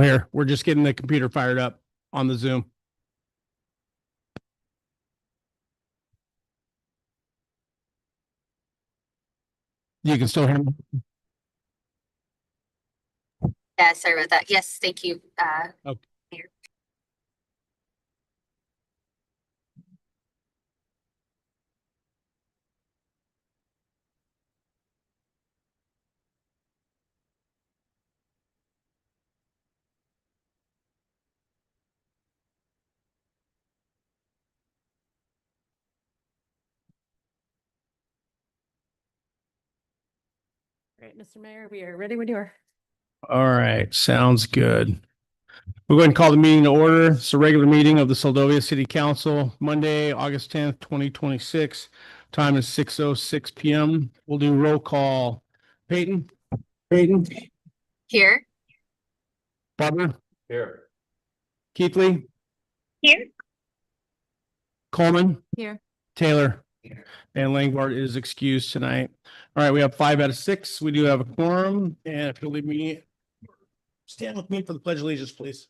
here. We're just getting the computer fired up on the Zoom. You can still hear me? Yeah, sorry about that. Yes, thank you. Okay. Mayor. Great, Mr. Mayor, we are ready when you are. All right, sounds good. We'll go ahead and call the meeting to order. It's a regular meeting of the Seldovia City Council, Monday, August 10th, 2026. Time is 6:06 p.m. We'll do roll call. Peyton? Here. Barber? Here. Keithley? Here. Coleman? Here. Taylor? And Langbart is excused tonight. All right, we have 5 out of 6. We do have a quorum. And if you'll leave me, stand with me for the Pledge of Allegiance, please.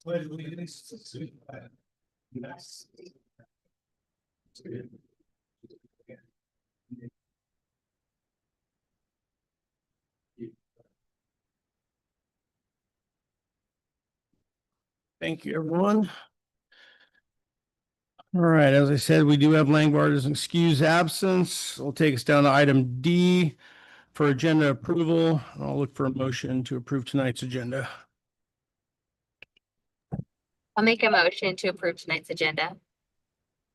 Pledge of Allegiance to the flag of the United States. Thank you, everyone. All right, as I said, we do have Langbart as an excused absence. It'll take us down to item D for agenda approval. I'll look for a motion to approve tonight's agenda. I'll make a motion to approve tonight's agenda.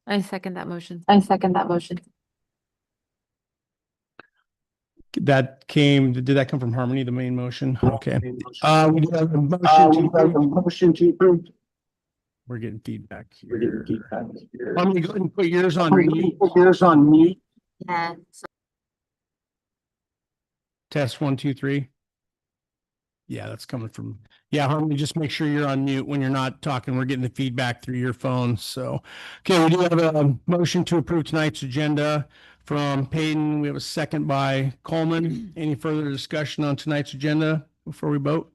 I second that motion. Did that come from Harmony, the main motion? Okay. We do have a motion to approve. We're getting feedback here. Harmony, go ahead and put yours on mute. Yeah. Test 1, 2, 3. Yeah, that's coming from, Harmony, just make sure you're on mute when you're not talking. We're getting the feedback through your phone. So, okay, we do have a motion to approve tonight's agenda from Peyton. We have a second by Coleman. Any further discussion on tonight's agenda before we vote?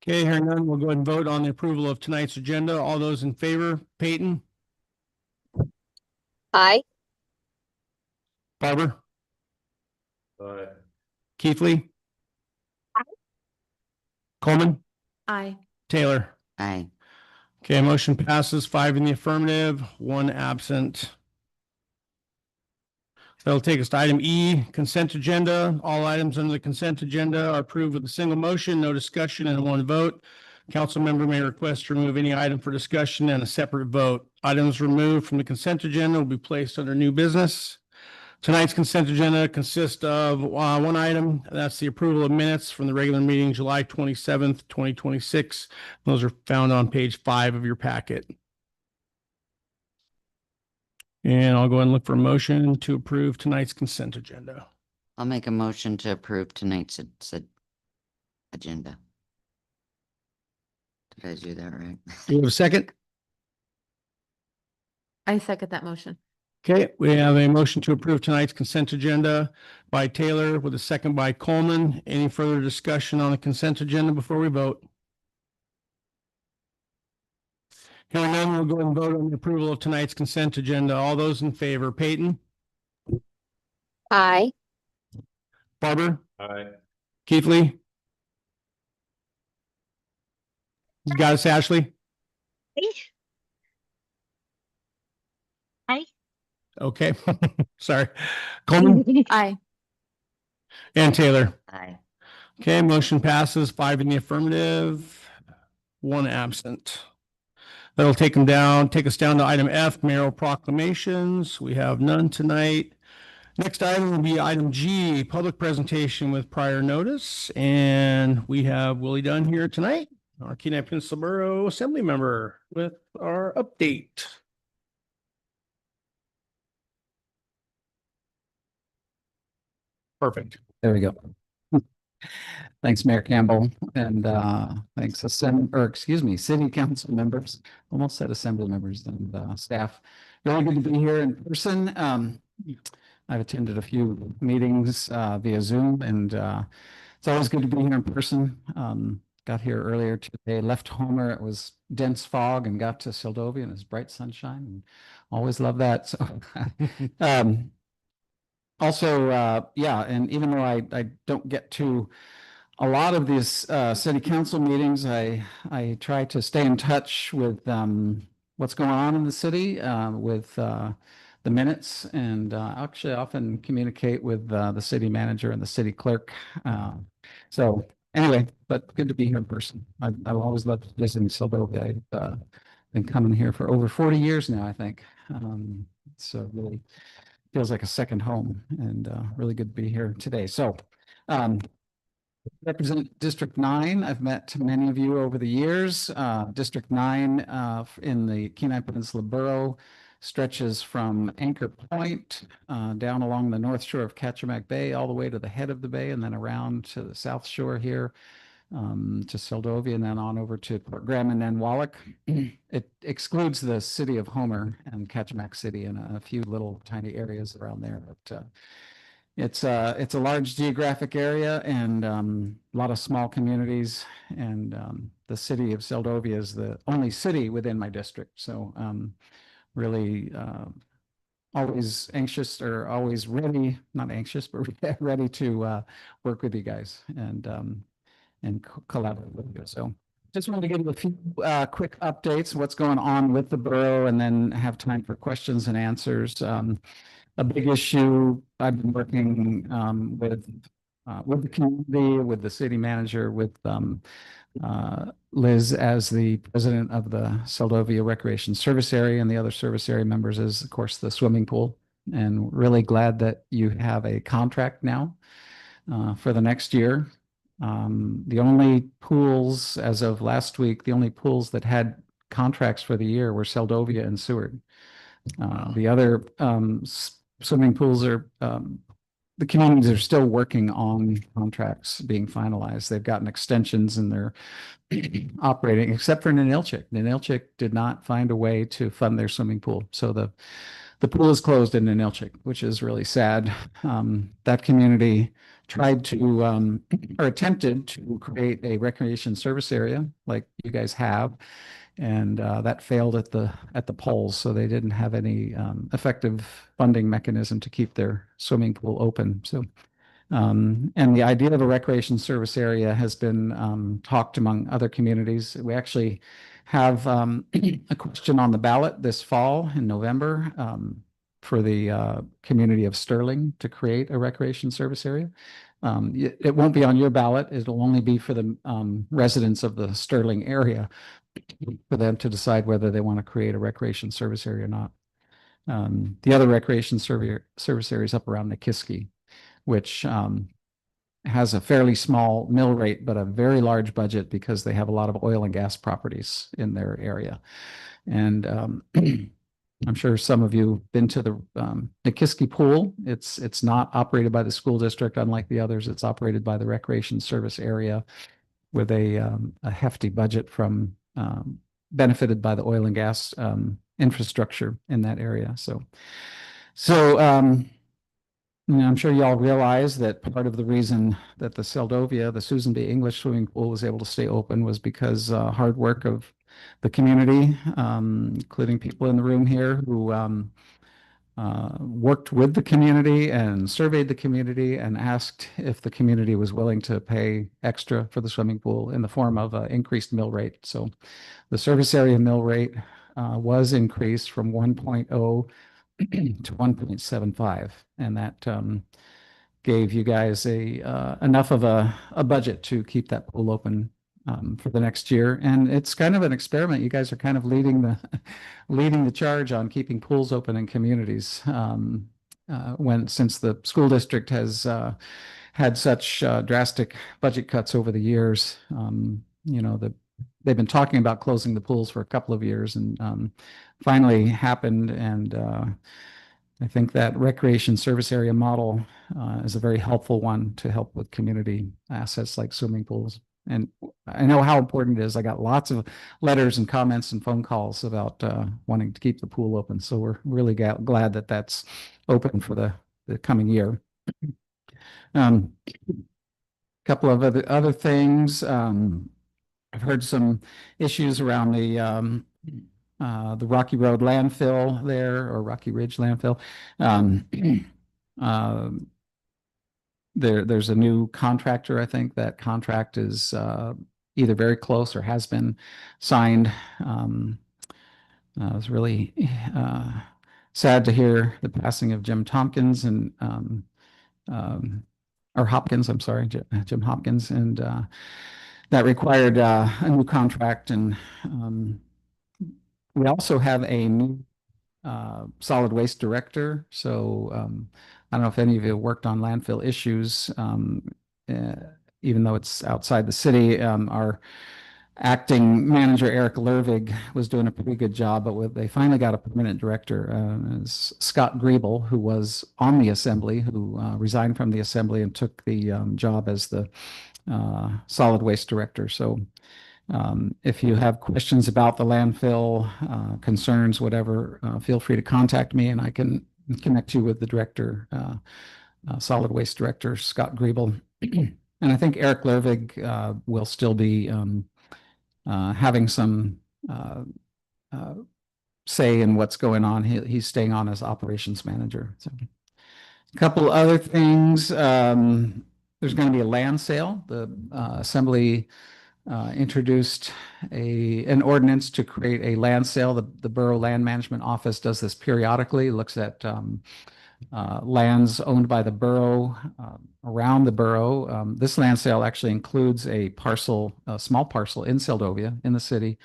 Okay, hearing none, we'll go ahead and vote on the approval of tonight's agenda. All those in favor, Peyton? Aye. Barber? Aye. Keithley? Aye. Coleman? Aye. Taylor? Aye. Okay, motion passes 5 in the affirmative, 1 absent. That'll take us to item E, consent agenda. All items under the consent agenda are approved with a single motion, no discussion, and 1 vote. Council member may request to remove any item for discussion and a separate vote. Items removed from the consent agenda will be placed under new business. Tonight's consent agenda consists of 1 item. That's the approval of minutes from the regular meeting, July 27th, 2026. Those are found on page 5 of your packet. And I'll go ahead and look for a motion to approve tonight's consent agenda. I'll make a motion to approve tonight's agenda. Did I do that right? Do we have a second? I second that motion. Okay, we have a motion to approve tonight's consent agenda by Taylor with a second by Coleman. Any further discussion on the consent agenda before we vote? Hearing none, we'll go and vote on the approval of tonight's consent agenda. All those in favor, Peyton? Aye. Barber? Aye. Keithley? You got us, Ashley? Aye. Okay, sorry. Coleman Aye. and Taylor. Aye. Okay, motion passes 5 in the affirmative, 1 absent. That'll take us down to item F, mayoral proclamations. We have none tonight. Next item will be item G, public presentation with prior notice. And we have Willie Dunn here tonight, our Kenai Peninsula Borough Assembly member, with our update. Perfect. There we go. Thanks, Mayor Campbell, and thanks city council members, almost said assembly members and staff. Really good to be here in person. I've attended a few meetings via Zoom, and it's always good to be here in person. Got here earlier today, left Homer, it was dense fog, and got to Seldovia and it's bright sunshine, and always love that. So also, yeah, and even though I don't get to a lot of these city council meetings, I try to stay in touch with what's going on in the city with the minutes, and actually often communicate with the city manager and the city clerk. So anyway, but good to be here in person. I've always loved visiting Seldovia. I've been coming here for over 40 years now, I think. So really feels like a second home, and really good to be here today. So represent District 9. I've met many of you over the years. District 9 in the Kenai Peninsula Borough stretches from Anchor Point down along the north shore of Kachemak Bay, all the way to the head of the bay, and then around to the south shore here to Seldovia, and then on over to Port Graham and then Wallach. It excludes the city of Homer and Kachemak City and a few little tiny areas around there. But it's a large geographic area, and a lot of small communities, and the city of Seldovia is the only city within my district. So really always anxious, or always ready, not anxious, but ready to work with you guys and collaborate with you. So just wanted to give you a few quick updates, what's going on with the borough, and then have time for questions and answers. A big issue I've been working with the community, with the city manager, with Liz as the president of the Seldovia Recreation Service Area, and the other service area members is, of course, the swimming pool. And really glad that you have a contract now for the next year. The only pools, as of last week, the only pools that had contracts for the year were Seldovia and Seward. The other swimming pools are, the communities are still working on contracts being finalized. They've gotten extensions and they're operating, except for Ninilchik. Ninilchik did not find a way to fund their swimming pool. So the pool is closed in Ninilchik, which is really sad. That community tried to, or attempted to create a recreation service area like you guys have, and that failed at the polls. So they didn't have any effective funding mechanism to keep their swimming pool open. So, and the idea of a recreation service area has been talked among other communities. We actually have a question on the ballot this fall in November for the community of Sterling to create a recreation service area. It won't be on your ballot. It'll only be for the residents of the Sterling area, for them to decide whether they want to create a recreation service area or not. The other recreation service areas up around Nikiski, which has a fairly small mill rate, but a very large budget because they have a lot of oil and gas properties in their area. And I'm sure some of you have been to the Nikiski pool. It's not operated by the school district, unlike the others. It's operated by the recreation service area with a hefty budget from benefited by the oil and gas infrastructure in that area. So you know, I'm sure you all realize that part of the reason that the Seldovia, the Susan B. English swimming pool, was able to stay open was because hard work of the community, including people in the room here who worked with the community and surveyed the community and asked if the community was willing to pay extra for the swimming pool in the form of an increased mill rate. So the service area mill rate was increased from 1.0 to 1.75, and that gave you guys enough of a budget to keep that pool open for the next year. And it's kind of an experiment. You guys are kind of leading the charge on keeping pools open in communities since the school district has had such drastic budget cuts over the years. You know, they've been talking about closing the pools for a couple of years, and finally happened. And I think that recreation service area model is a very helpful one to help with community assets like swimming pools. And I know how important it is. I got lots of letters and comments and phone calls about wanting to keep the pool open. So we're really glad that that's open for the the coming year. Couple of other things. I've heard some issues around the Rocky Road landfill there, or Rocky Ridge landfill. There's a new contractor. I think that contract is either very close or has been signed. I was really sad to hear the passing of Jim Tompkins and or Hopkins, I'm sorry, Jim Hopkins, and that required a new contract. And we also have a new solid waste director. So I don't know if any of you worked on landfill issues, even though it's outside the city. Our acting manager, Eric Lervig, was doing a pretty good job, but they finally got a permanent director, Scott Griebel, who was on the assembly, who resigned from the assembly and took the job as the solid waste director. So if you have questions about the landfill, concerns, whatever, feel free to contact me and I can connect you with the director, solid waste director, Scott Griebel. And I think Eric Lervig will still be having some say in what's going on. He's staying on as operations manager. So a couple other things. There's going to be a land sale. The assembly introduced an ordinance to create a land sale. The Borough Land Management Office does this periodically, looks at lands owned by the borough, around the borough. This land sale actually includes a small parcel in Seldovia, in the city,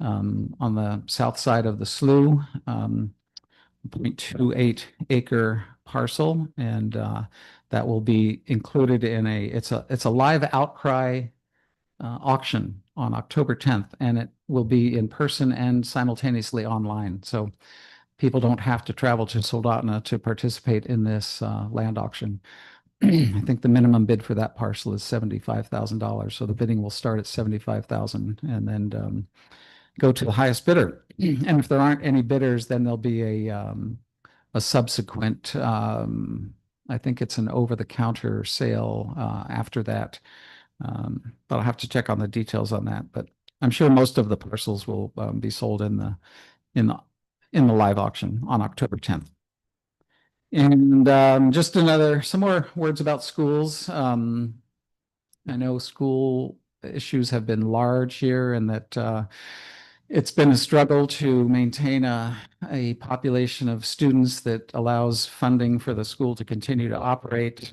on the south side of the slough, 0.28 acre parcel, and that will be included in it's a live outcry auction on October 10th, and it will be in person and simultaneously online. So people don't have to travel to Soldotna to participate in this land auction. I think the minimum bid for that parcel is $75,000. So the bidding will start at $75,000 and then go to the highest bidder. And if there aren't any bidders, then there'll be a subsequent, I think it's an over-the-counter sale after that. But I'll have to check on the details on that. But I'm sure most of the parcels will be sold in the live auction on October 10th. And just some more words about schools. I know school issues have been large here, and that it's been a struggle to maintain a population of students that allows funding for the school to continue to operate.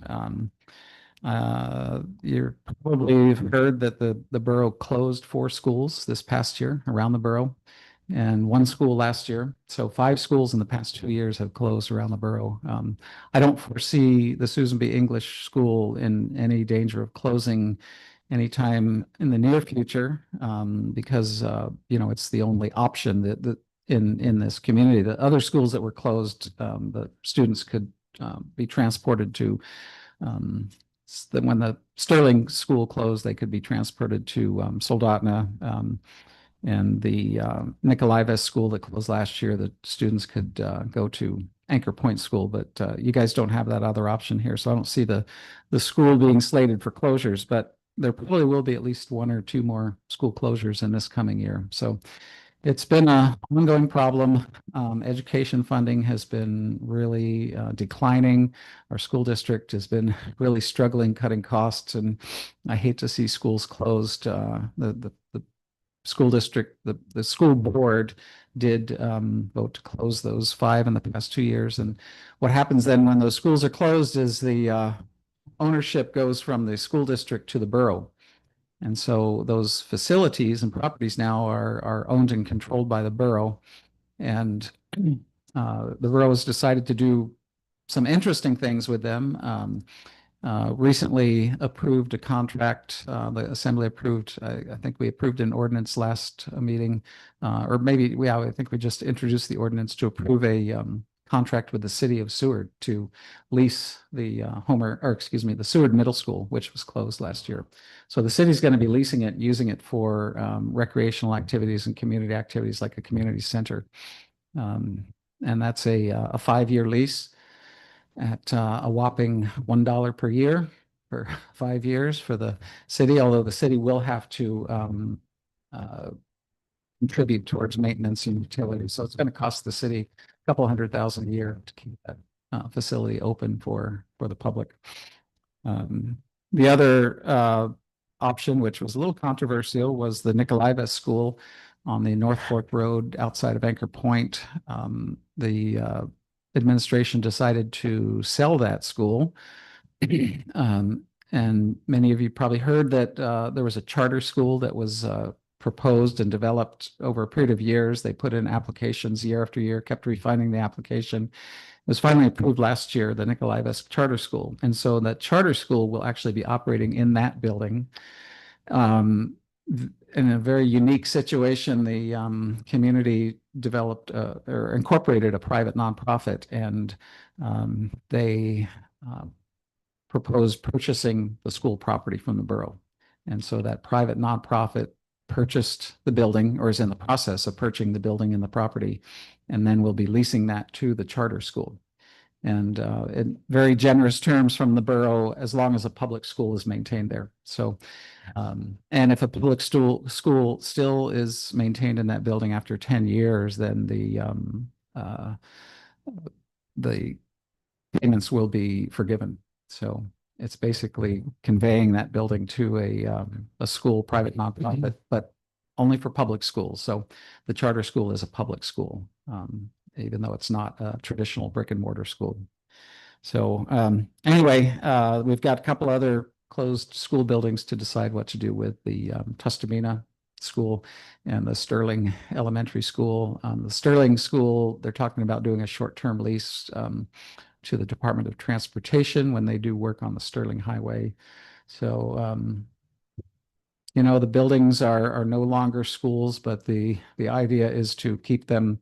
You're probably heard that the borough closed 4 schools this past year around the borough, and 1 school last year. So 5 schools in the past 2 years have closed around the borough. I don't foresee the Susan B. English School in any danger of closing anytime in the near future, because it's the only option that in this community. The other schools that were closed, the students could be transported to. When the Sterling School closed, they could be transported to Soldotna. And the Nikolaevas School that closed last year, the students could go to Anchor Point School, but you guys don't have that other option here. So I don't see the school being slated for closures, but there probably will be at least 1 or 2 more school closures in this coming year. So it's been an ongoing problem. Education funding has been really declining. Our school district has been really struggling cutting costs, and I hate to see schools closed. The school district, the school board did vote to close those 5 in the past 2 years. And what happens then when those schools are closed is the ownership goes from the school district to the borough. And so those facilities and properties now are owned and controlled by the borough. And the borough has decided to do some interesting things with them. Recently approved a contract, the assembly approved, I think we approved an ordinance last meeting, or maybe I think we just introduced the ordinance to approve a contract with the city of Seward to lease the the Seward Middle School, which was closed last year. So the city's going to be leasing it, using it for recreational activities and community activities like a community center. And that's a 5-year lease. at a whopping $1 per year for 5 years for the city, although the city will have to uh, contribute towards maintenance and utilities. So it's going to cost the city a couple $100,000 a year to keep that facility open for the public. The other option, which was a little controversial, was the Nikolaevich School on the North Fork Road outside of Anchor Point. The administration decided to sell that school. And many of you probably heard that there was a charter school that was proposed and developed over a period of years. They put in applications year after year, kept refining the application. It was finally approved last year, the Nikolaevich Charter School. And so that charter school will actually be operating in that building. In a very unique situation, the community developed or incorporated a private nonprofit, and they proposed purchasing the school property from the borough. And so that private nonprofit purchased the building, or is in the process of purchasing the building and the property, and then we'll be leasing that to the charter school. And in very generous terms from the borough, as long as a public school is maintained there. So, and if a public school still is maintained in that building after 10 years, then the payments will be forgiven. So it's basically conveying that building to a school, private nonprofit, but only for public schools. So the charter school is a public school, even though it's not a traditional brick and mortar school. So anyway, we've got a couple other closed school buildings to decide what to do with: the Tustamina School and the Sterling Elementary School. The Sterling School, they're talking about doing a short-term lease to the Department of Transportation when they do work on the Sterling Highway. So, you know, the buildings are no longer schools, but the idea is to keep them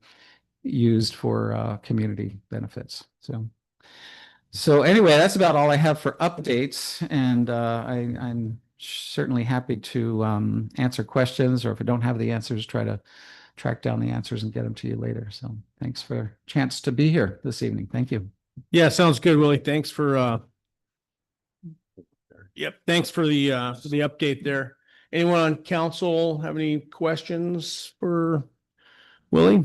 used for community benefits. So anyway, that's about all I have for updates, and I'm certainly happy to answer questions, or if I don't have the answers, try to track down the answers and get them to you later. So thanks for a chance to be here this evening. Thank you. Yeah, sounds good, Willie. Thanks for thanks for the update there. Anyone on council have any questions for Willie?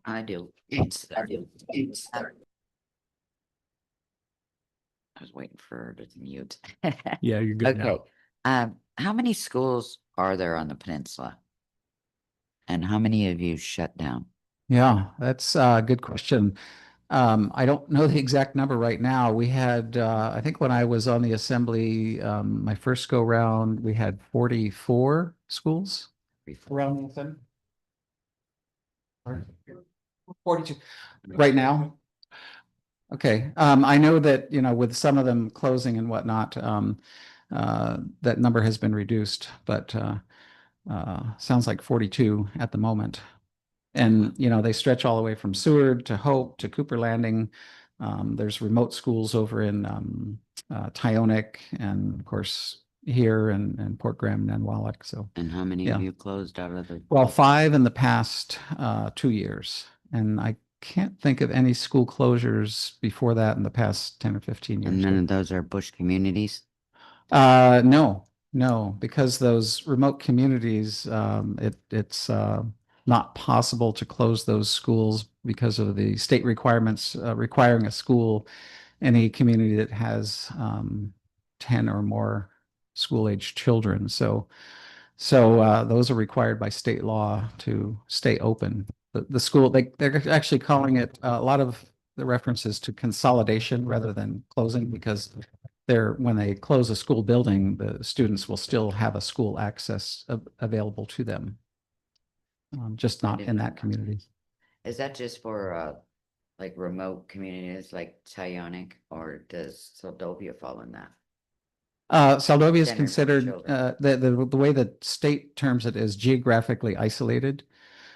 I do. I was waiting for her to mute. Yeah, you're good Okay. now. How many schools are there on the peninsula? And how many have you shut down? Yeah, that's a good question. I don't know the exact number right now. We had, I think when I was on the assembly, my first go round, we had 44 schools around the assembly. 42 right now. Okay. I know that, you know, with some of them closing and whatnot, that number has been reduced, but sounds like 42 at the moment. And, you know, they stretch all the way from Seward to Hope to Cooper Landing. There's remote schools over in Tyonek, and of course here and Port Graham and Nanwalek. So, And how many Yeah. have you closed out of the? well, 5 in the past 2 years. And I can't think of any school closures before that in the past 10 or 15 years. And none of those are bush communities? No, because those remote communities, it's not possible to close those schools because of the state requirements requiring a school, any community that has 10 or more school-age children. So those are required by state law to stay open. The school, they're actually calling it a lot of the references to consolidation rather than closing, because when they close a school building, the students will still have a school access available to them. Just not in that community. Is that just for like remote communities like Tyonek, or does Seldovia fall in that? Seldovia is Center for considered, children. the way the state terms it is geographically isolated.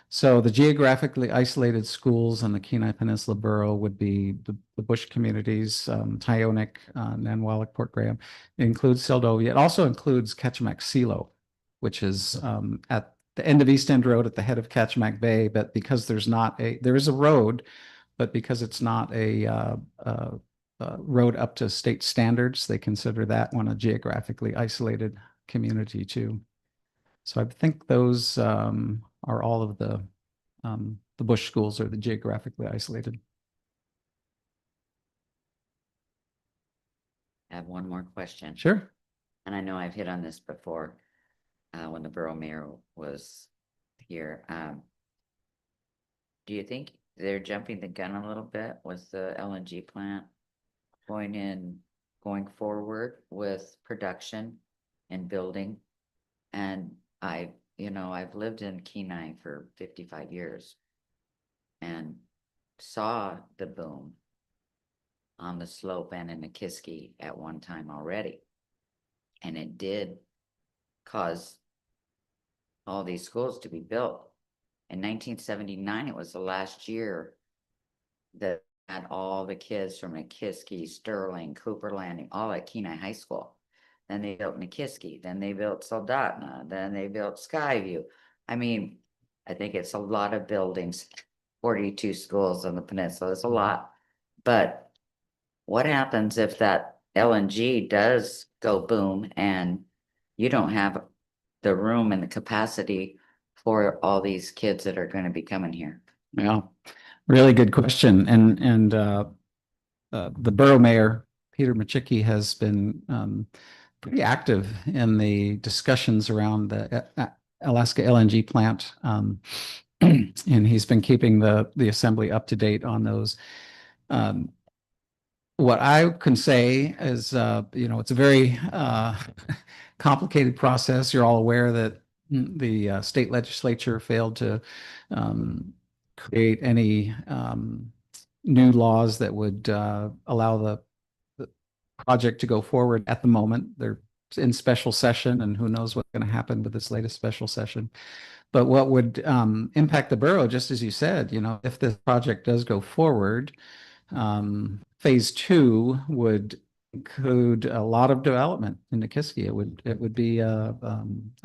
So the geographically isolated schools in the Kenai Peninsula Borough would be the bush communities, Tyonek, Nanwalek, Port Graham. It includes Seldovia. It also includes Ketchimek Silo, which is at the end of East End Road at the head of Kachemak Bay, but because there is a road, but because it's not a road up to state standards, they consider that one a geographically isolated community too. So I think those are all of the Bush schools are the geographically isolated. I have one more question. Sure. And I know I've hit on this before, when the borough mayor was here. Do you think they're jumping the gun a little bit with the LNG plant going forward with production and building? And I've lived in Kenai for 55 years and saw the boom on the slope and in Nikiski at one time already. And it did cause all these schools to be built. In 1979, it was the last year that had all the kids from Nikiski, Sterling, Cooper Landing, all at Kenai High School. Then they built Nikiski, then they built Soldotna, then they built Skyview. I mean, I think it's a lot of buildings, 42 schools on the peninsula, it's a lot. But what happens if that LNG does go boom and you don't have the room and the capacity for all these kids that are going to be coming here? Yeah, really good question. And the borough mayor, Peter Machicki, has been pretty active in the discussions around the Alaska LNG plant. And he's been keeping the assembly up to date on those. What I can say is, it's a very complicated process. You're all aware that the state legislature failed to create any new laws that would allow the project to go forward at the moment. They're in special session, and who knows what's going to happen with this latest special session. But what would impact the borough, just as you said, if this project does go forward, phase 2 would include a lot of development in Nikiski. It would be a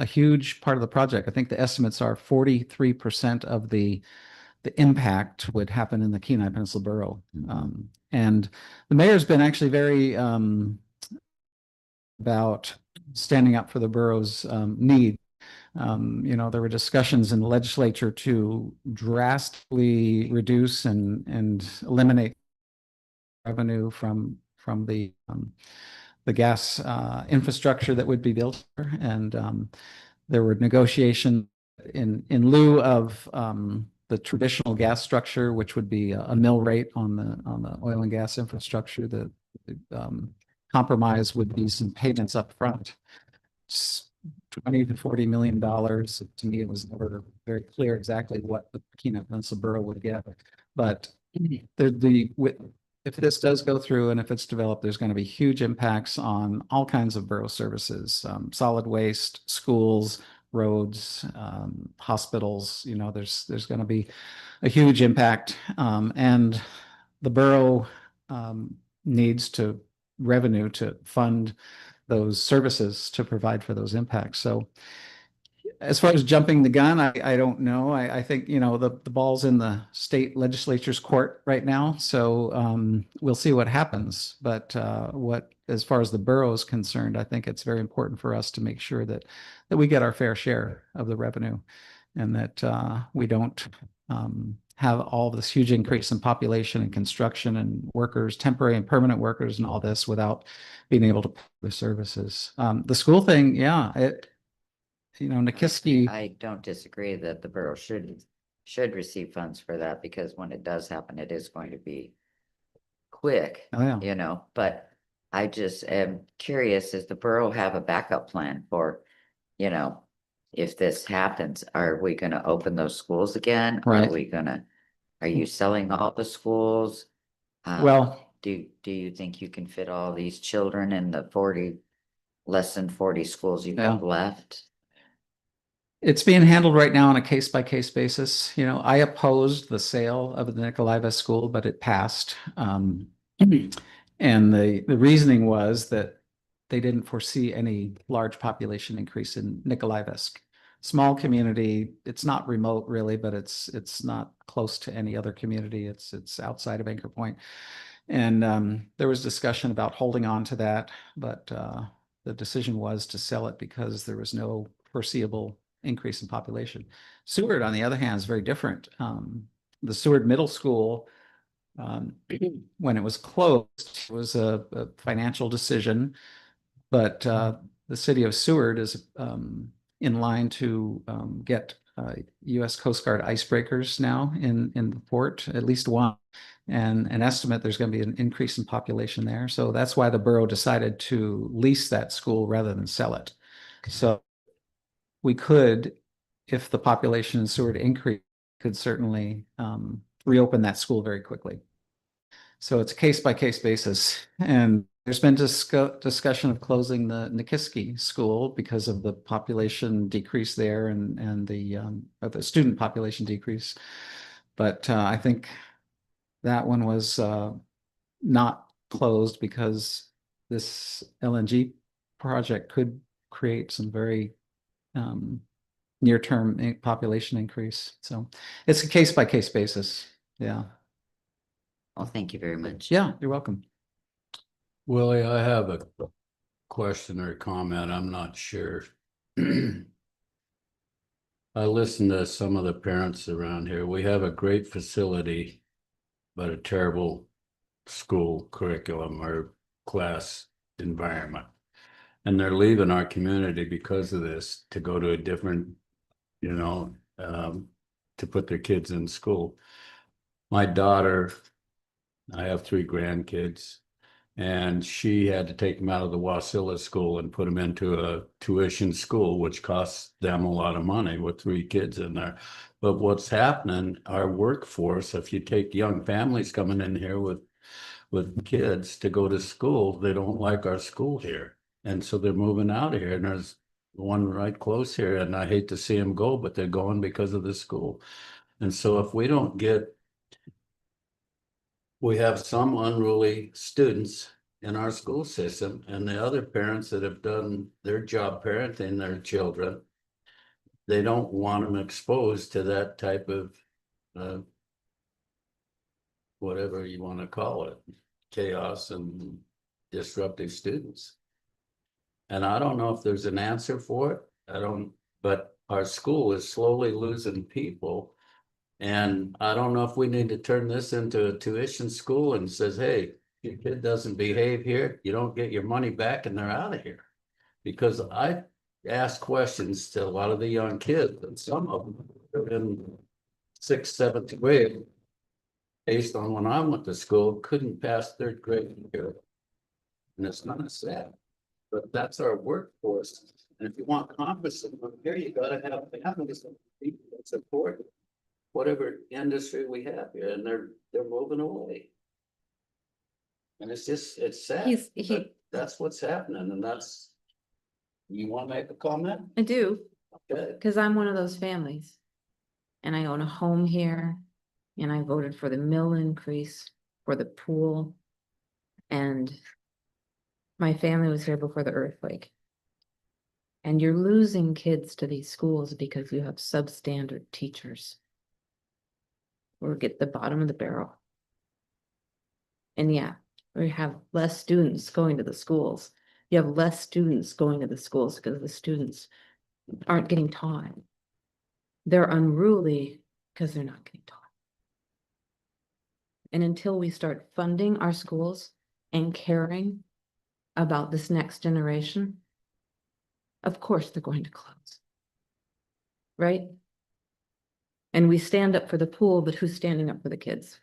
huge part of the project. I think the estimates are 43% of the impact would happen in the Kenai Peninsula Borough. And the mayor's been actually very about standing up for the borough's need. There were discussions in the legislature to drastically reduce and eliminate revenue from the gas infrastructure that would be built here. And there were negotiations in lieu of the traditional gas structure, which would be a mill rate on the oil and gas infrastructure. The compromise would be some payments up front. $20 to $40 million. To me, it was never very clear exactly what the Kenai Peninsula Borough would get. But if this does go through and if it's developed, there's going to be huge impacts on all kinds of borough services, solid waste, schools, roads, hospitals. There's going to be a huge impact, and the borough needs revenue to fund those services to provide for those impacts. So as far as jumping the gun, I don't know. I think, the ball's in the state legislature's court right now. So we'll see what happens. But as far as the borough is concerned, I think it's very important for us to make sure that we get our fair share of the revenue, and that we don't have all this huge increase in population and construction and workers, temporary and permanent workers, and all this without being able to pay the services. The school thing, yeah, Nikiski. I don't disagree that the borough should receive funds for that, because when it does happen, it is going to be quick. Oh, yeah. But I just am curious, does the borough have a backup plan for, if this happens? Are we going to open those schools again? Right. Are you selling all the schools? Well, do you think you can fit all these children in the less than 40 schools you have left? it's being handled right now on a case-by-case basis. I opposed the sale of the Nikolaiva school, but it passed. And the reasoning was that they didn't foresee any large population increase in Nikolaevsk. small community. It's not remote really, but it's not close to any other community. It's outside of Anchor Point. And there was discussion about holding on to that, but the decision was to sell it because there was no foreseeable increase in population. Seward, on the other hand, is very different. The Seward Middle School, when it was closed, it was a financial decision, but the city of Seward is in line to get U.S. Coast Guard icebreakers now in the port, at least one, and an estimate there's going to be an increase in population there. So that's why the borough decided to lease that school rather than sell it. So we could, if the population in Seward increased, could certainly reopen that school very quickly. So it's a case-by-case basis. And there's been discussion of closing the Nikiski school because of the population decrease there and the student population decrease. But I think that one was not closed because this LNG project could create some very near-term population increase. So it's a case-by-case basis. Yeah. Well, thank you very much. Yeah, you're welcome. Willie, I have a question or comment. I'm not sure. I listened to some of the parents around here. We have a great facility, but a terrible school curriculum or class environment. And they're leaving our community because of this to go to a different, to put their kids in school. My daughter, I have 3 grandkids, and she had to take them out of the Wasilla school and put them into a tuition school, which costs them a lot of money with 3 kids in there. But what's happening, our workforce, if you take young families coming in here with kids to go to school, they don't like our school here. And so they're moving out of here, and there's one right close here, and I hate to see them go, but they're going because of the school. And so if we don't get, we have some unruly students in our school system, and the other parents that have done their job parenting their children, they don't want them exposed to that type of whatever you want to call it, chaos and disruptive students. And I don't know if there's an answer for it. But our school is slowly losing people. And I don't know if we need to turn this into a tuition school and says, hey, your kid doesn't behave here, you don't get your money back, and they're out of here. Because I ask questions to a lot of the young kids, and some of them are in 6th, 7th grade, based on when I went to school, couldn't pass 3rd grade here. And it's kind of sad. But that's our workforce. And if you want competence here, you got to have families and people that support whatever industry we have here, and they're moving away. And it's sad. But that's what's happening, and that's. You want to make a comment? I do, Okay. because I'm one of those families. And I own a home here, and I voted for the mill increase for the pool. And my family was here before the earthquake. And you're losing kids to these schools because you have substandard teachers. We're at the bottom of the barrel. And yeah, we have less students going to the schools. You have less students going to the schools because the students aren't getting taught. They're unruly because they're not getting taught. And until we start funding our schools and caring about this next generation, of course they're going to close. Right? And we stand up for the pool, but who's standing up for the kids?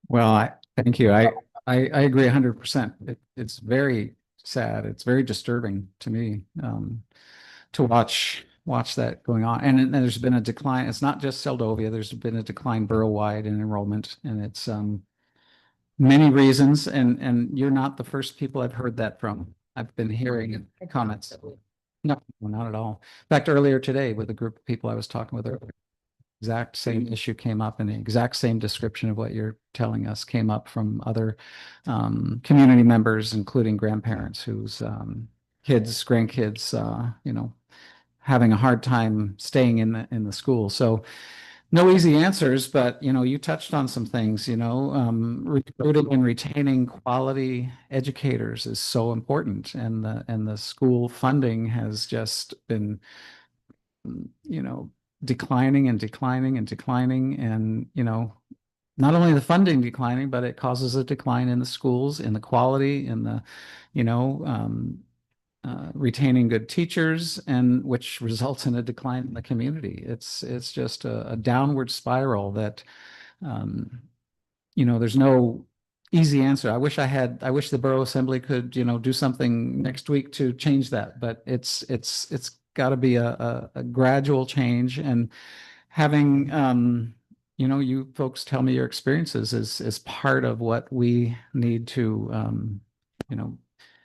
Well, thank you. I agree 100%. It's very sad. It's very disturbing to me to watch that going on. And there's been a decline. It's not just Seldovia. There's been a decline borough-wide in enrollment, and it's many reasons. And you're not the first people I've heard that from. I've been hearing comments. No, not at all. In fact, earlier today with a group of people I was talking with earlier, exact same issue came up, and the exact same description of what you're telling us came up from other community members, including grandparents whose kids, grandkids, having a hard time staying in the school. So no easy answers, but you touched on some things. Recruiting and retaining quality educators is so important, and the school funding has just been declining and declining and declining, and not only the funding declining, but it causes a decline in the schools, in the quality, in the retaining good teachers, and which results in a decline in the community. It's just a downward spiral that there's no easy answer. I wish the borough assembly could do something next week to change that, but it's got to be a gradual change. And having you folks tell me your experiences is part of what we need to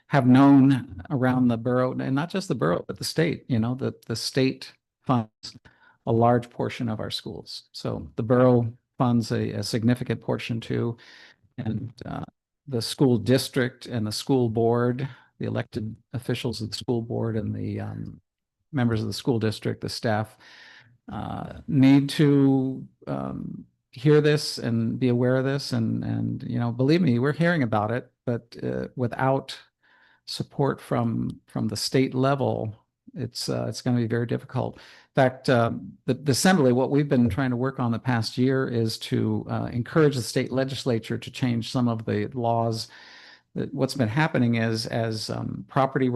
have known around the borough, and not just the borough, but the state. The state funds a large portion of our schools. So the borough funds a significant portion too. And the school district and the school board, the elected officials of the school board and the members of the school district, the staff, need to hear this and be aware of this. And believe me, we're hearing about it, but without support from the state level, it's going to be very difficult. In fact, the assembly, what we've been trying to work on the past year is to encourage the state legislature to change some of the laws. What's been happening is as property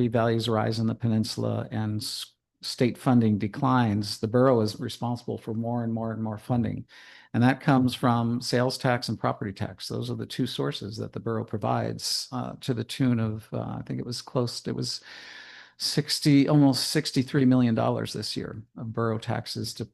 values rise in the peninsula and state funding declines, the borough is responsible for more and more and more funding. And that comes from sales tax and property tax. Those are the two sources that the borough provides to the tune of, I think it was almost $63 million this year of borough taxes to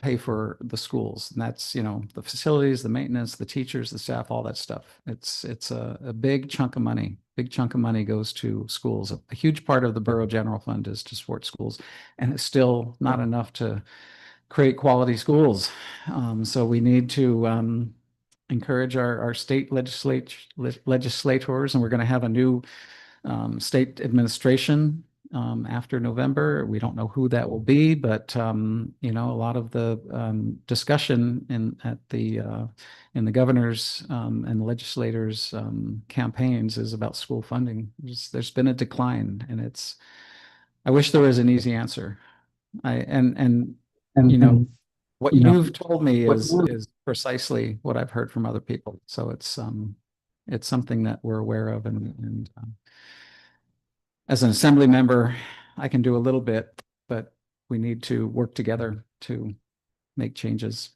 pay for the schools. And that's, the facilities, the maintenance, the teachers, the staff, all that stuff. It's a big chunk of money. Big chunk of money goes to schools. A huge part of the borough general fund is to support schools, and it's still not enough to create quality schools. So we need to encourage our state legislators, and we're going to have a new state administration after November. We don't know who that will be, but a lot of the discussion in the governor's and the legislators' campaigns is about school funding. There's been a decline, and I wish there was an easy answer. What you've told me is precisely what I've heard from other people. So it's something that we're aware of, and as an assembly member, I can do a little bit, but we need to work together to make changes.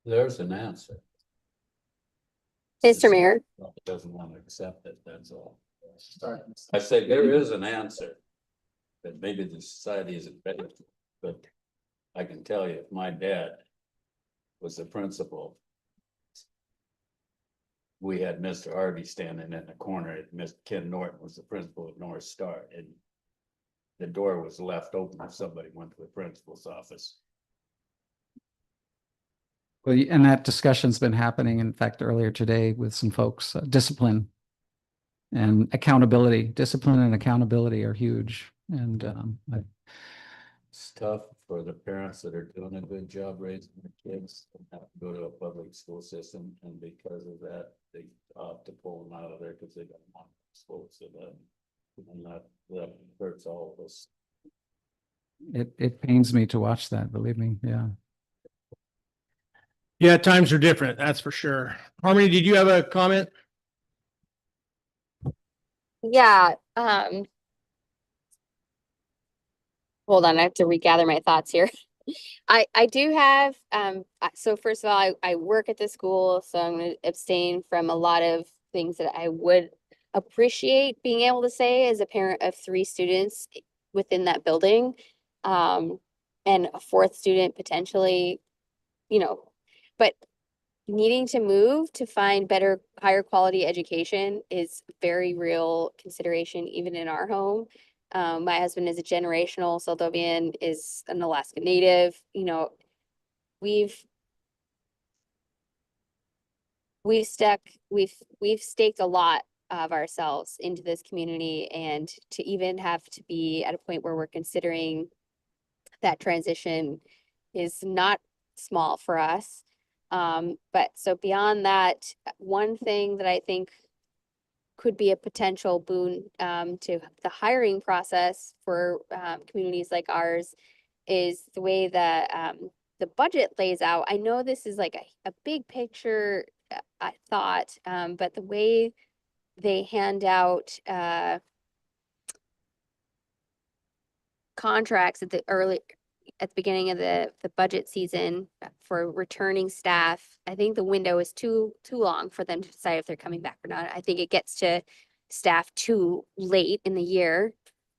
There's an answer. Mr. Mayor. Doesn't want to accept it, that's all. I say there is an answer. That maybe the society isn't ready, but I can tell you, if my dad was the principal, we had Mr. Harvey standing in the corner, and Mr. Ken Norton was the principal of North Star, and the door was left open if somebody went to the principal's office. Well, and that discussion's been happening, in fact, earlier today with some folks. Discipline and accountability. Discipline and accountability are huge. And it's tough for the parents that are doing a good job raising their kids and have to go to a public school system, and because of that, they opt to pull them out of there because they don't want school. So that hurts all of us. it pains me to watch that, believe me. Yeah. Yeah, times are different, that's for sure. Harmony, did you have a comment? Yeah, hold on, I have to regather my thoughts here. I do have, so first of all, I work at the school, so I'm gonna abstain from a lot of things that I would appreciate being able to say as a parent of 3 students within that building. And a 4th student potentially, but needing to move to find better, higher quality education is very real consideration, even in our home. My husband is a generational Seldovian, is an Alaska Native. You know, we've we've stuck we've staked a lot of ourselves into this community, and to even have to be at a point where we're considering that transition is not small for us. But so beyond that, one thing that I think could be a potential boon to the hiring process for communities like ours is the way that the budget lays out. I know this is like a big picture, I thought, but the way they hand out contracts at the beginning of the budget season for returning staff, I think the window is too long for them to decide if they're coming back or not. I think it gets to staff too late in the year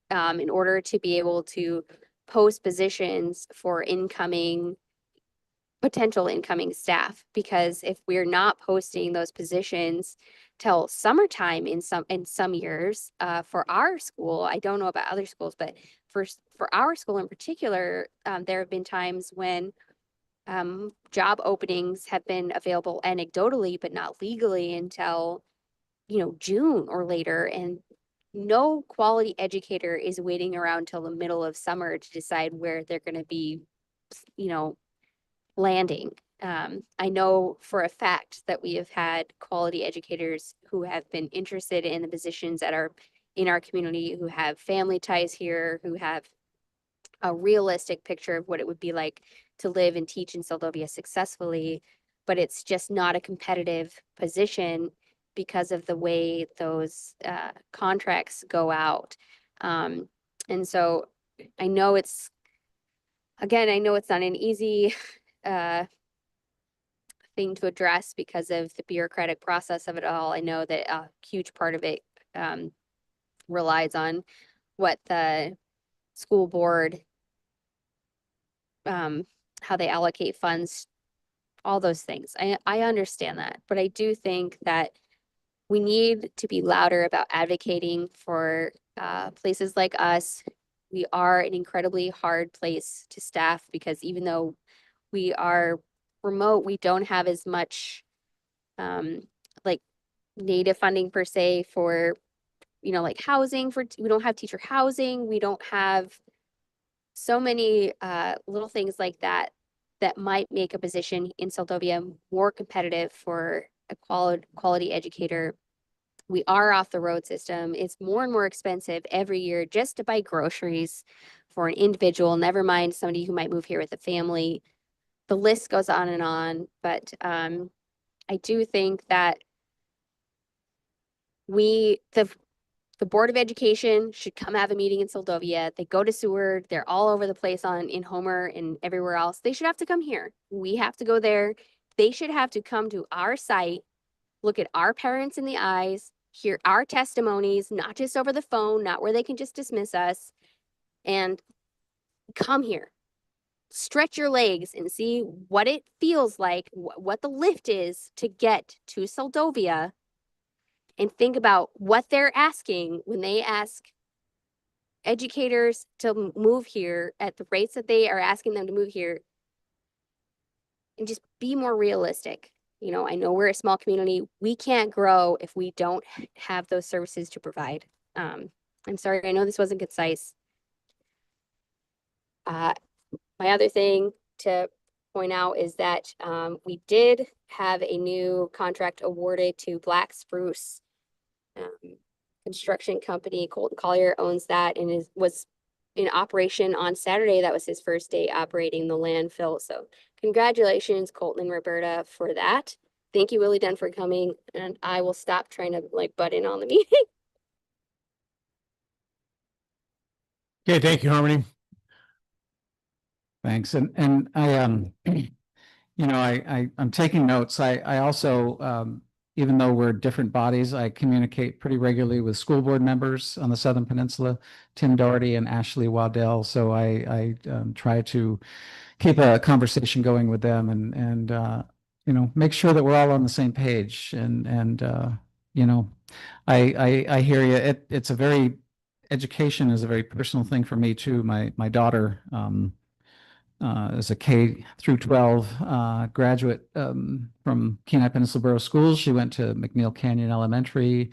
in order to be able to post positions for potential incoming staff. Because if we're not posting those positions till summertime in some years, for our school, I don't know about other schools, but for our school in particular, there have been times when job openings have been available anecdotally, but not legally until, June or later. And no quality educator is waiting around till the middle of summer to decide where they're going to be, landing. I know for a fact that we have had quality educators who have been interested in the positions that are in our community, who have family ties here, who have a realistic picture of what it would be like to live and teach in Seldovia successfully, but it's just not a competitive position because of the way those contracts go out. And so I know I know it's not an easy thing to address because of the bureaucratic process of it all. I know that a huge part of it relies on what the school board, how they allocate funds, all those things. I understand that, but I do think that we need to be louder about advocating for places like us. We are an incredibly hard place to staff because even though we are remote, we don't have as much like native funding per se for, like housing we don't have teacher housing. We don't have so many little things like that might make a position in Seldovia more competitive for a quality educator. We are off the road system. It's more and more expensive every year just to buy groceries for an individual, never mind somebody who might move here with a family. The list goes on, but I do think that the Board of Education should come have a meeting in Seldovia. They go to Seward. They're all over the place in Homer and everywhere else. They should have to come here. We have to go there. They should have to come to our site, look at our parents in the eyes, hear our testimonies, not just over the phone, not where they can just dismiss us, and come here. Stretch your legs and see what it feels like, what the lift is to get to Seldovia, and think about what they're asking when they ask educators to move here at the rates that they are asking them to move here, and just be more realistic. I know we're a small community. We can't grow if we don't have those services to provide. I'm sorry, I know this wasn't concise. My other thing to point out is that we did have a new contract awarded to Black Spruce construction company. Colton Collier owns that and was in operation on Saturday. That was his first day operating the landfill. So congratulations, Colton and Roberta, for that. Thank you, Willie Dunn, for coming, and I will stop trying to butt in on the meeting. Okay, thank you, Harmony. Thanks. And I, I'm taking notes. I also, even though we're different bodies, I communicate pretty regularly with school board members on the Southern Peninsula, Tim Doherty and Ashley Waddell. So I try to keep a conversation going with them and make sure that we're all on the same page. I hear you. It's a very education is a very personal thing for me too. My daughter is a K through 12 graduate from Kenai Peninsula Borough Schools. She went to McNeil Canyon Elementary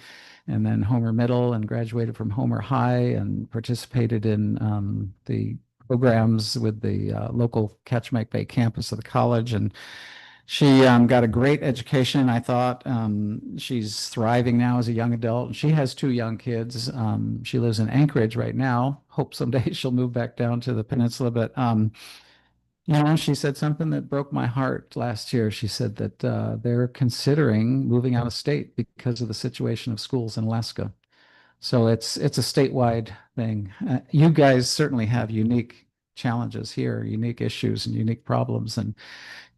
and then Homer Middle and graduated from Homer High and participated in the programs with the local Kachemak Bay campus of the college. And she got a great education. I thought she's thriving now as a young adult. And she has 2 young kids. She lives in Anchorage right now. Hope someday she'll move back down to the peninsula. But you know, she said something that broke my heart last year. She said that they're considering moving out of state because of the situation of schools in Alaska. So it's a statewide thing. You guys certainly have unique challenges here, unique issues and unique problems. And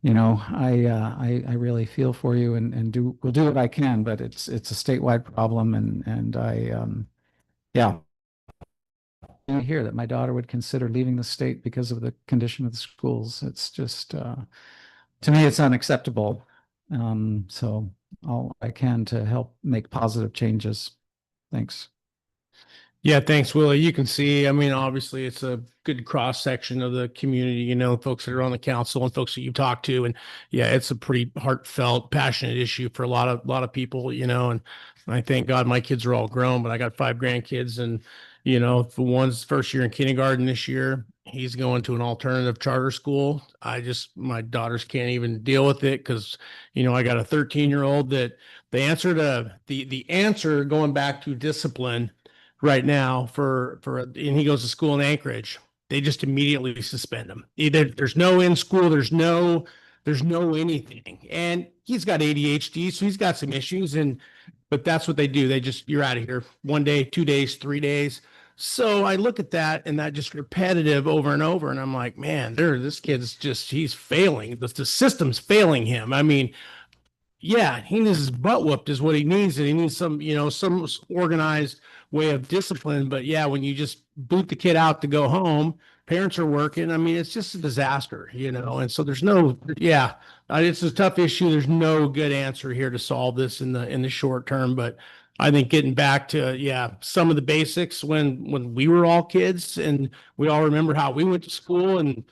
you know, I really feel for you and will do what I can, but it's a statewide problem. And yeah. I hear that my daughter would consider leaving the state because of the condition of the schools. It's just, to me, it's unacceptable. So all I can to help make positive changes. Thanks. Yeah, thanks, Willie. You can see, I mean, obviously it's a good cross section of the community, you know, folks that are on the council and folks that you talk to. And yeah, it's a pretty heartfelt, passionate issue for a lot of people, you know, and I thank God my kids are all grown, but I got 5 grandkids and, you know, the one's first year in kindergarten this year, he's going to an alternative charter school. My daughters can't even deal with it because, you know, I got a 13-year-old that the answer going back to discipline right now and he goes to school in Anchorage, they just immediately suspend him. Either there's no in school, there's no anything. And he's got ADHD, so he's got some issues. But that's what they do. You're out of here 1 day, 2 days, 3 days. So I look at that and that just repetitive over and over. And I'm like, man, this kid's he's failing. The system's failing him. I mean, yeah, he needs his butt whooped is what he needs. And he needs some organized way of discipline. But yeah, when you just boot the kid out to go home, parents are working. I mean, it's just a disaster, you know? And so it's a tough issue. There's no good answer here to solve this in the short term, but I think getting back to, some of the basics when we were all kids and we all remember how we went to school and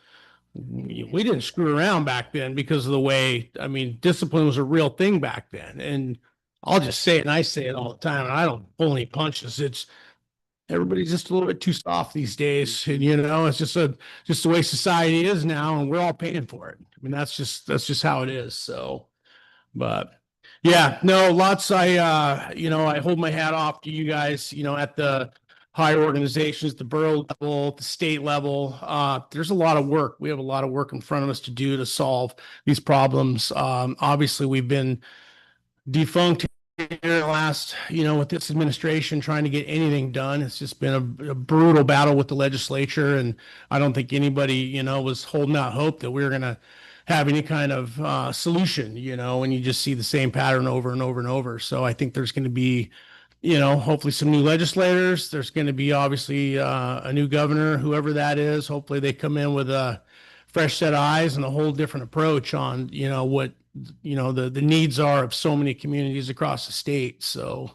we didn't screw around back then because of the way, I mean, discipline was a real thing back then. And I'll just say it, and I say it all the time, and I don't pull any punches. Everybody's just a little bit too soft these days. And, you know, it's just the way society is now, and we're all paying for it. I mean, that's just how it is. So, but yeah, no, lots, I hold my hat off to you guys, you know, at the higher organizations, the borough level, the state level. There's a lot of work. We have a lot of work in front of us to do to solve these problems. Obviously we've been defunct here in the last, with this administration trying to get anything done. It's just been a brutal battle with the legislature. And I don't think anybody, was holding out hope that we were going to have any kind of solution, and you just see the same pattern over and over and over. So I think there's going to be, hopefully some new legislators. There's going to be obviously a new governor, whoever that is. Hopefully they come in with a fresh set of eyes and a whole different approach on, what, the needs are of so many communities across the state. So,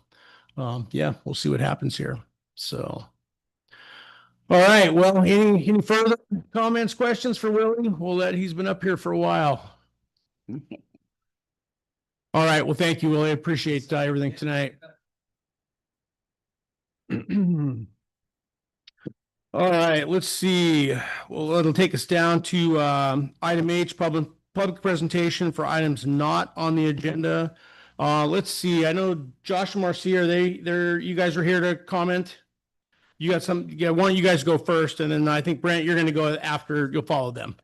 we'll see what happens here. So, all right. Well, any further comments, questions for Willie? He's been up here for a while. All right. Well, thank you, Willie. I appreciate everything tonight. All right, let's see. Well, it'll take us down to item H, public presentation for items not on the agenda. Let's see. I know Josh and Marcia, you guys are here to comment. You got some, yeah, why don't you guys go first, and then I think Brent, you're going to go after, you'll follow them.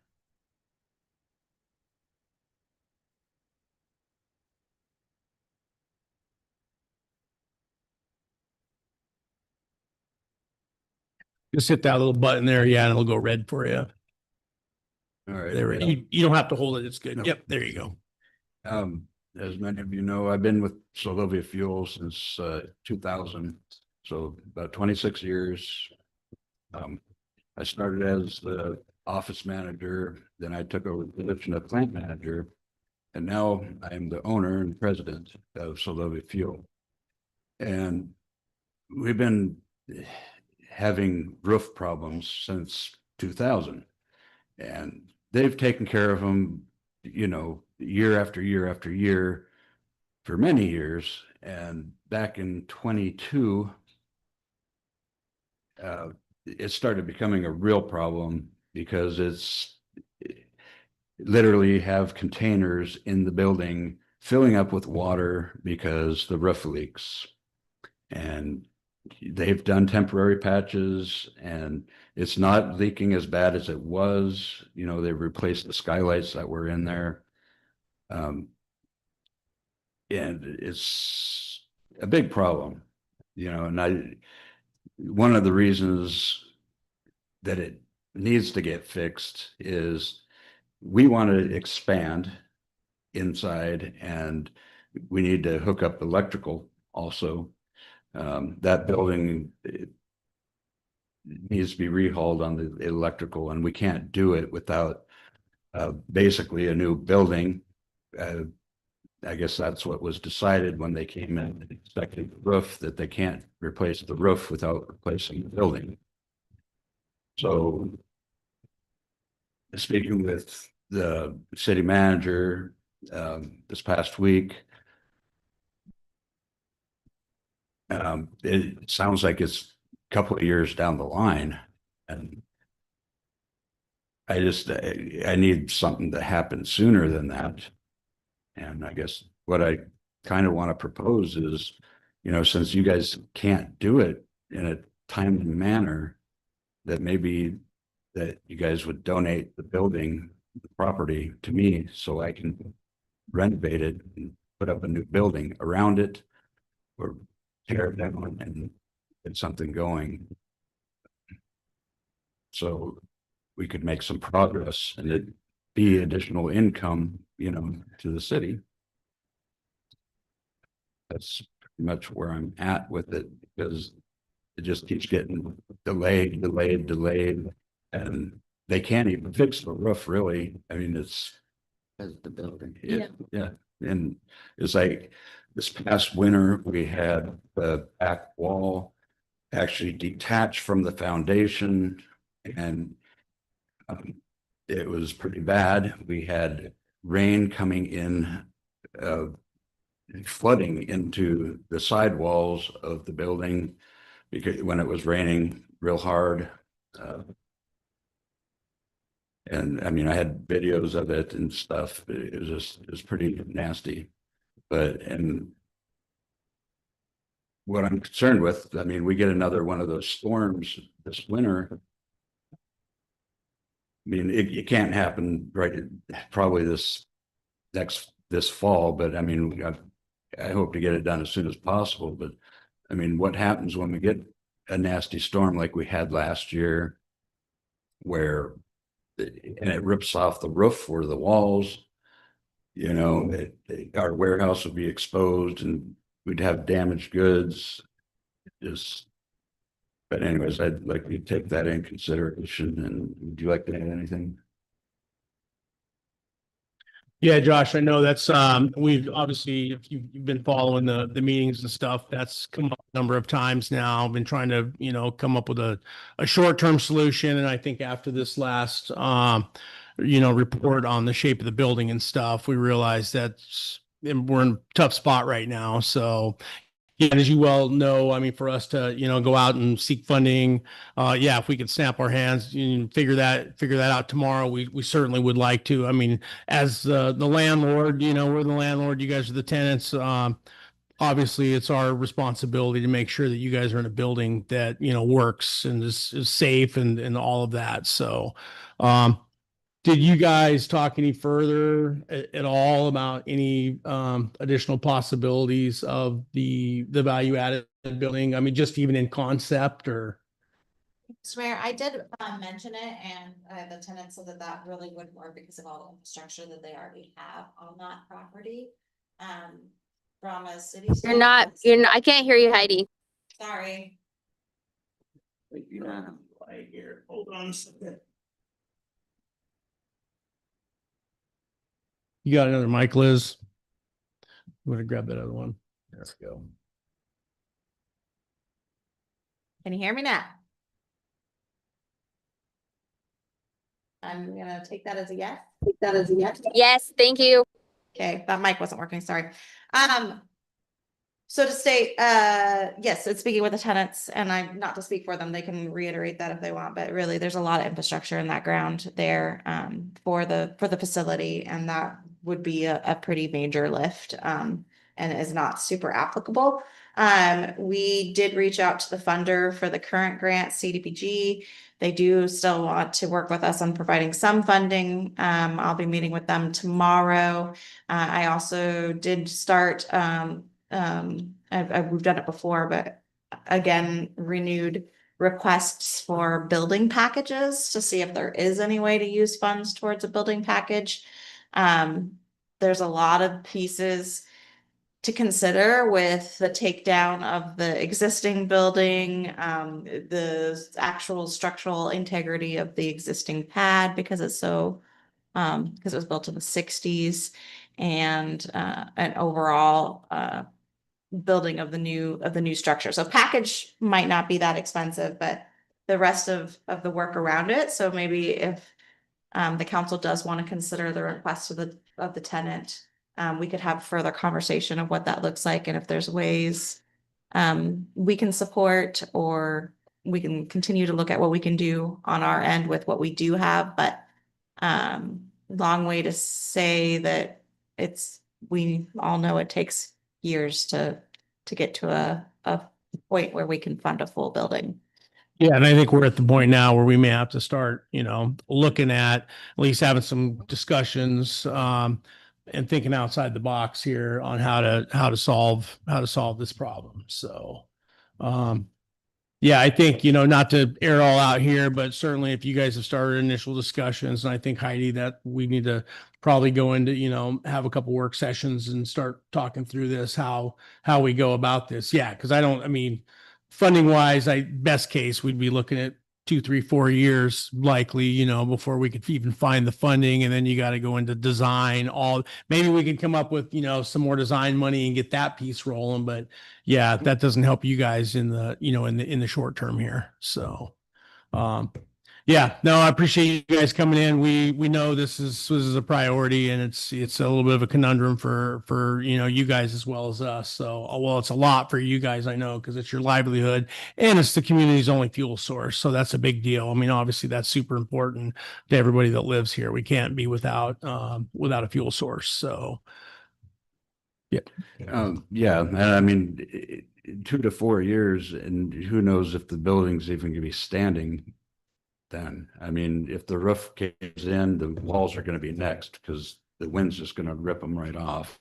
Just hit that little button there, yeah, and it'll go red for you. All right. There, you don't have to hold it. It's good. No. Yep, there you go. As many of you know, I've been with Seldovia Fuel since 2000, so about 26 years. I started as the office manager, then I took over the position of plant manager, and now I am the owner and president of Seldovia Fuel. And we've been having roof problems since 2000. And they've taken care of them, you know, year after year after year for many years. And back in 22, it started becoming a real problem because it's literally have containers in the building filling up with water because the roof leaks. And they've done temporary patches and it's not leaking as bad as it was. You know, they've replaced the skylights that were in there. And it's a big problem, you know, and one of the reasons that it needs to get fixed is we want to expand inside and we need to hook up electrical also. That building needs to be rehauled on the electrical and we can't do it without basically a new building. I guess that's what was decided when they came in and inspected the roof, that they can't replace the roof without replacing the building. So speaking with the city manager this past week, it sounds like it's a couple of years down the line. And I need something to happen sooner than that. And I guess what I kind of want to propose is, you know, since you guys can't do it in a timely manner, that maybe that you guys would donate the building, the property to me so I can renovate it and put up a new building around it or tear it down and get something going. So we could make some progress and it be additional income, you know, to the city. That's pretty much where I'm at with it because it just keeps getting delayed, and they can't even fix the roof really. I mean, it's As the building. yeah. And it's like this past winter, we had the back wall actually detached from the foundation and it was pretty bad. We had rain coming in, flooding into the sidewalls of the building because when it was raining real hard. And I mean, I had videos of it and stuff. It was pretty nasty. And what I'm concerned with, I mean, we get another one of those storms this winter. I mean, it can't happen right, probably this fall, but I mean, I hope to get it done as soon as possible. But I mean, what happens when we get a nasty storm like we had last year, where it rips off the roof or the walls? You know, our warehouse would be exposed and we'd have damaged goods. But anyways, I'd like you to take that in consideration. And would you like to add anything? Yeah, Josh, I know that's, we've obviously, if you've been following the meetings and stuff, that's come up a number of times now. I've been trying to, you know, come up with a short-term solution. And I think after this last, you know, report on the shape of the building and stuff, we realized that we're in a tough spot right now. So, yeah, as you well know, I mean, for us to, you know, go out and seek funding, yeah, if we could snap our hands and figure that out tomorrow, we certainly would like to. I mean, as the landlord, you know, we're the landlord, you guys are the tenants. Obviously, it's our responsibility to make sure that you guys are in a building that, you know, works and is safe and all of that. So, did you guys talk any further at all about any additional possibilities of the value added building? I mean, just even in concept or? Swear, I did mention it and the tenants said that really would work because of all the infrastructure that they already have on that property. From a city. You're not, I can't hear you, Heidi. Sorry. Hold on a second. You got another mic, Liz? I'm gonna grab that other one. There we go. Can you hear me now? I'm gonna take that as a yes. Yes, thank you. Okay, that mic wasn't working, sorry. So to state, yes, it's speaking with the tenants, and I'm not to speak for them, they can reiterate that if they want, but really, there's a lot of infrastructure in that ground there, for the facility, and that would be a pretty major lift, and is not super applicable. We did reach out to the funder for the current grant, CDBG. They do still want to work with us on providing some funding. I'll be meeting with them tomorrow. I also did start, we've done it before, but again, renewed requests for building packages to see if there is any way to use funds towards a building package. There's a lot of pieces to consider with the takedown of the existing building, the actual structural integrity of the existing pad because it's so, because it was built in the 60s, and an overall building of the new structure. So package might not be that expensive, but the rest of the work around it. So maybe if the council does want to consider the request of the tenant, we could have further conversation of what that looks like and if there's ways we can support, or we can continue to look at what we can do on our end with what we do have. But long way to say that we all know it takes years to get to a point where we can fund a full building. Yeah, and I think we're at the point now where we may have to start, looking at least having some discussions, and thinking outside the box here on how to solve this problem. So, yeah, I think, not to air it all out here, but certainly if you guys have started initial discussions, and I think Heidi, that we need to probably go into, have a couple work sessions and start talking through this, how we go about this. Yeah, because funding wise, best case, we'd be looking at 2, 3, 4 years likely, before we could even find the funding. And then you got to go into design, maybe we could come up with, some more design money and get that piece rolling. But yeah, that doesn't help you guys in the, in the short term here. So, yeah, no, I appreciate you guys coming in. We know this is a priority, and it's a little bit of a conundrum for you guys as well as us. So, well, it's a lot for you guys, I know, because it's your livelihood and it's the community's only fuel source. So that's a big deal. I mean, obviously that's super important to everybody that lives here. We can't be without a fuel source. So, yeah. Yeah, and I mean, 2 to 4 years, and who knows if the building's even gonna be standing then. I mean, if the roof caves in, the walls are gonna be next because the wind's just gonna rip them right off.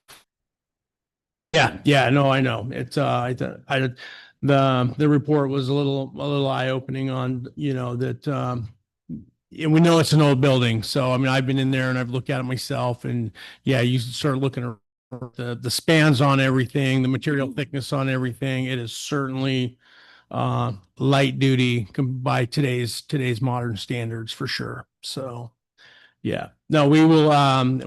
Yeah, no, I know. It's the report was a little eye-opening on, that and we know it's an old building. So I mean, I've been in there and I've looked at it myself, and yeah, you start looking at the spans on everything, the material thickness on everything. It is certainly light duty by today's modern standards for sure. So yeah, no, we will,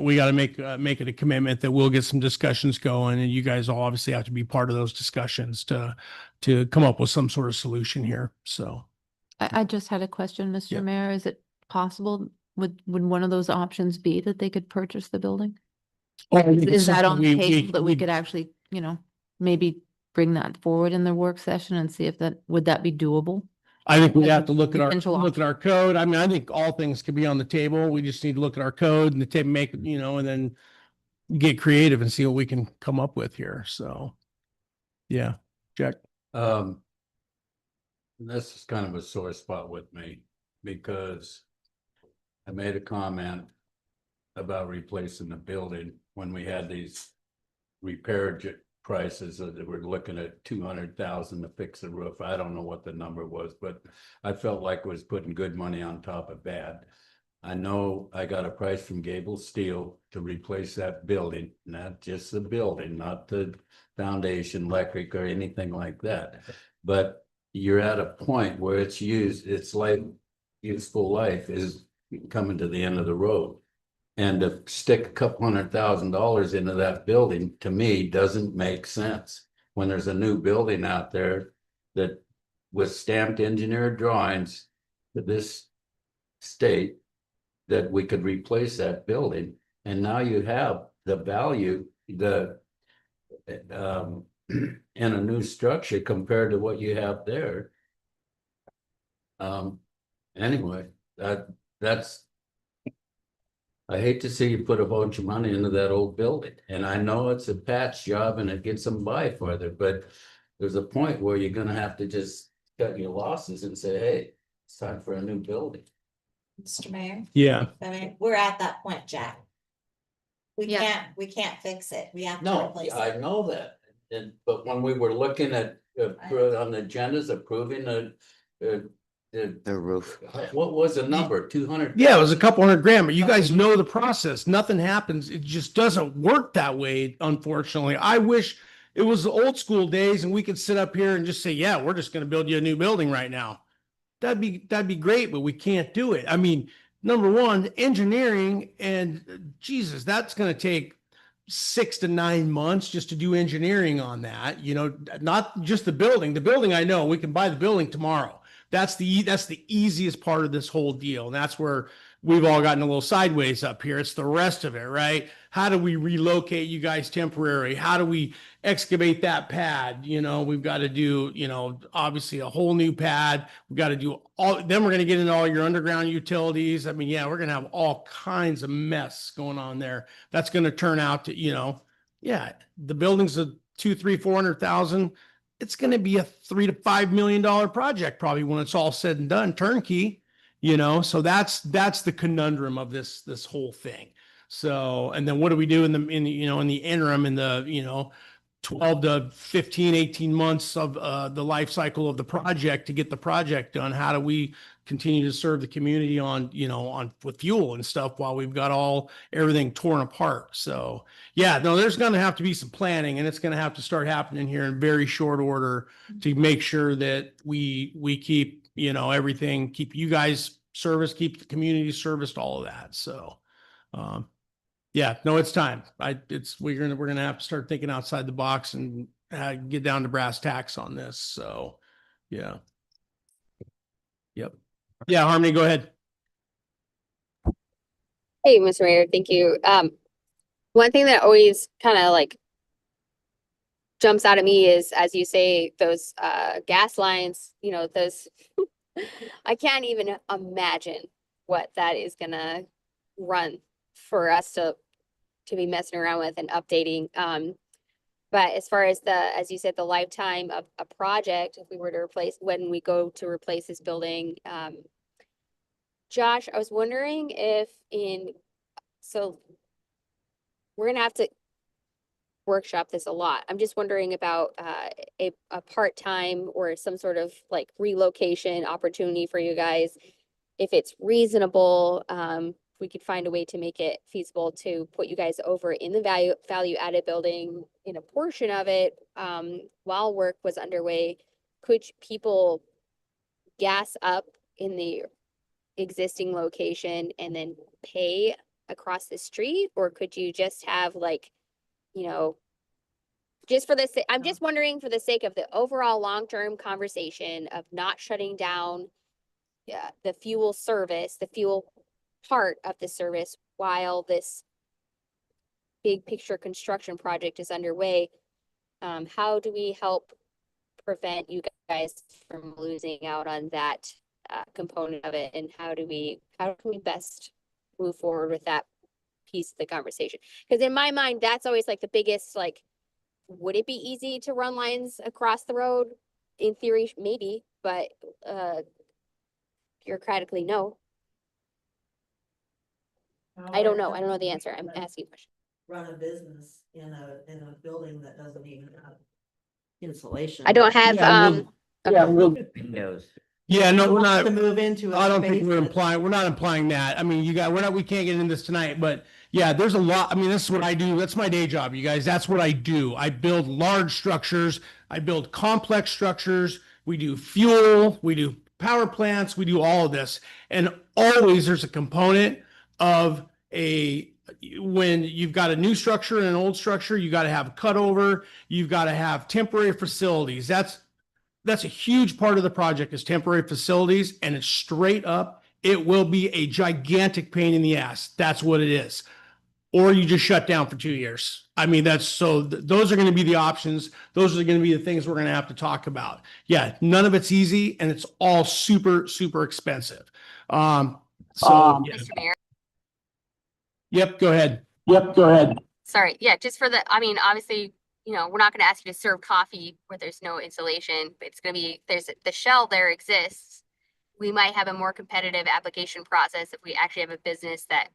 we got to make it a commitment that we'll get some discussions going, and you guys all obviously have to be part of those discussions to come up with some sort of solution here. So. I just had a question, Mr. Yep. Mayor. Is it possible, would one of those options be that they could purchase the building? Is that on the table that we could actually, maybe bring that forward in the work session and see if would that be doable? I think we as have a to look at potential our code. I mean, I think all things could be on the table. We just need to look at our code and make, and then get creative and see what we can come up with here. So, yeah, Jack. This is kind of a sore spot with me because I made a comment about replacing the building when we had these repair prices that we're looking at 200,000 to fix the roof. I don't know what the number was, but I felt like it was putting good money on top of bad. I know I got a price from Gable Steel to replace that building, not just the building, not the foundation, electric, or anything like that. But you're at a point where its useful life is coming to the end of the road. And to stick a couple $100,000 into that building, to me, doesn't make sense. When there's a new building out there that with stamped engineered drawings that this state that we could replace that building. And now you have the value, in a new structure compared to what you have there. Anyway, that's. I hate to see you put a bunch of money into that old building, and I know it's a patch job and it gets them by further, but there's a point where you're gonna have to just cut your losses and say, hey, it's time for a new building. Mr. Mayor, Yeah. I mean, we're at that point, Jack. Yeah. We can't fix it. We have to No, replace I it. know that, but when we were looking at, on the agendas approving the, The roof. what was the number, 200? Yeah, it was a couple $100,000, but you guys know the process. Nothing happens. It just doesn't work that way, unfortunately. I wish it was the old school days and we could sit up here and just say, yeah, we're just going to build you a new building right now. That'd be great, but we can't do it. I mean, number one, engineering and Jesus, that's going to take 6 to 9 months just to do engineering on that. You know, not just the building. The building, I know we can buy the building tomorrow. That's the easiest part of this whole deal. And that's where we've all gotten a little sideways up here. It's the rest of it, right? How do we relocate you guys temporary? How do we excavate that pad? You know, we've got to do, you know, obviously a whole new pad. We've got to do then we're going to get into all your underground utilities. I mean, yeah, we're going to have all kinds of mess going on there. That's going to turn out to, you know, yeah, the building's a 2, 3, 400,000. It's going to be a $3 to $5 million project probably when it's all said and done, turnkey, you know. So that's the conundrum of this whole thing. So, and then what do we do in the interim, in the 12 to 15, 18 months of the life cycle of the project to get the project done? How do we continue to serve the community on with fuel and stuff while we've got everything torn apart? So yeah, no, there's going to have to be some planning, and it's going to have to start happening here in very short order to make sure that we keep, everything, keep you guys serviced, keep the community serviced, all of that. So, yeah, no, it's time. We're gonna have to start thinking outside the box and get down to brass tacks on this. So, yeah. Yep. Yeah, Harmony, go ahead. Hey, Mr. Mayor, thank you. One thing that always kind of like jumps out at me is, as you say, those gas lines, those I can't even imagine what that is gonna run for us to be messing around with and updating. But as far as as you said, the lifetime of a project, if we were to when we go to replace this building, Josh, I was wondering if so we're gonna have to workshop this a lot. I'm just wondering about a part-time or some sort of like relocation opportunity for you guys, if it's reasonable. We could find a way to make it feasible to put you guys over in the value added building in a portion of it while work was underway. Could people gas up in the existing location and then pay across the street? Or could you just have just for this, I'm just wondering, for the sake of the overall long-term conversation of not shutting down the fuel service, the fuel part of the service while this big picture construction project is underway, how do we help prevent you guys from losing out on that component of it? And how can we best move forward with that piece of the conversation? Because in my mind, that's always like the biggest, would it be easy to run lines across the road? In theory, maybe, but bureaucratically, no. I don't know. I don't know the answer. I'm asking a question. Run a business in a building that doesn't even have insulation. I don't have, Windows. Yeah, no, we're not. To move into. I don't think we're not implying that. I mean, we can't get into this tonight, but yeah, there's a lot. I mean, this is what I do. That's my day job, you guys. That's what I do. I build large structures. I build complex structures. We do fuel. We do power plants. We do all of this. And always there's a component of when you've got a new structure and an old structure, you got to have cutover. You've got to have temporary facilities. That's a huge part of the project, is temporary facilities, and it's straight up it will be a gigantic pain in the ass. That's what it is. Or you just shut down for 2 years. I mean, those are going to be the options. Those are going to be the things we're going to have to talk about. Yeah, none of it's easy and it's all super, super expensive. Yeah. Mr. Mayor, Yep, go ahead. sorry, yeah, just for the, I mean, obviously, you know, we're not gonna ask you to serve coffee where there's no insulation, but it's gonna be, the shell there exists. We might have a more competitive application process if we actually have a business that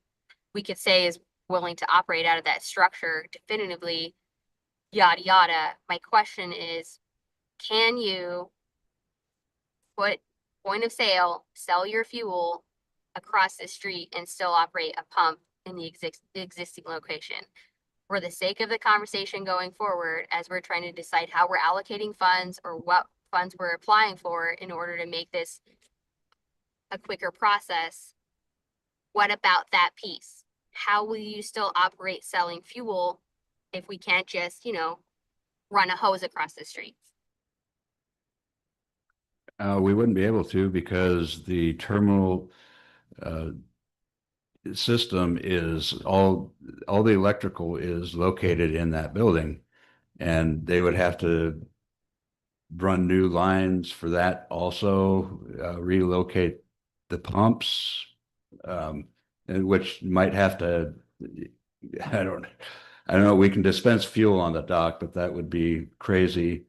we could say is willing to operate out of that structure definitively, yada, yada. My question is, can you put point of sale, sell your fuel across the street and still operate a pump in the existing location? For the sake of the conversation going forward, as we're trying to decide how we're allocating funds or what funds we're applying for in order to make this a quicker process, what about that piece? How will you still operate selling fuel if we can't just, you know, run a hose across the street? We wouldn't be able to because the terminal system is all the electrical is located in that building. And they would have to run new lines for that also, relocate the pumps, and which might have to, I don't know, we can dispense fuel on the dock, but that would be crazy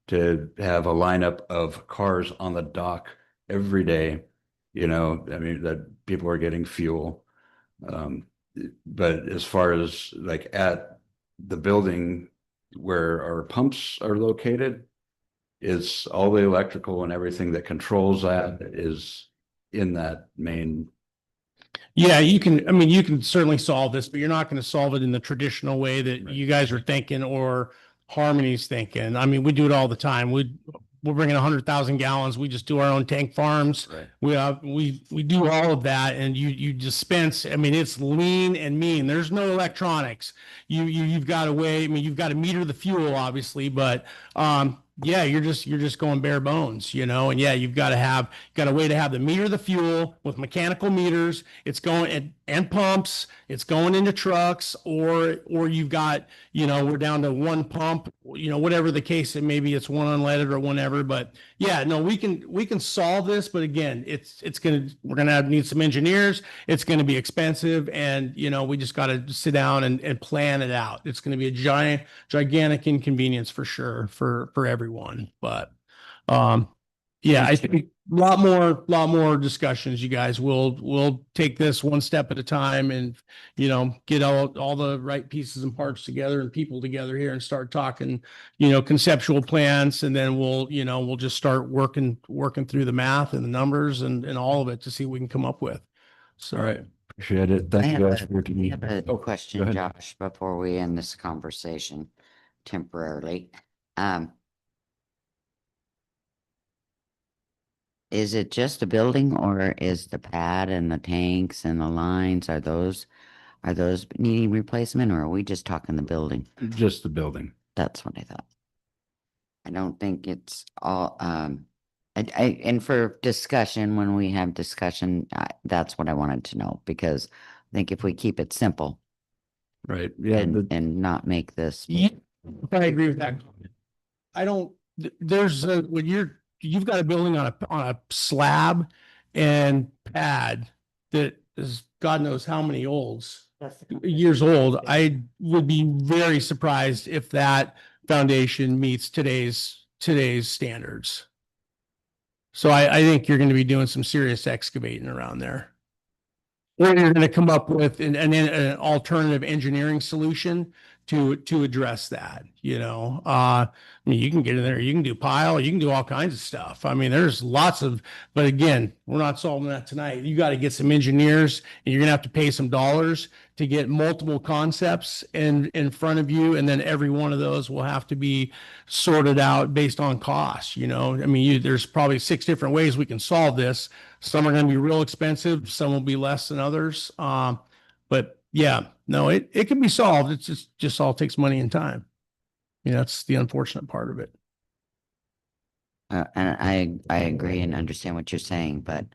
to have a lineup of cars on the dock every day. You know, I mean, that people are getting fuel. But as far as like at the building where our pumps are located, it's all the electrical and everything that controls that is in that main. Yeah, you can certainly solve this, but you're not going to solve it in the traditional way that you guys are thinking or Harmony's thinking. I mean, we do it all the time. We're bringing 100,000 gallons. We just do our own tank farms. Right. We do all of that, and you dispense. I mean, it's lean and mean. There's no electronics. You've got a way. I mean, you've got to meter the fuel, obviously, but yeah, you're just going bare bones, you know. And yeah, you've got a way to have the meter the fuel with mechanical meters. It's going and pumps. It's going into trucks, or you've got, you know, we're down to one pump, you know, whatever the case. Maybe it's one unleaded or whatever. But yeah, no, we can solve this. But again, we're gonna need some engineers. It's gonna be expensive, and you know, we just got to sit down and plan it out. It's gonna be a gigantic inconvenience for sure for everyone. But yeah, I think a lot more discussions, you guys. We'll take this one step at a time and, you know, get all the right pieces and parts together and people together here and start talking, you know, conceptual plans. And then we'll just start working through the math and the numbers and all of it to see what we can come up with. So. All right. Appreciate it. I Thank you have guys a- for I have a go question, ahead. Josh, before we end this conversation temporarily. Is it just a building, or is the pad and the tanks and the lines, are those needing replacement, or are we just talking the building? Just the building. That's what I thought. I don't think it's all, and for discussion, when we have discussion, that's what I wanted to know, because I think if we keep it simple Right. Yeah. and not make this. Yeah, I agree with that. When you've got a building on a slab and pad that is God knows how many years old, I would be very surprised if that foundation meets today's standards. So I think you're going to be doing some serious excavating around there. Or you're going to come up with an alternative engineering solution to address that, you know. I mean, you can get in there, you can do pile, you can do all kinds of stuff. I mean, there's but again, we're not solving that tonight. You got to get some engineers, and you're gonna have to pay some dollars to get multiple concepts in front of you, and then every one of those will have to be sorted out based on cost, you know. I mean, there's probably 6 different ways we can solve this. Some are going to be real expensive, some will be less than others. But yeah, no, it can be solved. It's just all takes money and time. You know, that's the unfortunate part of it. And I agree and understand what you're saying, but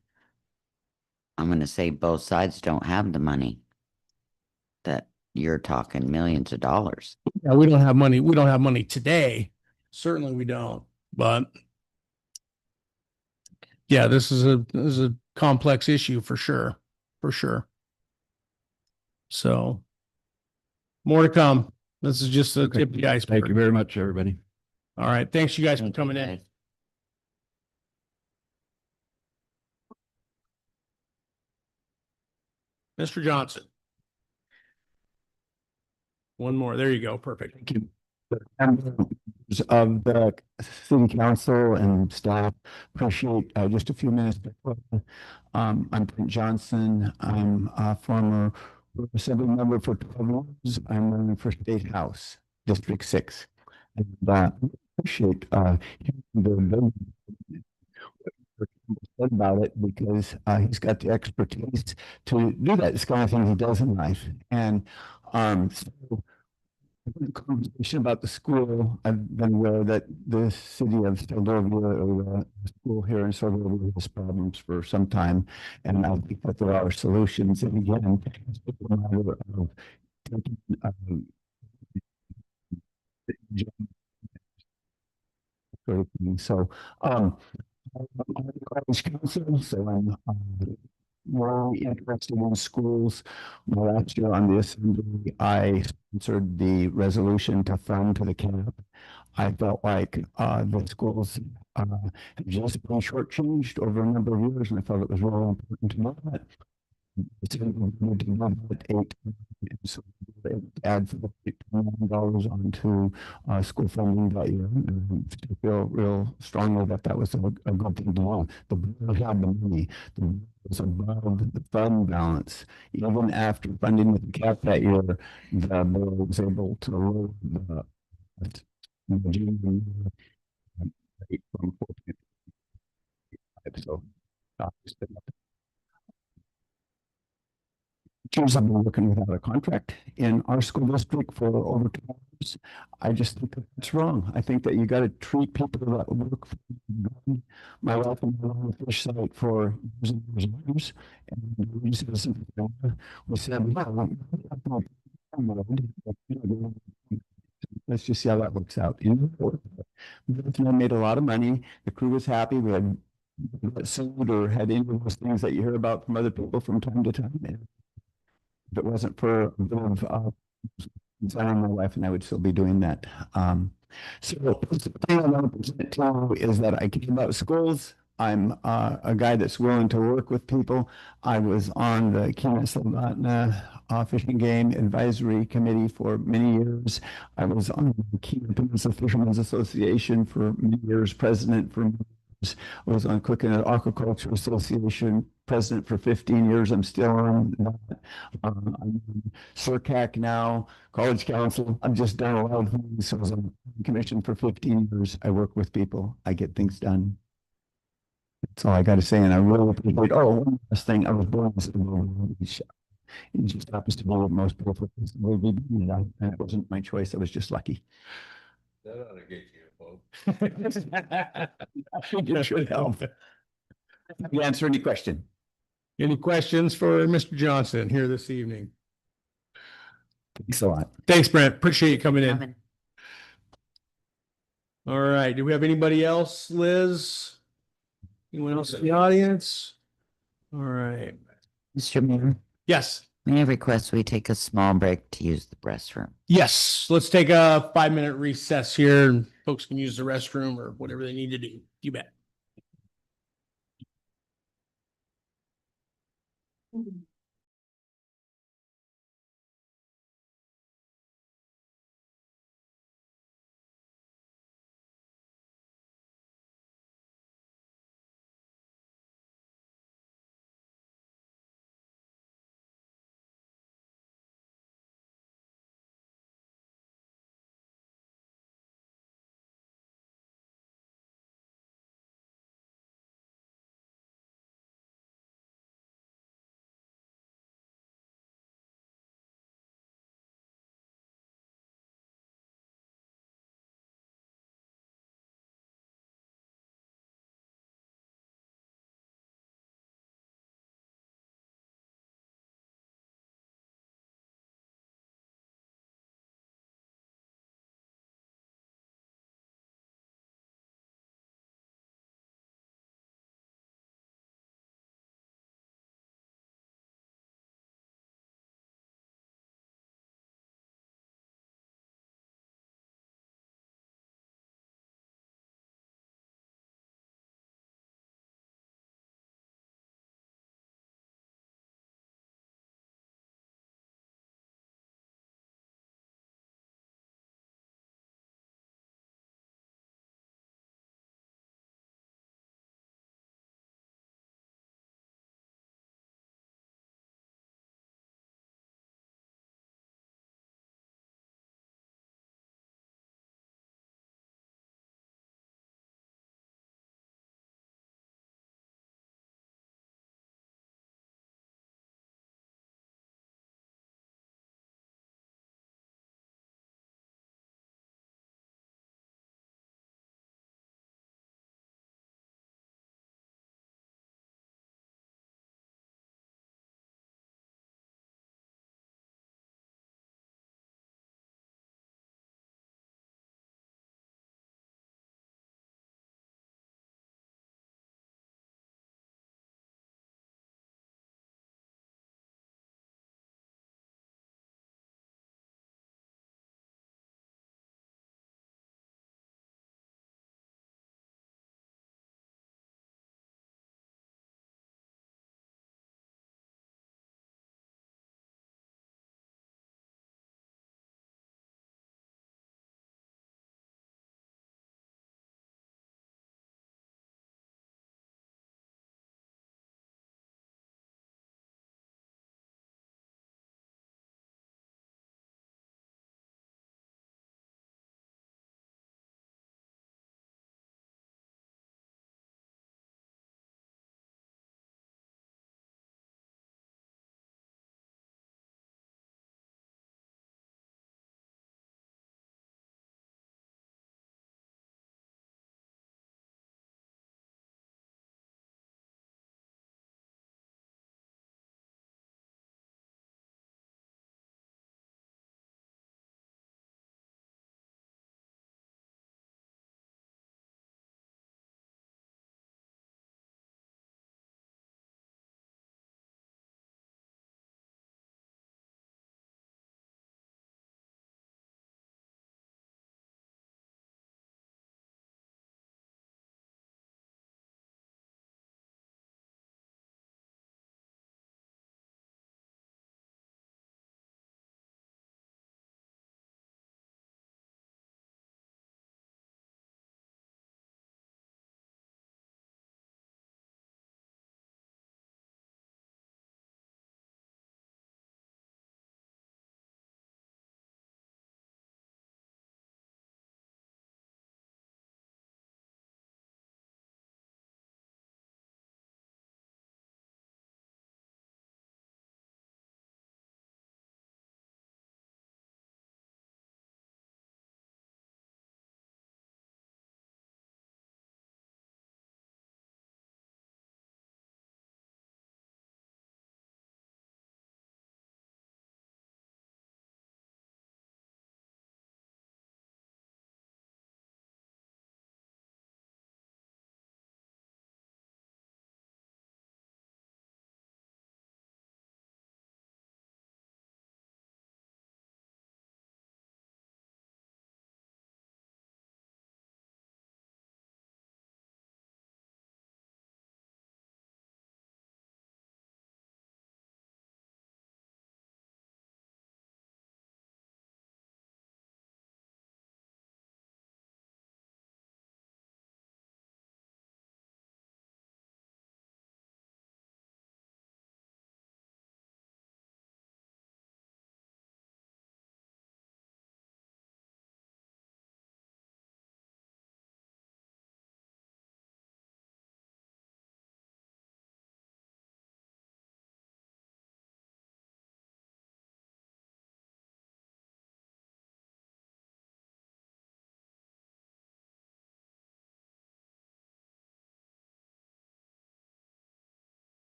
I'm gonna say both sides don't have the money. That you're talking millions of dollars. Yeah, we don't have money. We don't have money today. Certainly we don't, but yeah, this is a complex issue for sure, for sure. So more to come. This is just the tip of the Thank you iceberg. very much, everybody. All right. Thanks you guys for Thank you, coming in. guys. Mr. Johnson. One more. There you go. Perfect. Thank you. Members of the city council and staff, appreciate just a few minutes. I'm Brent Johnson. I'm a former assembly member for 12 years. I'm running for State House, District 6. And appreciate the said about it because he's got the expertise to do that. It's the kind of thing he does in life. And so conversation about the school, I've been aware that the city of Seldovia, or the school here in Seldovia, has problems for some time, and I think that there are solutions. And again, it's a matter of taking, sort of thing. So, I'm on the college council, so I'm more interested in schools. Last year on the assembly, I sponsored the resolution to fund to the cap. I felt like the schools have just been shortchanged over a number of years, and I felt it was really important to know that. It's eight, so add $8 onto school funding that year. And I feel real strongly that that was a good thing to do. The board had the money. The board was above the fund balance. Even after funding with the cap that year, the board was able to lower the junior year rate from 4.5. So teachers have been working without a contract in our school district for over 2 years. I just think that that's wrong. I think that you got to treat people that work for you. My wife and I were on the fish site for years and years and years. And we said, let's just see how that works out. I made a lot of money. The crew was happy. We had sued or had any of those things that you hear about from other people from time to time. And if it wasn't for a bit of my wife and I would still be doing that. So the thing I want to present to you is that I care about schools. I'm a guy that's willing to work with people. I was on the Keenan Fishing Game Advisory Committee for many years. I was on the Keenan Peninsula Fishermen's Association for many years, president for many years. I was on Cook and Aquaculture Association, president for 15 years. I'm still on that. I'm on CERCAC now, College Council. I've just done a lot of things. So I was on the commission for 15 years. I work with people. I get things done. That's all I got to say. And I really appreciate, one last thing. I was born in it just happens to be what most people will be. And it wasn't my choice. I was just lucky. That ought to get you a vote. I think it should help. You answer any question. Any questions for Mr. Johnson here this evening? Thanks a lot. Thanks, Brent. Appreciate you coming in. Coming. All right. Do we have anybody else, Liz? Anyone else in the audience? All right. Mr. Mayor, Yes. may I request we take a small break to use the restroom? Yes. Let's take a 5-minute recess here and folks can use the restroom or whatever they need to do. You bet.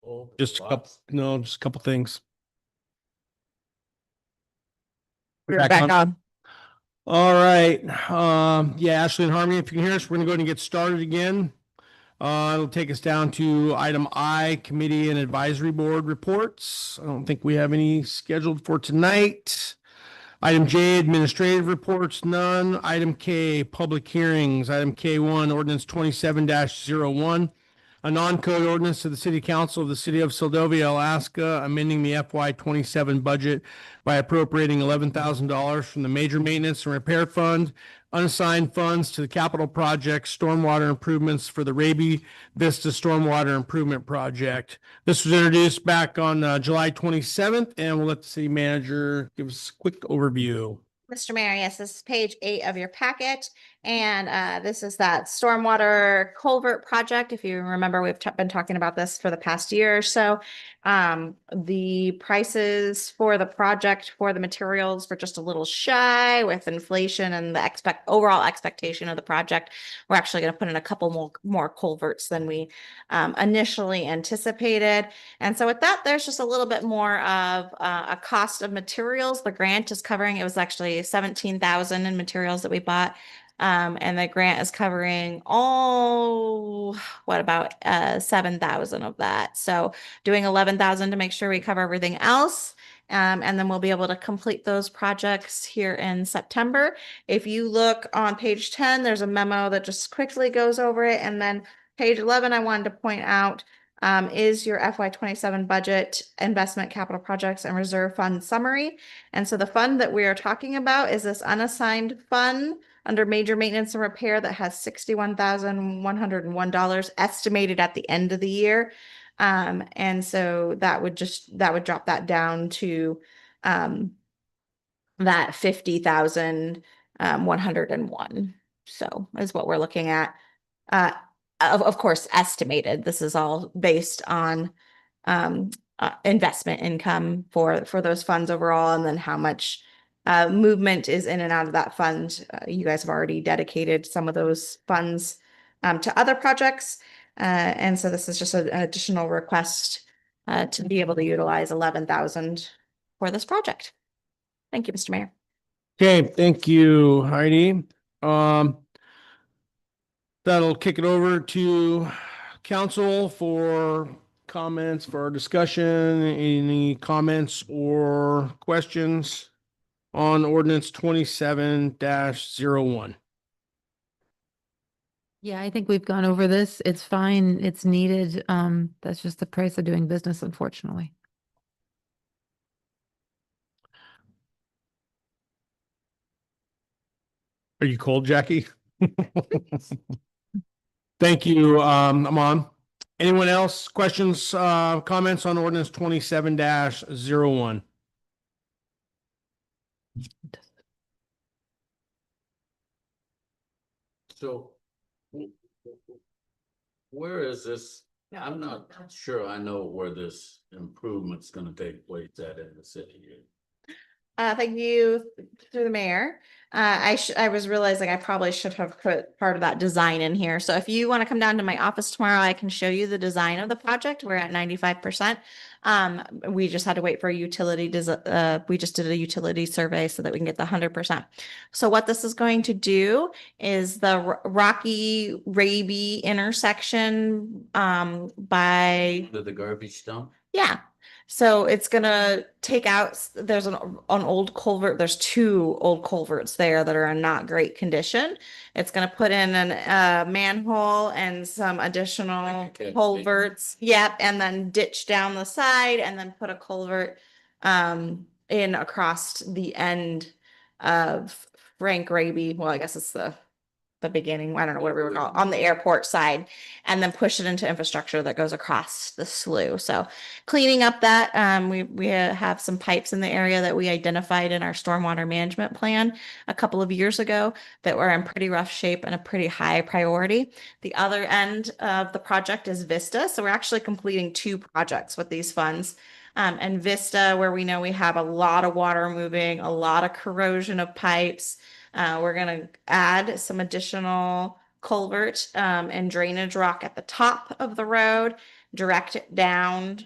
Oh, Just a couple, lots. no, just a couple things. We're back on. All right. Yeah, Ashley and Harmony, if you can hear us, we're gonna go ahead and get started again. It'll take us down to item I, Committee and Advisory Board reports. I don't think we have any scheduled for tonight. Item J, Administrative reports, none. Item K, Public hearings. Item K1, Ordinance 27-01. A non-code ordinance of the City Council of the City of Seldovia, Alaska, amending the FY 27 budget by appropriating $11,000 from the Major Maintenance and Repair Fund, unassigned funds to the capital project, stormwater improvements for the Raby Vista Stormwater Improvement Project. This was introduced back on July 27th, and we'll let the city manager give us a quick overview. Mr. Mayor, yes, this is page 8 of your packet. And this is that stormwater culvert project. If you remember, we've been talking about this for the past year or so. The prices for the project for the materials were just a little shy with inflation and the overall expectation of the project. We're actually going to put in a couple more culverts than we initially anticipated. And so with that, there's just a little bit more of a cost of materials. The grant is covering, it was actually 17,000 in materials that we bought. And the grant is covering what about 7,000 of that. So doing 11,000 to make sure we cover everything else. And then we'll be able to complete those projects here in September. If you look on page 10, there's a memo that just quickly goes over it. And then page 11, I wanted to point out is your FY 27 budget, investment, capital projects, and reserve fund summary. And so the fund that we are talking about is this unassigned fund under major maintenance and repair that has $61,101 estimated at the end of the year. And so that would drop that down to that 50,101. So is what we're looking at. Of course, estimated. This is all based on investment income for those funds overall, and then how much movement is in and out of that fund. You guys have already dedicated some of those funds to other projects, and so this is just an additional request to be able to utilize 11,000 for this project. Thank you, Mr. Mayor. Okay, thank you, Heidi. That'll kick it over to council for comments for our discussion. Any comments or questions on ordinance 27-01? Yeah, I think we've gone over this. It's fine. It's needed. That's just the price of doing business, unfortunately. Are you cold, Jackie? Thank you, Amon. Anyone else? Questions, comments on ordinance 27-01? So where is this? I'm not sure I know where this improvement's gonna take place at in the city here. Thank you through the mayor. I was realizing I probably should have put part of that design in here. So if you want to come down to my office tomorrow, I can show you the design of the project. We're at 95%. We just had to wait for a utility. We just did a utility survey so that we can get the 100%. So what this is going to do is the Rocky Raby intersection by The garbage dump? yeah. So it's gonna take out, there's an old culvert, there's 2 old culverts there that are in not great condition. It's gonna put in a manhole and some additional Okay. culverts. Yep, and then ditch down the side and then put a culvert in across the end of Frank Raby. Well, I guess it's the beginning, I don't know what we were called, on the airport side, and then push it into infrastructure that goes across the slough. So cleaning up that, we have some pipes in the area that we identified in our stormwater management plan a couple of years ago that were in pretty rough shape and a pretty high priority. The other end of the project is Vista. So we're actually completing 2 projects with these funds. And Vista, where we know we have a lot of water moving, a lot of corrosion of pipes. We're going to add some additional culvert and drainage rock at the top of the road. direct it down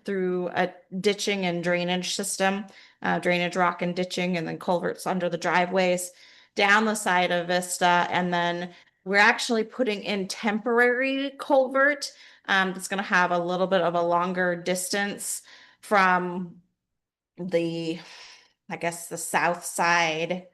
through a ditching and drainage system, drainage rock and ditching, and then culverts under the driveways down the side of Vista. And then we're actually putting in temporary culvert that's going to have a little bit of a longer distance from the, I guess, the south side,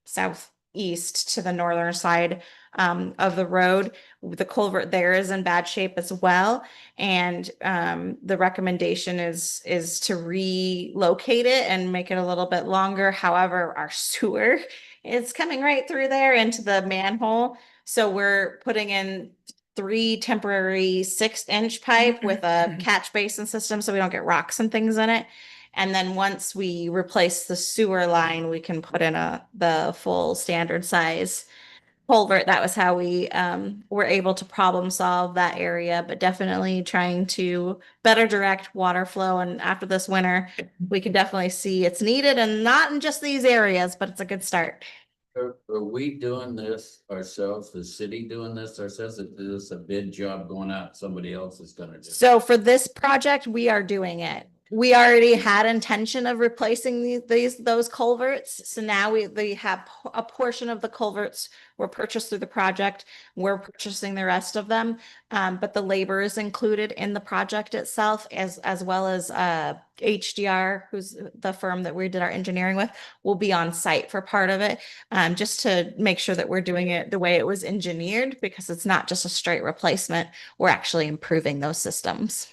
southeast to the northern side of the road. The culvert there is in bad shape as well. And the recommendation is to relocate it and make it a little bit longer. However, our sewer is coming right through there into the manhole. So we're putting in 3 temporary 6-inch pipe with a catch basin system so we don't get rocks and things in it. And then once we replace the sewer line, we can put in the full standard size culvert. That was how we were able to problem solve that area, but definitely trying to better direct water flow. And after this winter, we can definitely see it's needed, and not in just these areas, but it's a good start. Are we doing this ourselves, the city doing this ourselves? Is this a bid job going out, somebody else is gonna do? So for this project, we are doing it. We already had intention of replacing those culverts. So now we have a portion of the culverts were purchased through the project. We're purchasing the rest of them. But the labor is included in the project itself, as well as HDR, who's the firm that we did our engineering with, will be on site for part of it, just to make sure that we're doing it the way it was engineered, because it's not just a straight replacement. We're actually improving those systems.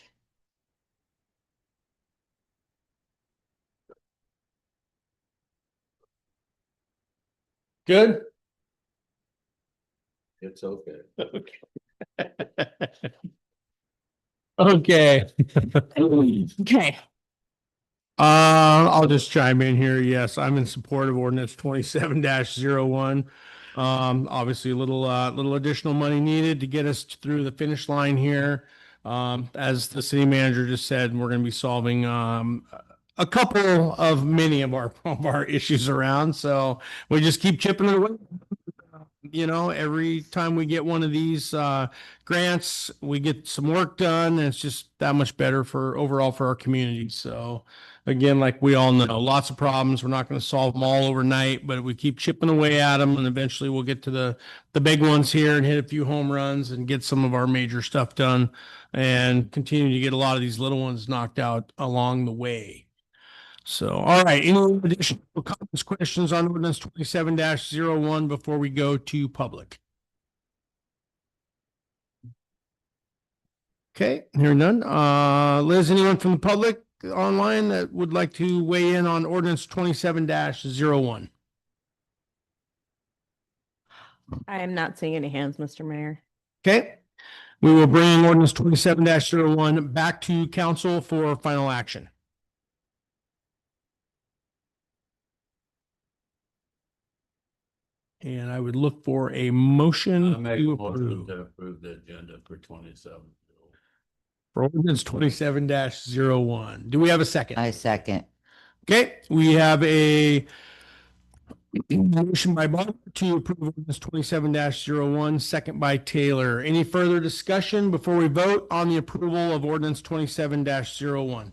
Good? It's okay. Okay. Okay. I'll just chime in here. Yes, I'm in support of ordinance 27-01. Obviously a little additional money needed to get us through the finish line here. As the city manager just said, we're going to be solving, a couple of many of our issues around. So we just keep chipping it away. You know, every time we get one of these grants, we get some work done, and it's just that much better for overall for our community. So again, like we all know, lots of problems. We're not going to solve them all overnight, but we keep chipping away at them, and eventually we'll get to the big ones here and hit a few home runs and get some of our major stuff done, and continue to get a lot of these little ones knocked out along the way. So, all right, any additional comments, questions on ordinance 27-01 before we go to public? Okay, hearing none. Liz, anyone from the public online that would like to weigh in on ordinance 27-01? I am not seeing any hands, Mr. Mayor. Okay, we will bring ordinance 27-01 back to council for final action. And I would look for a motion I make to a motion approve. to approve the agenda for 27. For ordinance 27-01. Do we have a second? I second. Okay, we have a motion by Bob to approve ordinance 27-01, second by Taylor. Any further discussion before we vote on the approval of ordinance 27-01?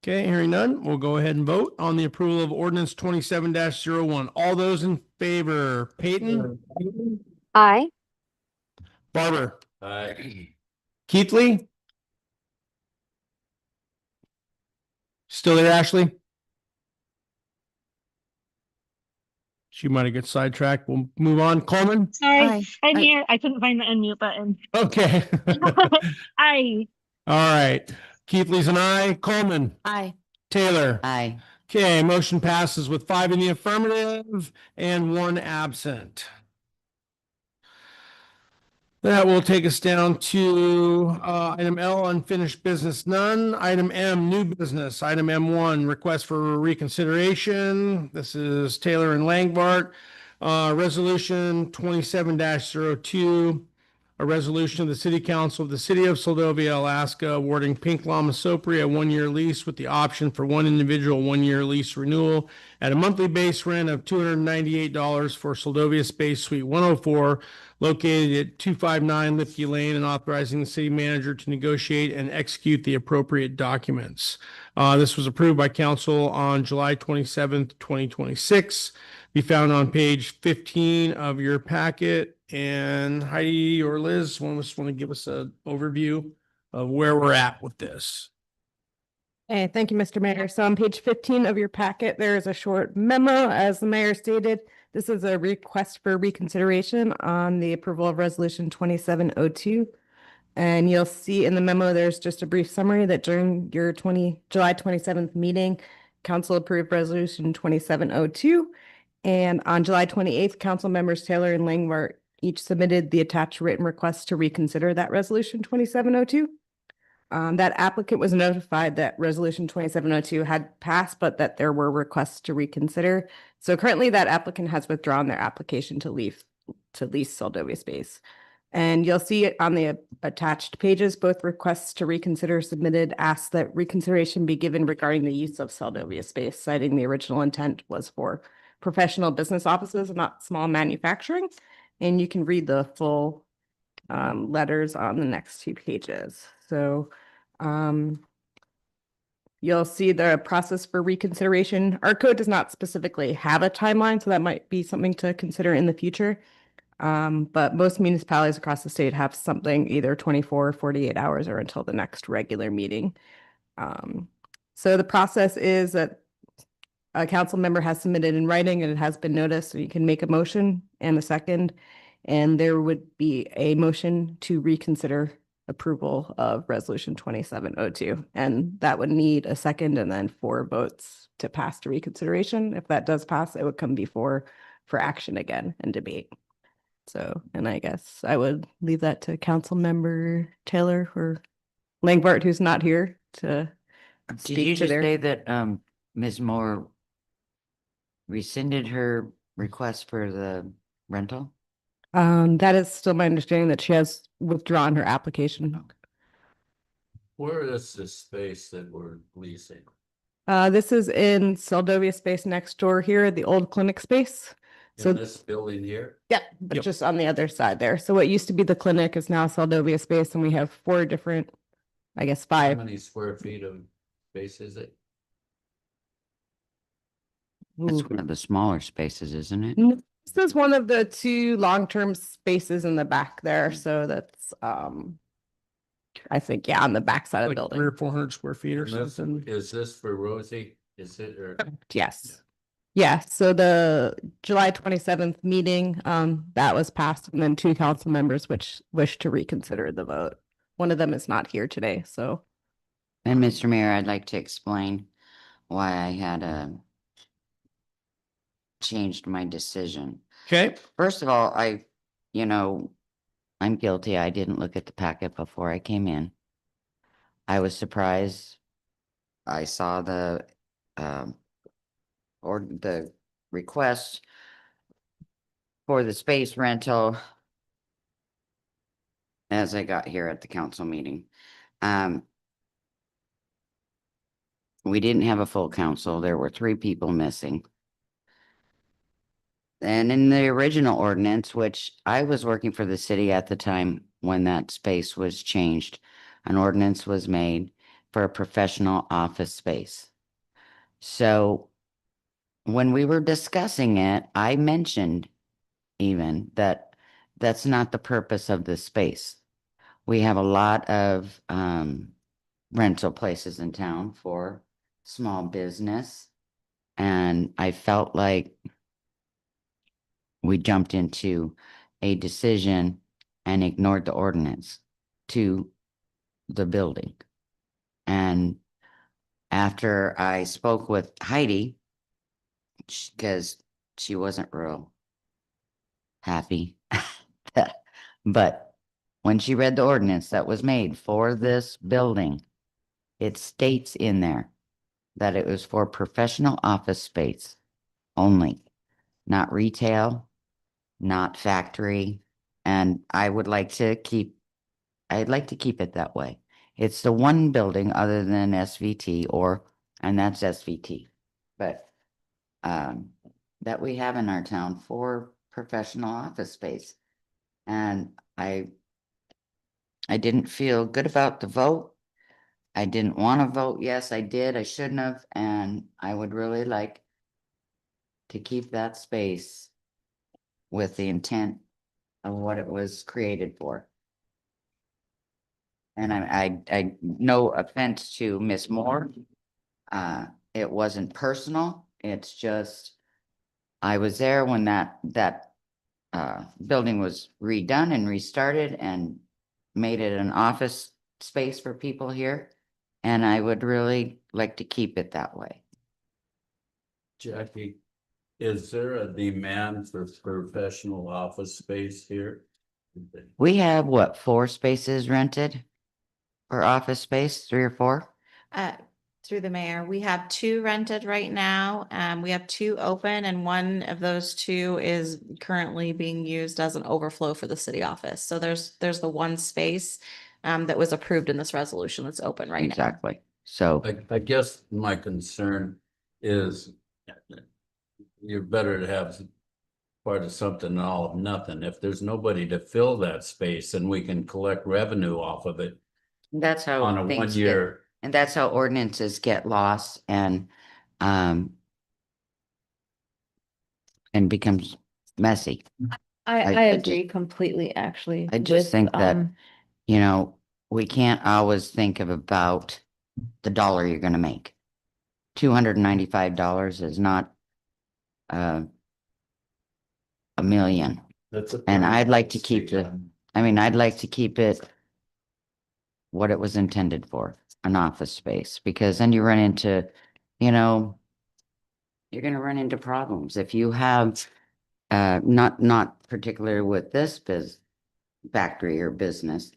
Okay, hearing none, we'll go ahead and vote on the approval of ordinance 27-01. All those in favor, Peyton? Aye. Barber? Aye. Keithley? Still there, Ashley? She might have got sidetracked. We'll move on. Coleman? Sorry, I'm Aye. here. I couldn't find the unmute button. Okay. Aye. All right. Keithley's an aye. Coleman? Aye. Taylor? Aye. Okay, motion passes with 5 in the affirmative and 1 absent. That will take us down to item L, unfinished business, none. Item M, new business. Item M1, request for reconsideration. This is Taylor and Langbart. Resolution 27-02. A resolution of the City Council of the City of Seldovia, Alaska, awarding Pink Llama Sopri a 1-year lease with the option for one individual 1-year lease renewal at a monthly base rent of $298 for Seldovia Space Suite 104 located at 259 Lithia Lane, and authorizing the city manager to negotiate and execute the appropriate documents. This was approved by council on July 27th, 2026. Be found on page 15 of your packet. And Heidi or Liz, want to give us an overview of where we're at with this? Hey, thank you, Mr. Mayor. So on page 15 of your packet, there is a short memo. As the mayor stated, this is a request for reconsideration on the approval of resolution 2702. And you'll see in the memo, there's just a brief summary that during your July 27th meeting, council approved resolution 2702. And on July 28th, council members Taylor and Langwart each submitted the attached written request to reconsider that resolution 2702. That applicant was notified that resolution 2702 had passed, but that there were requests to reconsider. So currently that applicant has withdrawn their application to lease Seldovia space. And you'll see it on the attached pages, both requests to reconsider submitted ask that reconsideration be given regarding the use of Seldovia space, citing the original intent was for professional business offices, not small manufacturing. And you can read the full letters on the next two pages. So you'll see the process for reconsideration. Our code does not specifically have a timeline, so that might be something to consider in the future. But most municipalities across the state have something either 24 or 48 hours or until the next regular meeting. So the process is that a council member has submitted in writing and it has been noticed, so you can make a motion and a second, and there would be a motion to reconsider approval of resolution 2702. And that would need a second and then 4 votes to pass to reconsideration. If that does pass, it would come before for action again and debate. So, and I guess I would leave that to council member Taylor or Langbart, who's not here, to Did you speak to just their. say that Ms. Moore rescinded her request for the rental? That is still my understanding that she has withdrawn her application. Where is this space that we're leasing? This is in Seldovia space next door here, the old clinic space. So In this building here? yeah, but Yep. just on the other side there. So what used to be the clinic is now Seldovia space, and we have 4 different, I guess How 5. many square feet of space is it? That's Ooh. one of the smaller spaces, isn't it? This is one of the 2 long-term spaces in the back there. So that's I think, yeah, on the back side of the Like building. 300 or 400 square feet or And this- something. Is this for Rosie? Is it or? Yes. Yeah, so the July 27th meeting, that was passed, and then 2 council members which wish to reconsider the vote. One of them is not here today, so. And Mr. Mayor, I'd like to explain why I had changed my decision. Okay, First of all, I'm guilty. I didn't look at the packet before I came in. I was surprised. I saw the request for the space rental as I got here at the council meeting. We didn't have a full council. There were 3 people missing. And in the original ordinance, which I was working for the city at the time when that space was changed, an ordinance was made for a professional office space. So when we were discussing it, I mentioned even that that's not the purpose of this space. We have a lot of rental places in town for small business. And I felt like we jumped into a decision and ignored the ordinance to the building. And after I spoke with Heidi, because she wasn't real happy, but when she read the ordinance that was made for this building, it states in there that it was for professional office space only, not retail, not factory. And I'd like to keep it that way. It's the one building other than SVT and that's SVT. But that we have in our town for professional office space. And I didn't feel good about the vote. I didn't want to vote. Yes, I did. I shouldn't have. And I would really like to keep that space with the intent of what it was created for. And I no offense to Miss Moore. It wasn't personal. It's just, I was there when that building was redone and restarted and made it an office space for people here. And I would really like to keep it that way. Jackie, is there a demand for professional office space here? We have what, 4 spaces rented for office space, 3 or 4? Through the mayor, we have 2 rented right now. We have 2 open, and one of those 2 is currently being used as an overflow for the city office. So there's the 1 space that was approved in this resolution that's open right now. Exactly. So I guess my concern is you're better to have part of something than all of nothing. If there's nobody to fill that space and we can collect revenue off of it that's how on a things 1 year. and that's how ordinances get lost and becomes messy. I I just- agree completely, actually. I just with, think that, you know, we can't always think of about the dollar you're gonna make. $295 is not a million. That's a And pretty I'd like to nice keep fee. I'd like to keep it what it was intended for, an office space, because then you run into, you know, you're gonna run into problems. If you have, not particularly with this factory or business.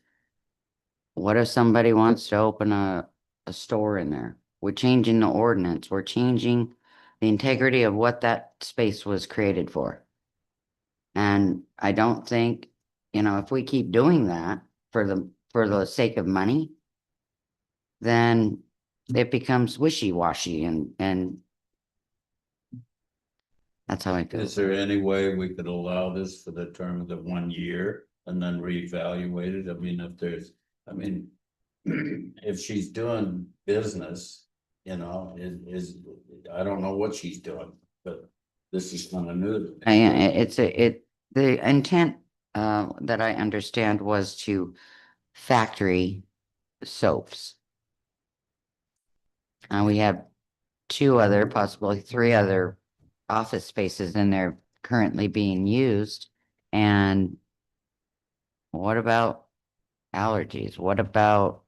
What if somebody wants to open a store in there? We're changing the ordinance. We're changing the integrity of what that space was created for. And I don't think, you know, if we keep doing that for the sake of money, then it becomes wishy-washy and that's how I feel. Is there any way we could allow this for the term of the 1 year and then reevaluate it? I mean, if she's doing business, you know, I don't know what she's doing, but this is kind of new to me. The intent that I understand was to factory soaps. And we have 2 other, possibly 3 other office spaces in there currently being used. And what about allergies? What about,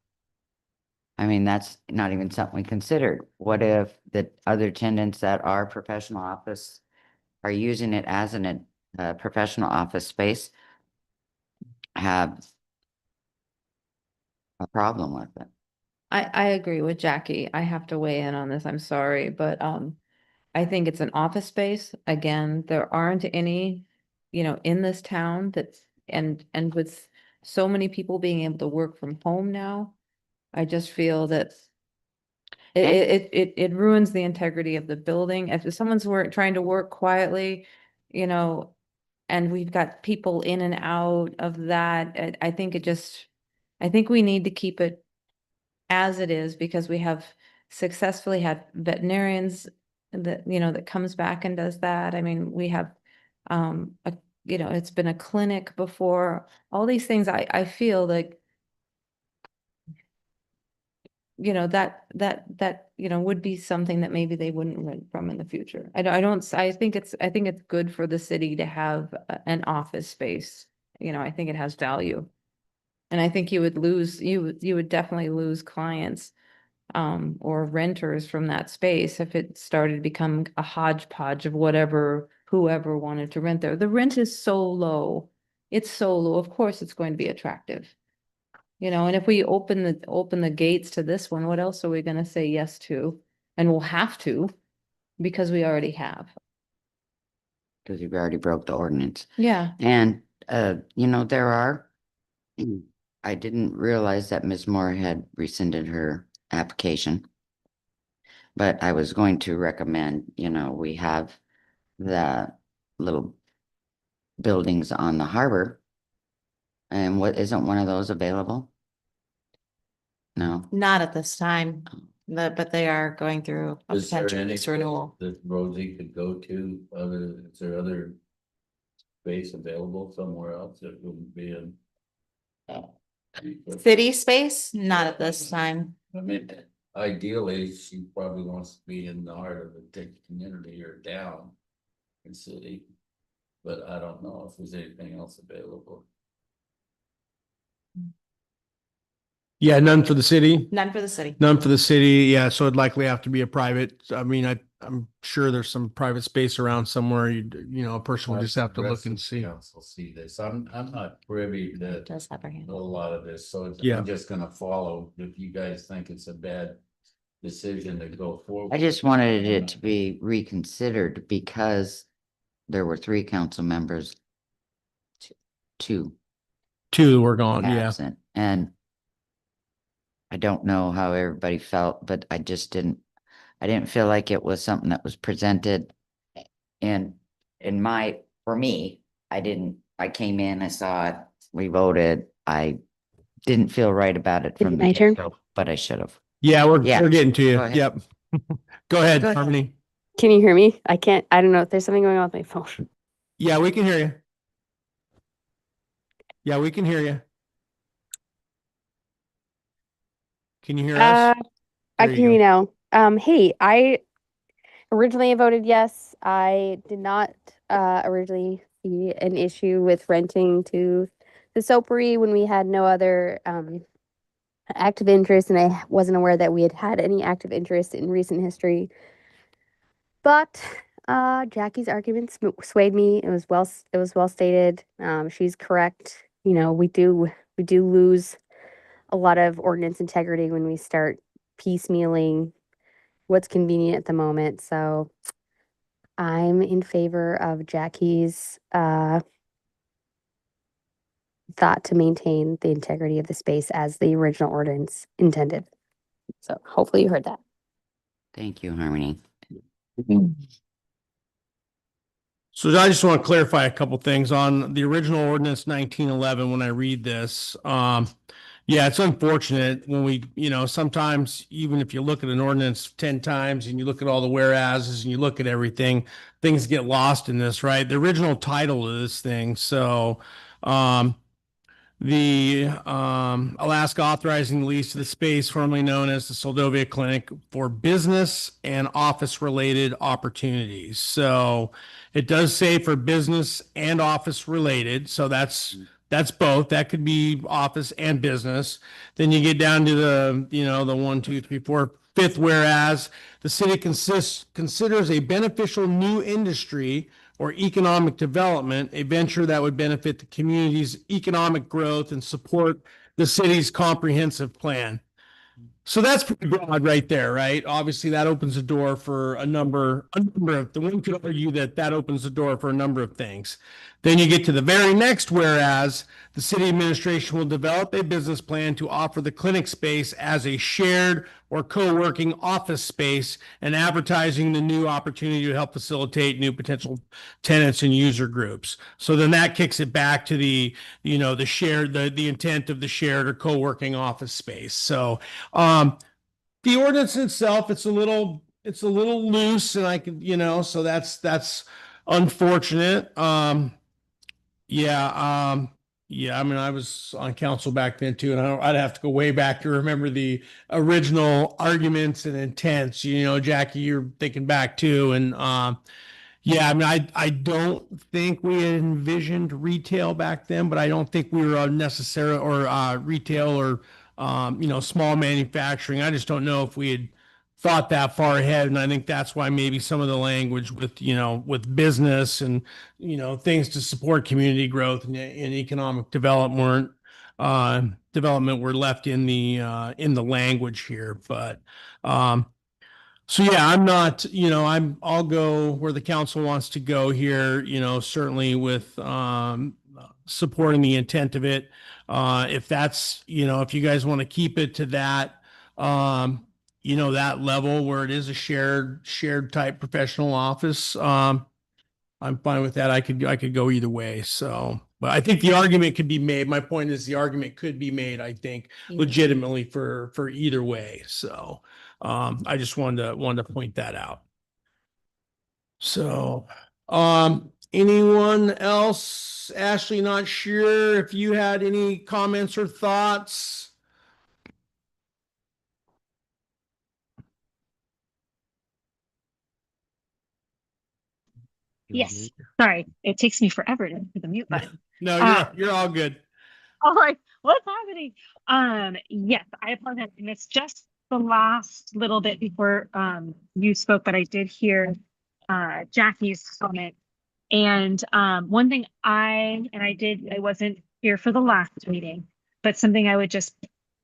I mean, that's not even something we considered. What if the other tenants that are professional office are using it as an professional office space have a problem with it? I agree with Jackie. I have to weigh in on this. I'm sorry, but I think it's an office space. Again, there aren't any, in this town that's and with so many people being able to work from home now, I just feel that it ruins the integrity of the building. If someone's trying to work quietly, and we've got people in and out of that, I think I think we need to keep it as it is because we have successfully had veterinarians that comes back and does that. I mean, we have, it's been a clinic before, all these things. I feel like, that would be something that maybe they wouldn't rent from in the future. I think it's good for the city to have an office space. I think it has value. And I think you would definitely lose clients or renters from that space if it started to become a hodgepodge of whoever wanted to rent there. The rent is so low. It's so low. Of course, it's going to be attractive. And if we open the gates to this one, what else are we going to say yes to? And we'll have to because we already have. Because you've already broke the ordinance. Yeah. And, there are, I didn't realize that Ms. Moore had rescinded her application. But I was going to recommend, we have the little buildings on the harbor. And what, isn't one of those available? No, Not at this time, but they are going through a Is there potential any lease renewal. that Rosie could go to, is there other space available somewhere else that wouldn't be in? City space, not at this time. I mean, ideally, she probably wants to be in the heart of the community or down in city. But I don't know if there's anything else available. Yeah, none for the city. None for the city. None for the city. Yeah, so it'd likely have to be a private. I mean, I'm sure there's some private space around somewhere. A person will just have to look and see. Council see this. I'm not privy to Does have her hand. a lot of this, so Yeah. I'm just gonna follow if you guys think it's a bad decision to go forward. I just wanted it to be reconsidered because there were 3 council members. 2 Two were gone. Yeah. absent, and I don't know how everybody felt, but I didn't feel like it was something that was presented. And for me, I came in, I saw it, we voted, I didn't feel right about it Is from it the my turn? get-go, but I should have. Yeah, we're getting to you. Go ahead. Yep. Go ahead, Go ahead. Harmony. Can you hear me? I don't know if there's something going on with my phone. Yeah, we can hear you. Yeah, we can hear you. Can you hear us? I There can you hear you now. Hey, I originally voted yes. I did not originally see an issue with renting to the soapery when we had no other active interest, and I wasn't aware that we had had any active interest in recent history. But Jackie's arguments swayed me. It was well stated. She's correct. We do lose a lot of ordinance integrity when we start piecemealing what's convenient at the moment. So I'm in favor of Jackie's thought to maintain the integrity of the space as the original ordinance intended. So hopefully you heard that. Thank you, Harmony. So I just want to clarify a couple things on the original ordinance 1911. When I read this, yeah, it's unfortunate when we, sometimes even if you look at an ordinance 10 times and you look at all the whereases and you look at everything, things get lost in this, right? The original title of this thing. So, the Alaska authorizing the lease of the space formerly known as the Seldovia Clinic for business and office related opportunities. So it does say for business and office related. So that's both. That could be office and business. Then you get down to the, the 1, 2, 3, 4, 5th, whereas the city considers a beneficial new industry or economic development, a venture that would benefit the community's economic growth and support the city's comprehensive plan. So that's pretty broad right there, right? Obviously, that opens the door for a number of, the one could argue that opens the door for a number of things. Then you get to the very next, whereas the city administration will develop a business plan to offer the clinic space as a shared or co-working office space and advertising the new opportunity to help facilitate new potential tenants and user groups. So then that kicks it back to the shared, the intent of the shared or co-working office space. So, the ordinance itself, it's a little loose and I could, so that's unfortunate. Yeah, I mean, I was on council back then too, and I'd have to go way back to remember the original arguments and intents. Jackie, you're thinking back too, and yeah, I mean, I don't think we had envisioned retail back then, but I don't think we were necessarily or retail or small manufacturing. I just don't know if we had thought that far ahead, and I think that's why maybe some of the language with with business and things to support community growth and economic development were left in the language here, but. So yeah, I'm not, I'll go where the council wants to go here, certainly with supporting the intent of it. If that's, if you guys want to keep it to that, you know, that level where it is a shared type professional office, I'm fine with that. I could go either way. So, but I think the argument could be made. My point is the argument could be made, I think, legitimately for either way. So, I just wanted to point that out. So, anyone else? Ashley, not sure if you had any comments or thoughts. Yes, sorry, it takes me forever to hit the mute button. No, you're all good. All right, what's happening? Yes, I apologize. I missed just the last little bit before you spoke, but I did hear Jackie's comment. And one thing I wasn't here for the last meeting, but something I would just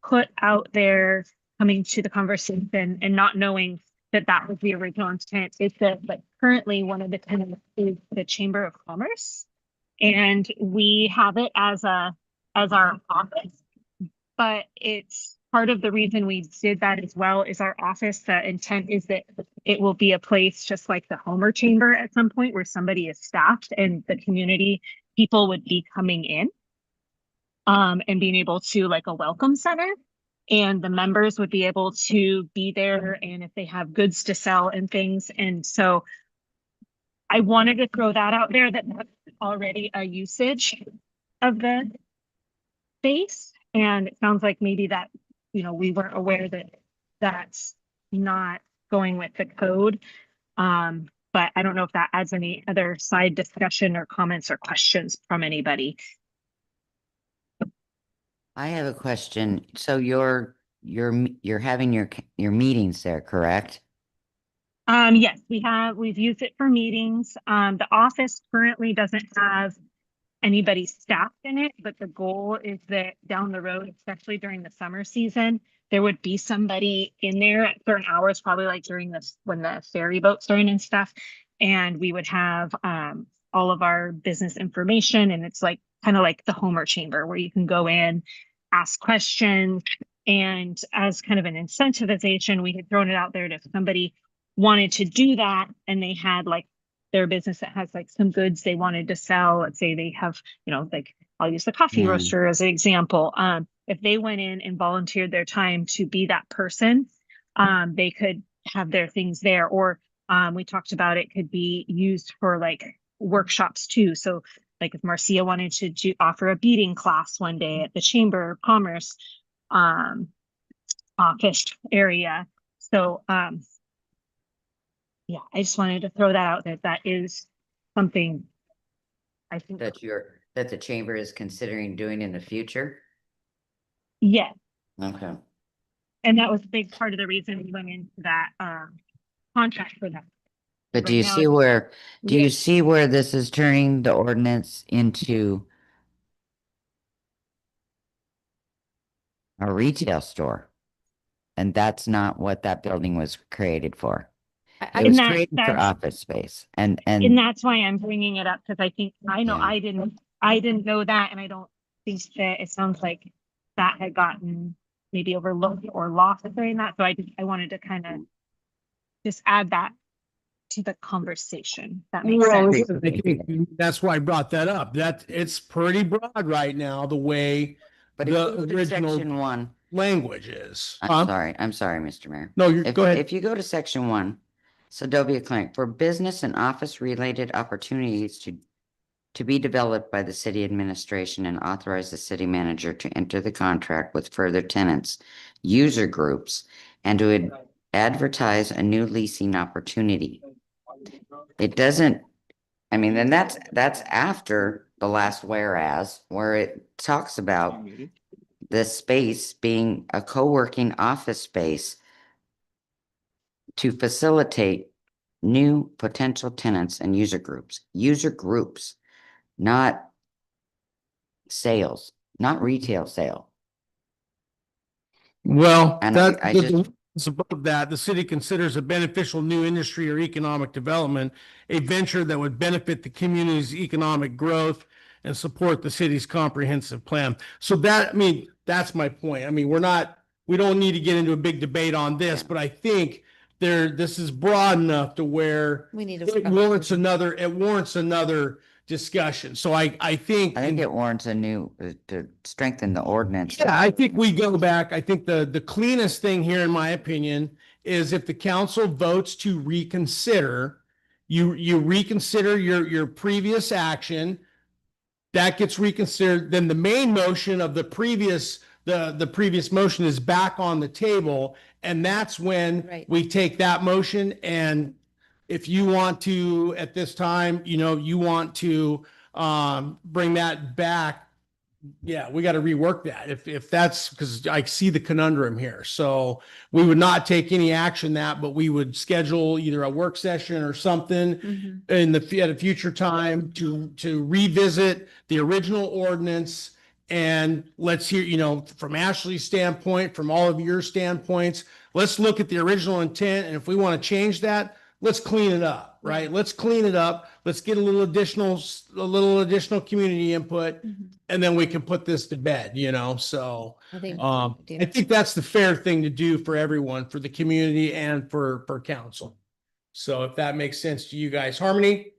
put out there coming to the conversation and not knowing that that was the original intent is that, but currently one of the tenants is the Chamber of Commerce. And we have it as our office, but it's part of the reason we did that as well is our office. The intent is that it will be a place just like the Homer Chamber at some point where somebody is staffed and the community people would be coming in and being able to like a welcome center. And the members would be able to be there and if they have goods to sell and things. And so I wanted to throw that out there that that's already a usage of the space. And it sounds like maybe that, you know, we weren't aware that that's not going with the code. But I don't know if that adds any other side discussion or comments or questions from anybody. I have a question. So you're having your meetings there, correct? Yes, we've used it for meetings. The office currently doesn't have anybody staffed in it, but the goal is that down the road, especially during the summer season, there would be somebody in there at certain hours, probably like during this when the ferry boats are in and stuff. And we would have all of our business information, and it's like kind of like the Homer Chamber where you can go in, ask questions, and as kind of an incentivization, we had thrown it out there that if somebody wanted to do that and they had like their business that has like some goods they wanted to sell, let's say they have, you know, like I'll use the coffee roaster as an example. If they went in and volunteered their time to be that person, they could have their things there. Or we talked about it could be used for like workshops too. So like if Marcia wanted to offer a beading class one day at the Chamber of Commerce office area. So yeah, I just wanted to throw that out there. That is something I think That the chamber is considering doing in the future? yeah. Okay. And that was a big part of the reason we went into that contract for that. But do Right you now see it's- where, do Yeah. you see where this is turning the ordinance into a retail store? And that's not what that building was created for. It was created for office space and that's why I'm bringing it up because I think I know I didn't know that, and I don't think that it sounds like that had gotten maybe overlooked or lost during that. So I wanted to kind of just add that to the conversation. That makes Well, sense. I think that's why I brought that up. That it's pretty broad right now, the way but if you the go to original section 1, language is. I'm sorry, Mr. Mayor. No, go ahead. If you go to section 1, Seldovia Clinic, for business and office related opportunities to be developed by the city administration and authorize the city manager to enter the contract with further tenants, user groups, and to advertise a new leasing opportunity. It doesn't, I mean, then that's after the last whereas, where it talks about the space being a co-working office space to facilitate new potential tenants and user groups, not sales, not retail sale. Well, And that I just, it's above that, the city considers a beneficial new industry or economic development, a venture that would benefit the community's economic growth and support the city's comprehensive plan. So that, I mean, that's my point. I mean, we're we don't need to get into a big debate on this, Yeah. but I think this is broad enough to where We need it warrants another discussion. So I think. I think it warrants a new, to strengthen the ordinance. Yeah, I think we go back. I think the cleanest thing here, in my opinion, is if the council votes to reconsider, you reconsider your previous action. That gets reconsidered, then the main motion of the previous motion is back on the table. And that's when Right. we take that motion, and if you want to, at this time, you want to bring that back, yeah, we got to rework that if that's, because I see the conundrum here. So we would not take any action but we would schedule either a work session or something at a future time to revisit the original ordinance. And let's hear, from Ashley's standpoint, from all of your standpoints, let's look at the original intent. And if we want to change that, let's clean it up, right? Let's clean it up. Let's get a little additional community input, and then we can put this to bed, so. I think, I think that's the fair thing to do for everyone, for the community and for council. So if that makes sense to you guys, Harmony?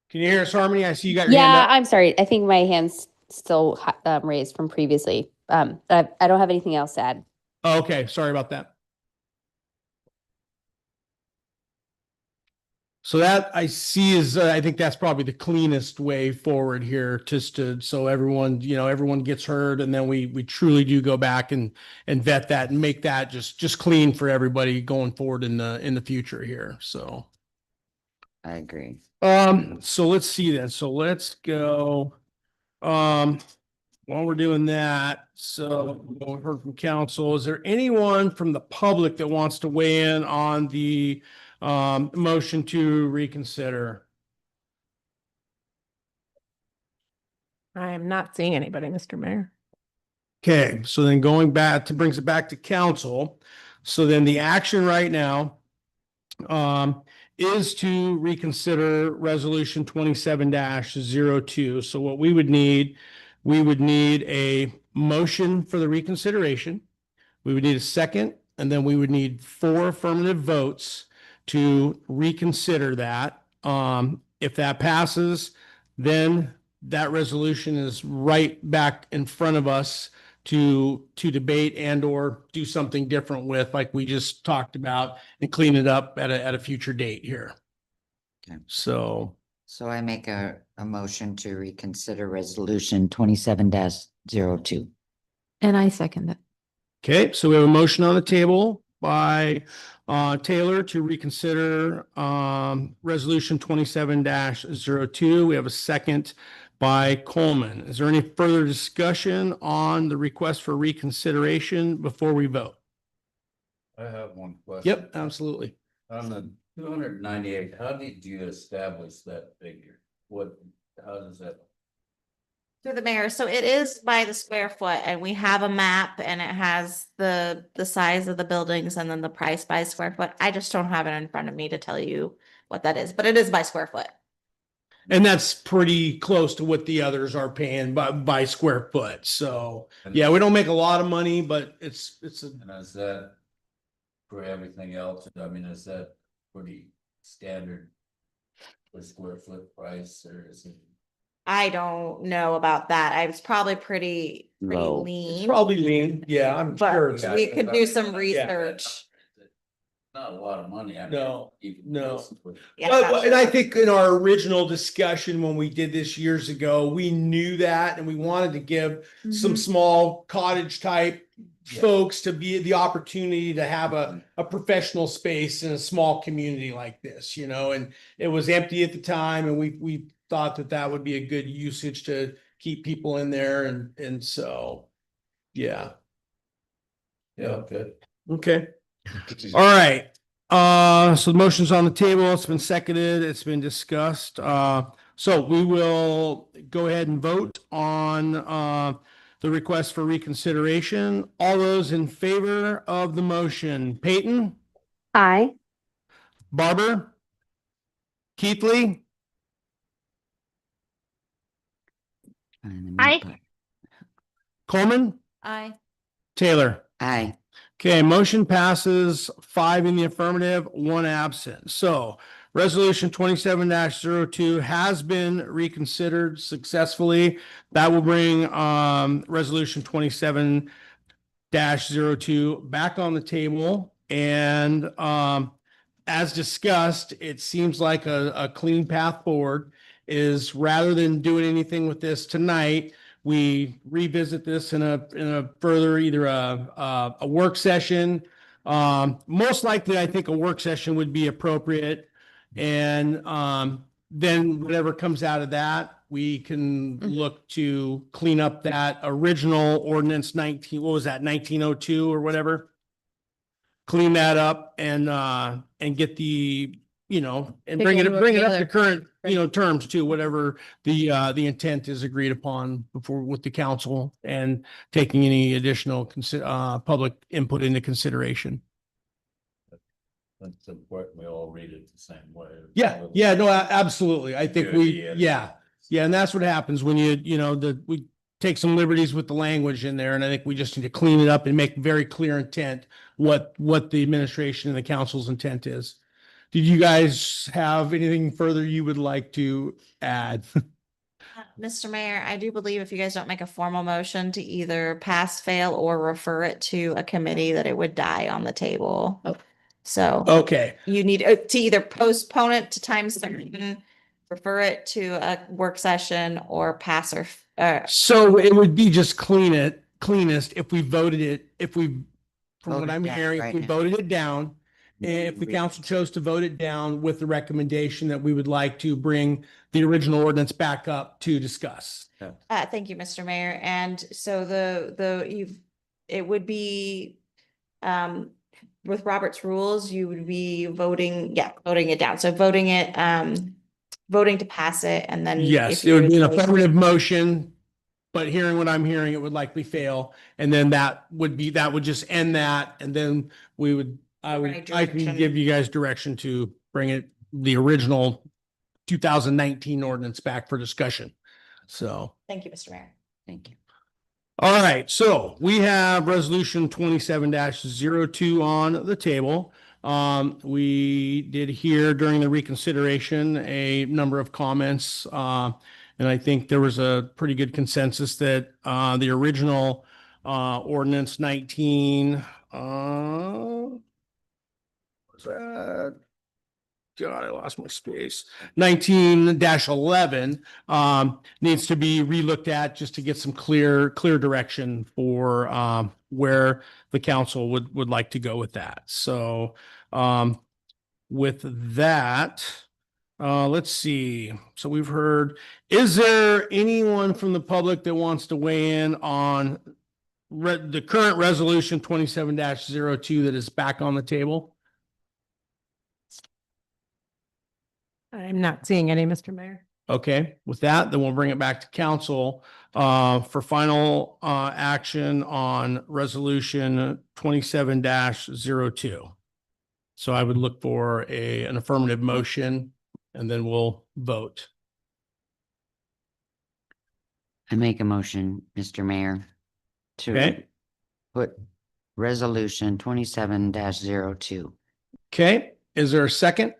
Can you hear us, Harmony? I see you got your hand Yeah, up. I'm sorry. I think my hand's still raised from previously. I don't have anything else to add. Oh, okay, sorry about that. So that I see is, I think that's probably the cleanest way forward here, so everyone, everyone gets heard, and then we truly do go back and vet that and make that just clean for everybody going forward in the future here. So. I agree. So let's see then. So let's go, while we're doing that, so we heard from council. Is there anyone from the public that wants to weigh in on the motion to reconsider? I am not seeing anybody, Mr. Mayor. Okay, so then brings it back to council. So then the action right now is to reconsider resolution 27-02. So what we would need a motion for the reconsideration. We would need a second, and then we would need 4 affirmative votes to reconsider that. If that passes, then that resolution is right back in front of us to debate and or do something different with, like we just talked about, and clean it up at a future date here. Okay. So I make a motion to reconsider resolution 27-02. and I second that. okay, so we have a motion on the table by Taylor to reconsider resolution 27-02. We have a second by Coleman. Is there any further discussion on the request for reconsideration before we vote? I have one question. Yep, absolutely. On the 298, how did you establish that figure? How does that? Through the mayor, so it is by the square foot, and we have a map, and it has the size of the buildings and then the price by square foot. I just don't have it in front of me to tell you what that is, but it is by square foot. And that's pretty close to what the others are paying by square foot. So yeah, we don't make a lot of money, but it's And is that for everything else? I mean, is that pretty standard per square foot price, or is it? I don't know about that. I was probably pretty Low. lean, probably lean. Yeah, I'm sure. but we could do some research. Not a lot of money. I mean, No, even no. this would- Yeah, But, and I think in our original discussion, when we did this years ago, we knew that, and we wanted to give some small cottage type Yeah. folks to be the opportunity to have a professional space in a small community like this, and it was empty at the time, and we thought that would be a good usage to keep people in there, and so, yeah. Yeah, good. Okay. All right. So the motion's on the table. It's been seconded. It's been discussed. So we will go ahead and vote on the request for reconsideration. All those in favor of the motion, Peyton, Aye. Barber, Keithley, Aye. Coleman, Aye. Taylor. Aye. Okay, motion passes 5 in the affirmative, 1 absent. So resolution 27-02 has been reconsidered successfully. That will bring resolution 27-02 back on the table. And as discussed, it seems like a clean path forward is, rather than doing anything with this tonight, we revisit this in a further, either a work session. Most likely, I think a work session would be appropriate. And then whatever comes out of that, we can look to clean up that original ordinance 1902 or whatever. Clean that up and get the, and Pick bring into it it up to together. current, terms too, whatever the intent is agreed upon before with the council, and taking any additional public input into consideration. It's important we all read it the same way. Yeah, no, absolutely. I think yeah, and that's what happens when we take some liberties with the language in there, and I think we just need to clean it up and make very clear intent what the administration and the council's intent is. Did you guys have anything further you would like to add? Mr. Mayor, I do believe if you guys don't make a formal motion to either pass, fail, or refer it to a committee, that it would die on the table. Oh. So Okay, you need to either postpone it to time certain, refer it to a work session, or pass or so it would be just cleanest if we voted it, from what Voted I'm down hearing, if right we now. voted it down. And if the council chose to vote it down with the recommendation that we would like to bring the original ordinance back up to discuss. thank you, Mr. Mayor. And so it would be, with Robert's rules, you would be voting it down. So voting to pass it, and then. Yes, if it would be an you- affirmative motion, but hearing what I'm hearing, it would likely fail. And then that would just end that. And then I can Direction. give you guys direction to bring the original 2019 ordinance back for discussion. So. Thank you, Mr. Mayor. Thank you. All right, so we have resolution 27-02 on the table. We did hear during the reconsideration a number of comments, and I think there was a pretty good consensus that the original ordinance 19, what's that? God, I lost my space. 19-11 needs to be relooked at, just to get some clear direction for where the council would like to go with that. So with that, let's see. So we've heard, is there anyone from the public that wants to weigh in on the current resolution 27-02 that is back on the table? I'm not seeing any, Mr. Mayor. Okay, with that, then we'll bring it back to council for final action on resolution 27-02. So I would look for an affirmative motion, and then we'll vote. I make a motion, Mr. Mayor, to Okay, put resolution 27-02. okay, is there a second?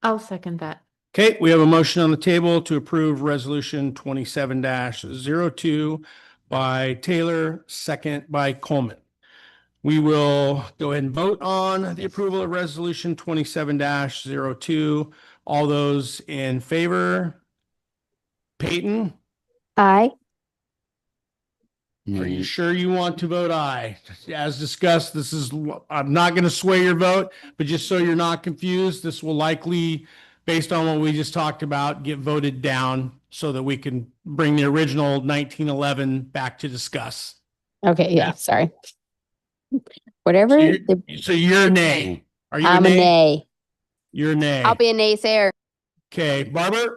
I'll second that. Okay, we have a motion on the table to approve resolution 27-02 by Taylor, second by Coleman. We will go ahead and vote on the approval of resolution 27-02. All those in favor? Peyton, Aye. are you Nay. sure you want to vote aye? As discussed, I'm not going to sway your vote, but just so you're not confused, this will likely, based on what we just talked about, get voted down so that we can bring the original 1911 back to discuss. Okay, yeah, sorry. Whatever. So you're a nay. Are you a I'm a nay? nay. You're a nay. I'll be a naysayer. Okay, Barbara?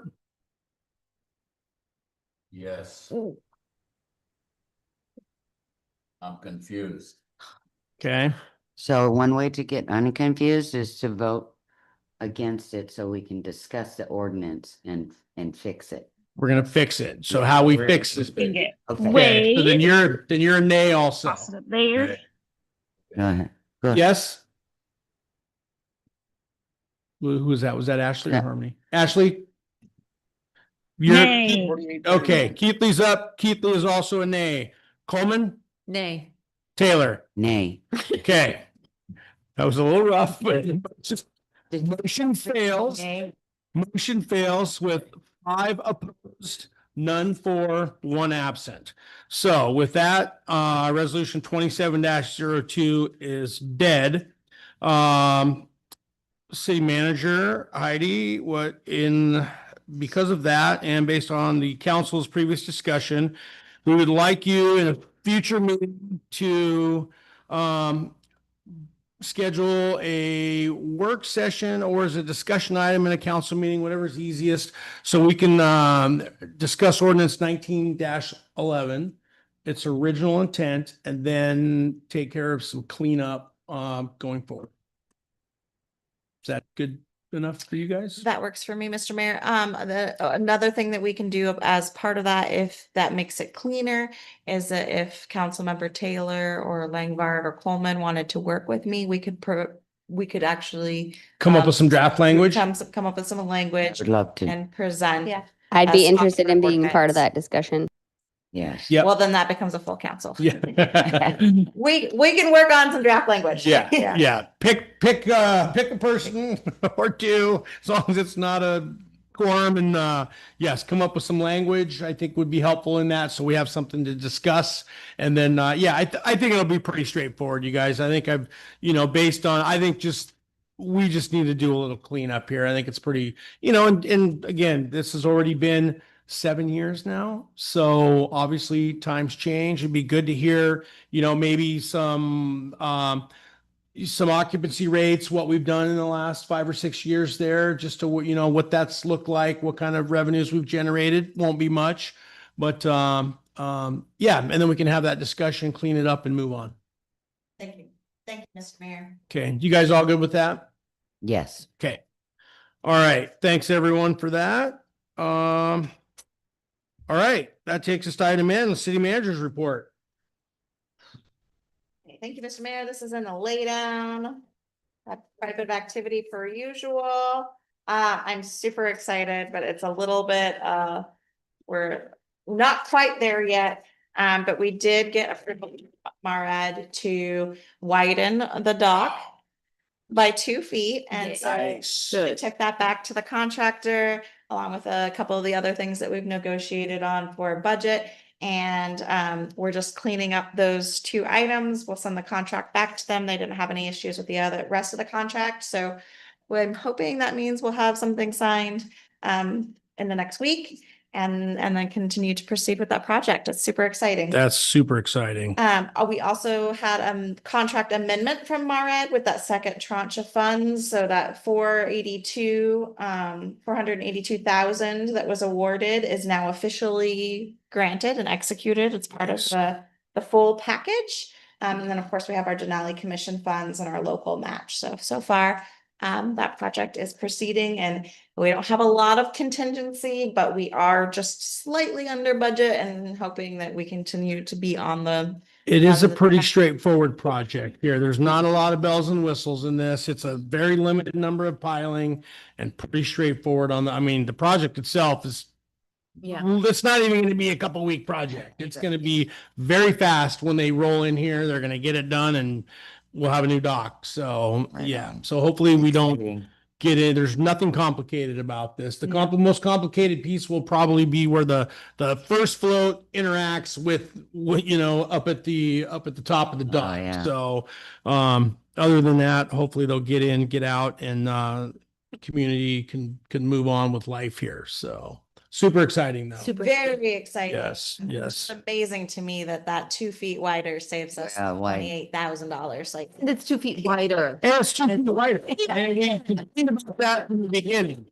Yes. I'm confused. Okay, So one way to get unconfused is to vote against it so we can discuss the ordinance and fix it. We're gonna fix it. So how we fix it. Being it. Okay. Okay, so then Wait. you're a nay also. Toss it up there. Go ahead. Go ahead. Yes? Who was that? Was that Ashley or Yeah. Harmony? Ashley? Nay. Okay, Keithley's up. Keithley is also a nay. Coleman? Nay. Taylor? Nay. Okay. That was a little rough, but just motion fails. Motion fails with 5 opposed, none for, 1 absent. So with that, resolution 27-02 is dead. City manager Heidi, because of that and based on the council's previous discussion, we would like you in a future meeting to schedule a work session or as a discussion item in a council meeting, whatever is easiest, so we can discuss ordinance 19-11, its original intent, and then take care of some cleanup going forward. Is that good enough for you guys? That works for me, Mr. Mayor. Another thing that we can do as part of that, if that makes it cleaner, is that if Councilmember Taylor or Langvard or Coleman wanted to work with me, we could actually Come up with some draft language? come up with some language Would love to. and present. Yeah. I'd be as interested in being part of ordinance. that discussion. Yes. Yep. Well, then that becomes a full council. Yeah. We can work on some draft language. Yeah. Pick a person or two, as long as it's not a quorum, and yes, come up with some language I think would be helpful in that, so we have something to discuss. And then I think it'll be pretty straightforward, you guys. I think we just need to do a little cleanup here. I think it's pretty, and again, this has already been 7 years now. So obviously times change. It'd be good to hear, maybe some occupancy rates, what we've done in the last 5 or 6 years there, just to, what that's looked like, what kind of revenues we've generated. Won't be much, but yeah. And then we can have that discussion, clean it up and move on. Thank you. Thank you, Mr. Mayor. Okay. You guys all good with that? Yes. Okay. All right. Thanks everyone for that. All right, that takes us to item N, the city manager's report. Okay, thank you, Mr. Mayor. This is in the laydown. Had quite a bit of activity per usual. I'm super excited, but it's a little bit, we're not quite there yet. But we did get approval from MARAD to widen the dock by 2 feet. And so we took that back to the contractor along with a couple of the other things that we've negotiated on for budget. And we're just cleaning up those 2 items. We'll send the contract back to them. They didn't have any issues with the rest of the contract. So I'm hoping that means we'll have something signed in the next week and then continue to proceed with that project. It's super exciting. That's super exciting. We also had a contract amendment from MARAD with that second tranche of funds. So that 482,000 that was awarded is now officially granted and executed. It's part of the full package. And then of course we have our Denali Commission funds and our local match. So far that project is proceeding, and we don't have a lot of contingency, but we are just slightly under budget and hoping that we continue to be on the. It is a pretty straightforward project here. There's not a lot of bells and whistles in this. It's a very limited number of piling and pretty straightforward the project itself is, it's not even going to be a couple week project. It's going to be very fast when they roll in here. They're going to get it done and we'll have a new dock. So so hopefully we don't get in. There's nothing complicated about this. The most complicated piece will probably be where the first float interacts with up at the top of the dock. So other than that, hopefully they'll get in, get out, and the community can move on with life here. So super exciting though. Very exciting. Yes. It's amazing to me that 2 feet wider saves us $28,000. Like It's 2 feet wider. And it's 2 feet wider. And you can think about that in the beginning.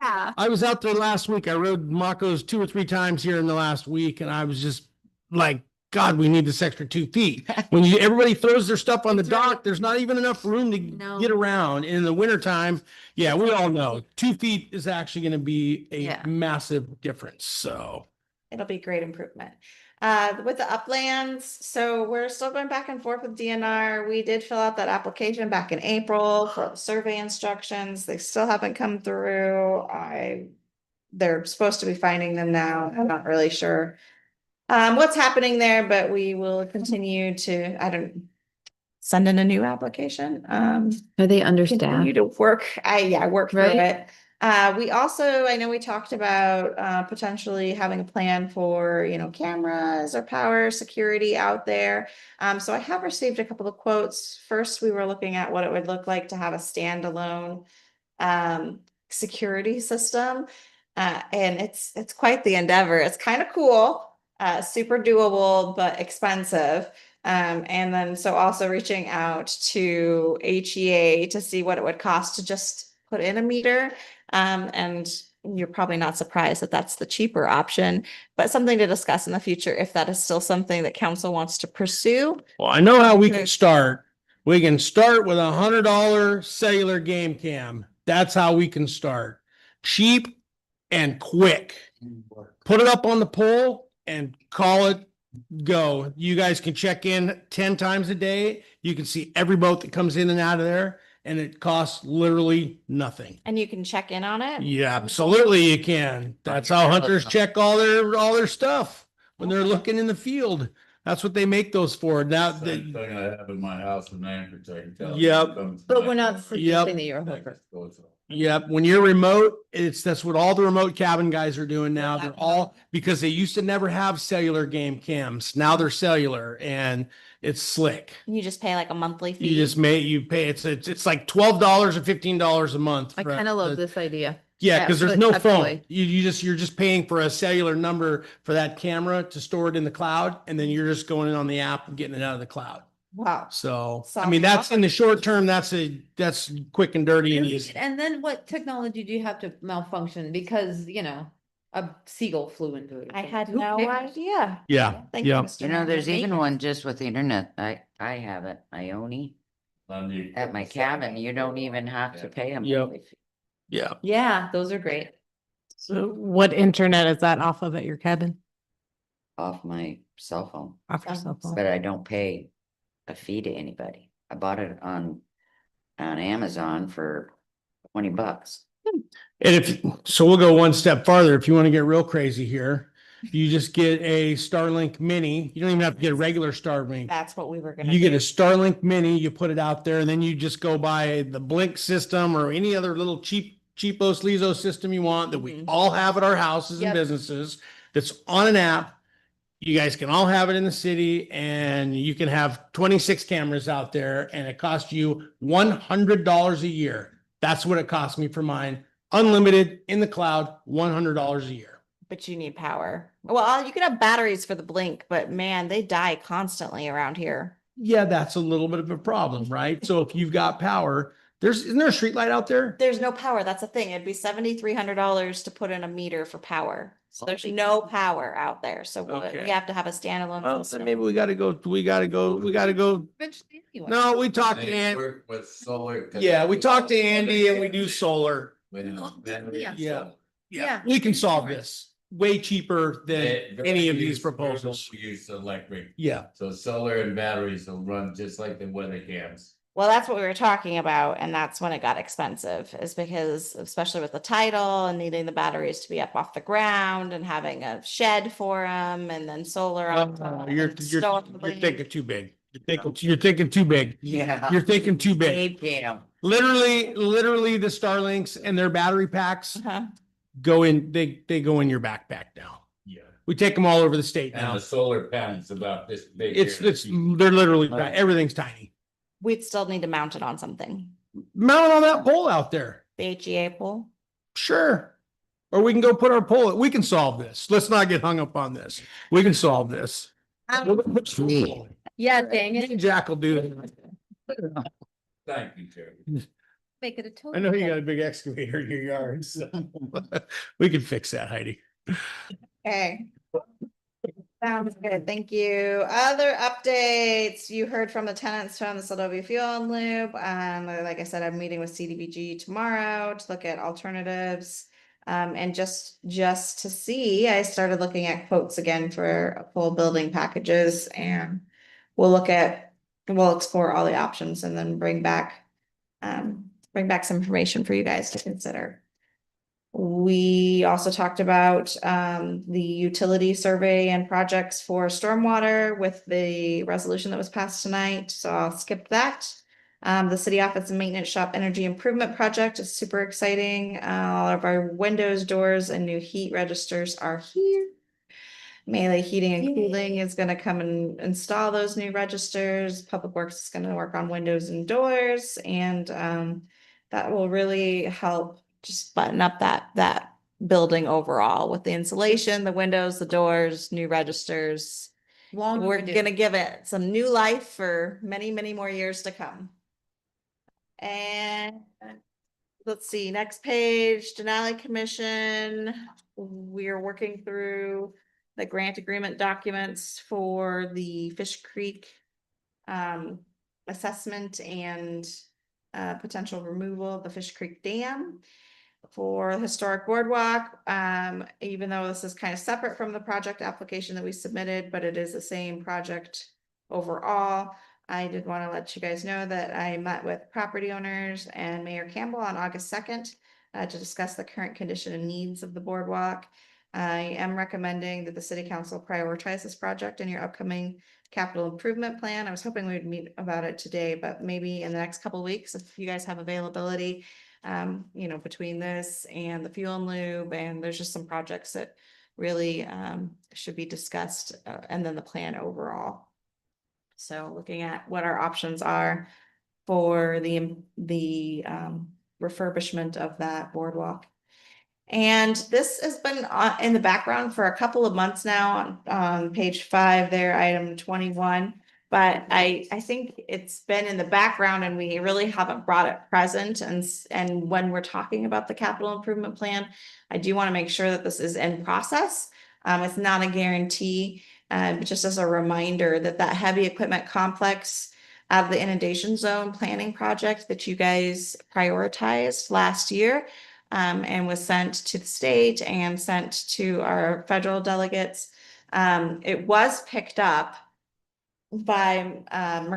Yeah. I was out there last week. I rode Mako's 2 or 3 times here in the last week, and I was just like God, we need this extra 2 feet. When everybody throws their stuff on the That's right. dock, there's not even enough room to No. get around. In the wintertime, yeah, we all know 2 feet is actually going to be a Yeah. massive difference. So. It'll be great improvement. With the uplands, so we're still going back and forth with DNR. We did fill out that application back in April for the survey instructions. They still haven't come through. They're supposed to be finding them now. I'm not really sure what's happening there, but we will continue to, send in a new application. Are they Continue understaffed? to work, work through Right. it. We also, I know we talked about potentially having a plan for, cameras or power security out there. So I have received a couple of quotes. First, we were looking at what it would look like to have a standalone security system. And it's quite the endeavor. It's kind of cool, super doable, but expensive. And then so also reaching out to HEA to see what it would cost to just put in a meter. And you're probably not surprised that that's the cheaper option, but something to discuss in the future if that is still something that council wants to pursue. Well, I know how we Okay. can start. We can start with $100 cellular game cam. That's how we can start. Cheap and quick. Put it up on the pole and call it go. You guys can check in 10 times a day. You can see every boat that comes in and out of there, and it costs literally nothing. And you can check in on it. Yeah, absolutely you can. That's how hunters check all their stuff when they're looking in the field. That's what they make those for. Now, Same thing I have in my house in Anchorage, I can tell. Yep. But we're not suggesting that you're a hooker. yep, when you're remote, that's what all the remote cabin guys are doing now. They're all, because they used to never have cellular game cams. Now they're cellular and it's slick. You just pay like a monthly fee. You pay, it's like $12 or $15 a month. I for kind of love the- this idea. Yeah, because there's no phone. Absolutely. You're just paying for a cellular number for that camera to store it in the cloud, and then you're just going in on the app and getting it out of the cloud. Wow. So, I Sounds mean, that's in the awesome. short term, that's quick and dirty and easy. And then what technology do you have to malfunction? Because, a seagull flew into it. or I had something. Who no cares? idea. Yeah, Thank you, yeah. Mr. You know, Mayor. there's even one just with the internet. I have it, Ione. At my cabin, you don't even have to pay them. Yep. Yeah. Yeah, those are great. So what internet is that off of at your cabin? Off my cell phone, Off your cell phone? but I don't pay a fee to anybody. I bought it on Amazon for $20. And so we'll go one step farther. If you want to get real crazy here, you just get a Starlink Mini. You don't even have to get a regular Starlink. That's what we were gonna You get do. a Starlink Mini, you put it out there, and then you just go buy the Blink system or any other little cheapo sleazo system you want that we Mhm. all have at our houses and Yep. businesses. That's on an app. You guys can all have it in the city, and you can have 26 cameras out there, and it costs you $100 a year. That's what it cost me for mine. Unlimited in the cloud, $100 a year. But you need power. Well, you could have batteries for the Blink, but man, they die constantly around here. Yeah, that's a little bit of a problem, right? So if you've got power, isn't there a street light out there? There's no power. That's the thing. It'd be $7,300 to put in a meter for power. So there's no power out there. So Okay. we have to have a standalone Well, then system. maybe we gotta go. Eventually anyway. No, we talked to They Andy. work with solar. Yeah, we talked to Andy and we do solar. Yeah. Yeah. Yeah. We can solve this way cheaper than any of these Very proposals. little use electric, Yeah. so solar and batteries will run just like the weather cams. Well, that's what we were talking about, and that's when it got expensive, is because especially with the title and needing the batteries to be up off the ground and having a shed for them and then solar on top. You're and store the Blink. thinking too big. You're thinking too big. Yeah. You're thinking too big. Cam. Literally the Starlinks and their battery packs Uh-huh. go in, they go in your backpack now. Yeah. We take them all over the state And now. the solar panels about this big. It's, here. they're literally, everything's tiny. We'd still need to mount it on something. Mount it on that pole out there. The HEA pole. Sure. Or we can go put our pole, we can solve this. Let's not get hung up on this. We can solve this. Yeah, dang it. Jack will do that. Thank you, Terry. Make it a total. I know you got a big excavator in your yard, so we can fix that, Heidi. Okay. Sounds good, thank you. Other updates, you heard from the tenants from the Seldovia Fuel and Lube. Like I said, I'm meeting with CDBG tomorrow to look at alternatives. And just to see, I started looking at quotes again for full building packages, and we'll explore all the options and then bring back some information for you guys to consider. We also talked about the utility survey and projects for stormwater with the resolution that was passed tonight, so I'll skip that. The city office and maintenance shop energy improvement project is super exciting. All of our windows, doors, and new heat registers are here. Melee Heating and Cooling is gonna come and install those new registers. Public Works is gonna work on windows and doors, and that will really help just button up that building overall with the insulation, the windows, the doors, new registers. We're gonna give it some new life for many, many more years to come. And let's see, next page, Denali Commission. We're working through the grant agreement documents for the Fish Creek assessment and potential removal of the Fish Creek Dam for the historic boardwalk. Even though this is kind of separate from the project application that we submitted, but it is the same project overall. I did want to let you guys know that I met with property owners and Mayor Campbell on August 2nd to discuss the current condition and needs of the boardwalk. I am recommending that the city council prioritize this project in your upcoming capital improvement plan. I was hoping we would meet about it today, but maybe in the next couple of weeks, if you guys have availability, between this and the fuel and lube, and there's just some projects that really should be discussed, and then the plan overall. So looking at what our options are for the refurbishment of that boardwalk. And this has been in the background for a couple of months now on page 5 there, item 21. But I think it's been in the background and we really haven't brought it present. And when we're talking about the capital improvement plan, I do want to make sure that this is in process. It's not a guarantee, but just as a reminder that heavy equipment complex of the inundation zone planning project that you guys prioritized last year, and was sent to the state and sent to our federal delegates. It was picked up by Senator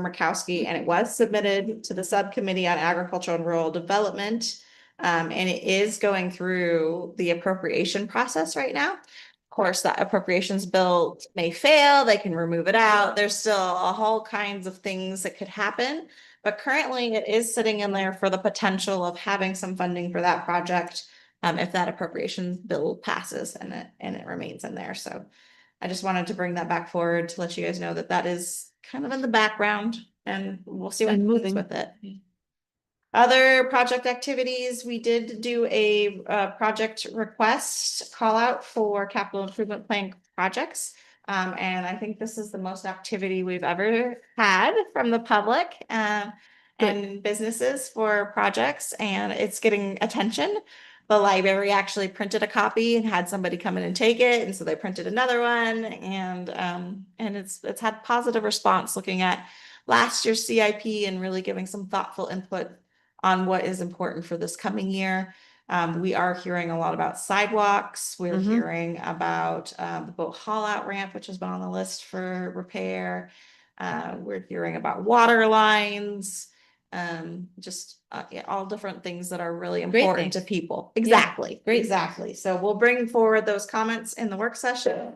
Murkowski, and it was submitted to the subcommittee on agriculture and rural development. And it is going through the appropriation process right now. Of course, that appropriations bill may fail, they can remove it out. There's still a whole kinds of things that could happen. But currently it is sitting in there for the potential of having some funding for that project. If that appropriation bill passes and it remains in there. So I just wanted to bring that back forward to let you guys know that is kind of in the background, and we'll see what moves with it. Other project activities, we did do a project request call out for capital improvement plan projects. And I think this is the most activity we've ever had from the public and businesses for projects, and it's getting attention. The library actually printed a copy and had somebody come in and take it, and so they printed another one, and it's had positive response looking at last year's CIP and really giving some thoughtful input on what is important for this coming year. We are hearing a lot about sidewalks. We're hearing about the boat haul out ramp, which has been on the list for repair. We're hearing about water lines, all different things that are really important to people. Exactly. Exactly. So we'll bring forward those comments in the work session.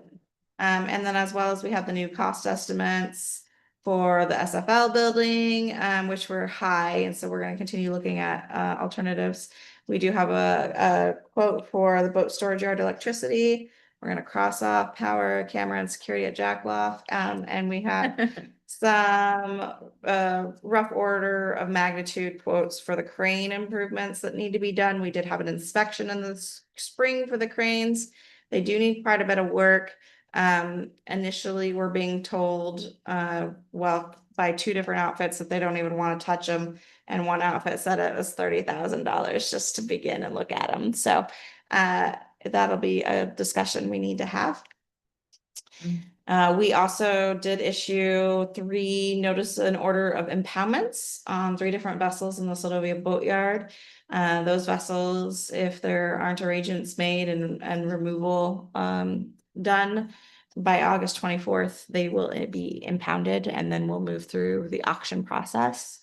And then as well as we have the new cost estimates for the SFL building, which were high. And so we're going to continue looking at alternatives. We do have a quote for the boat storage yard electricity. We're going to cross off power, camera, and security at Jackloff. And we have some rough order of magnitude quotes for the crane improvements that need to be done. We did have an inspection in the spring for the cranes. They do need quite a bit of work. Initially, we're being told, by 2 different outfits that they don't even want to touch them. And one outfit said it was $30,000 just to begin and look at them. So that'll be a discussion we need to have. We also did issue 3 notice and order of impoundments on 3 different vessels in the Seldovia boatyard. Those vessels, if there aren't arrangements made and removal done by August 24th, they will be impounded, and then we'll move through the auction process,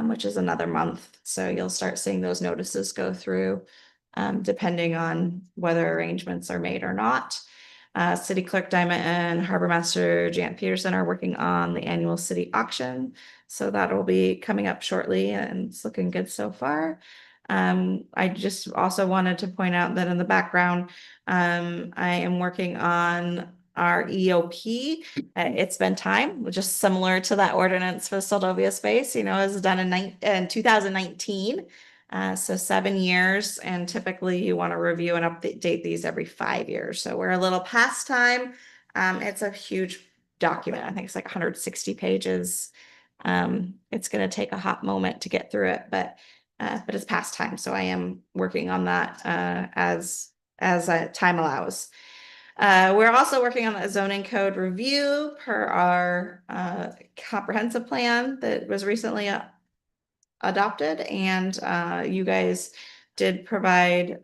which is another month. So you'll start seeing those notices go through, depending on whether arrangements are made or not. City Clerk Diamond and Harbor Master Jan Peterson are working on the annual city auction. So that'll be coming up shortly, and it's looking good so far. I just also wanted to point out that in the background, I am working on our EOP. It's been time, just similar to that ordinance for the Seldovia space, it was done in 2019. So 7 years, and typically you want to review and update these every 5 years. So we're a little past time. It's a huge document. I think it's like 160 pages. It's going to take a hot moment to get through it, but it's past time. So I am working on that as time allows. We're also working on a zoning code review per our comprehensive plan that was recently adopted, and you guys did provide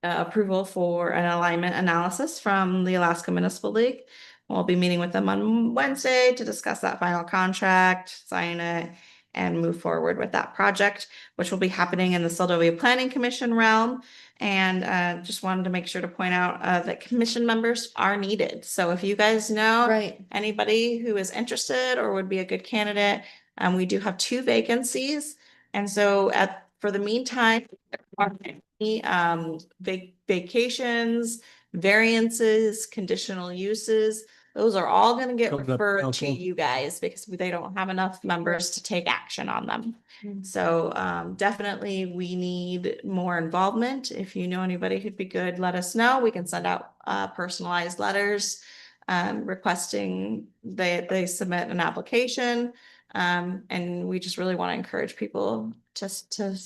approval for an alignment analysis from the Alaska Municipal League. We'll be meeting with them on Wednesday to discuss that final contract, sign it, and move forward with that project, which will be happening in the Seldovia Planning Commission realm. And just wanted to make sure to point out that commission members are needed. So if you guys know Right. anybody who is interested or would be a good candidate, we do have 2 vacancies. And so for the meantime, vacations, variances, conditional uses, those are all going to get Comes up to referred to council. you guys because they don't have enough members to take action on them. So definitely we need more involvement. If you know anybody who'd be good, let us know. We can send out personalized letters requesting they submit an application. And we just really want to encourage people just to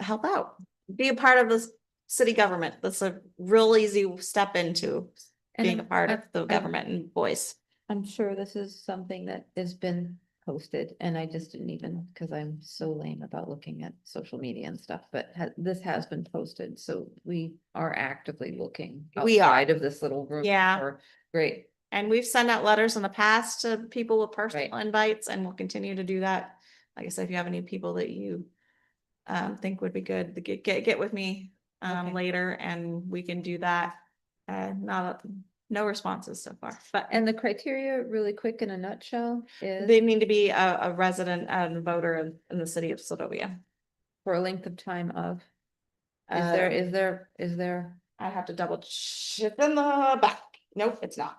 help out, be a part of this city government. That's a real easy step into being a part of the government and voice. I'm sure this is something that has been posted, and I just didn't even, because I'm so lame about looking at social media and stuff, but this has been posted, so we are actively looking We are. outside of this little group. Yeah. Great. And we've sent out letters in the past to people with personal invites, and we'll continue to do that. Like I said, if you have any people that you think would be good, to get with me Okay. later, and we can do that. No responses so far, but And the criteria, really quick in a nutshell, is they need to be a resident and voter in the city of Seldovia. for a length of time of, is Uh, there? I have to double check in the back. Nope, it's not.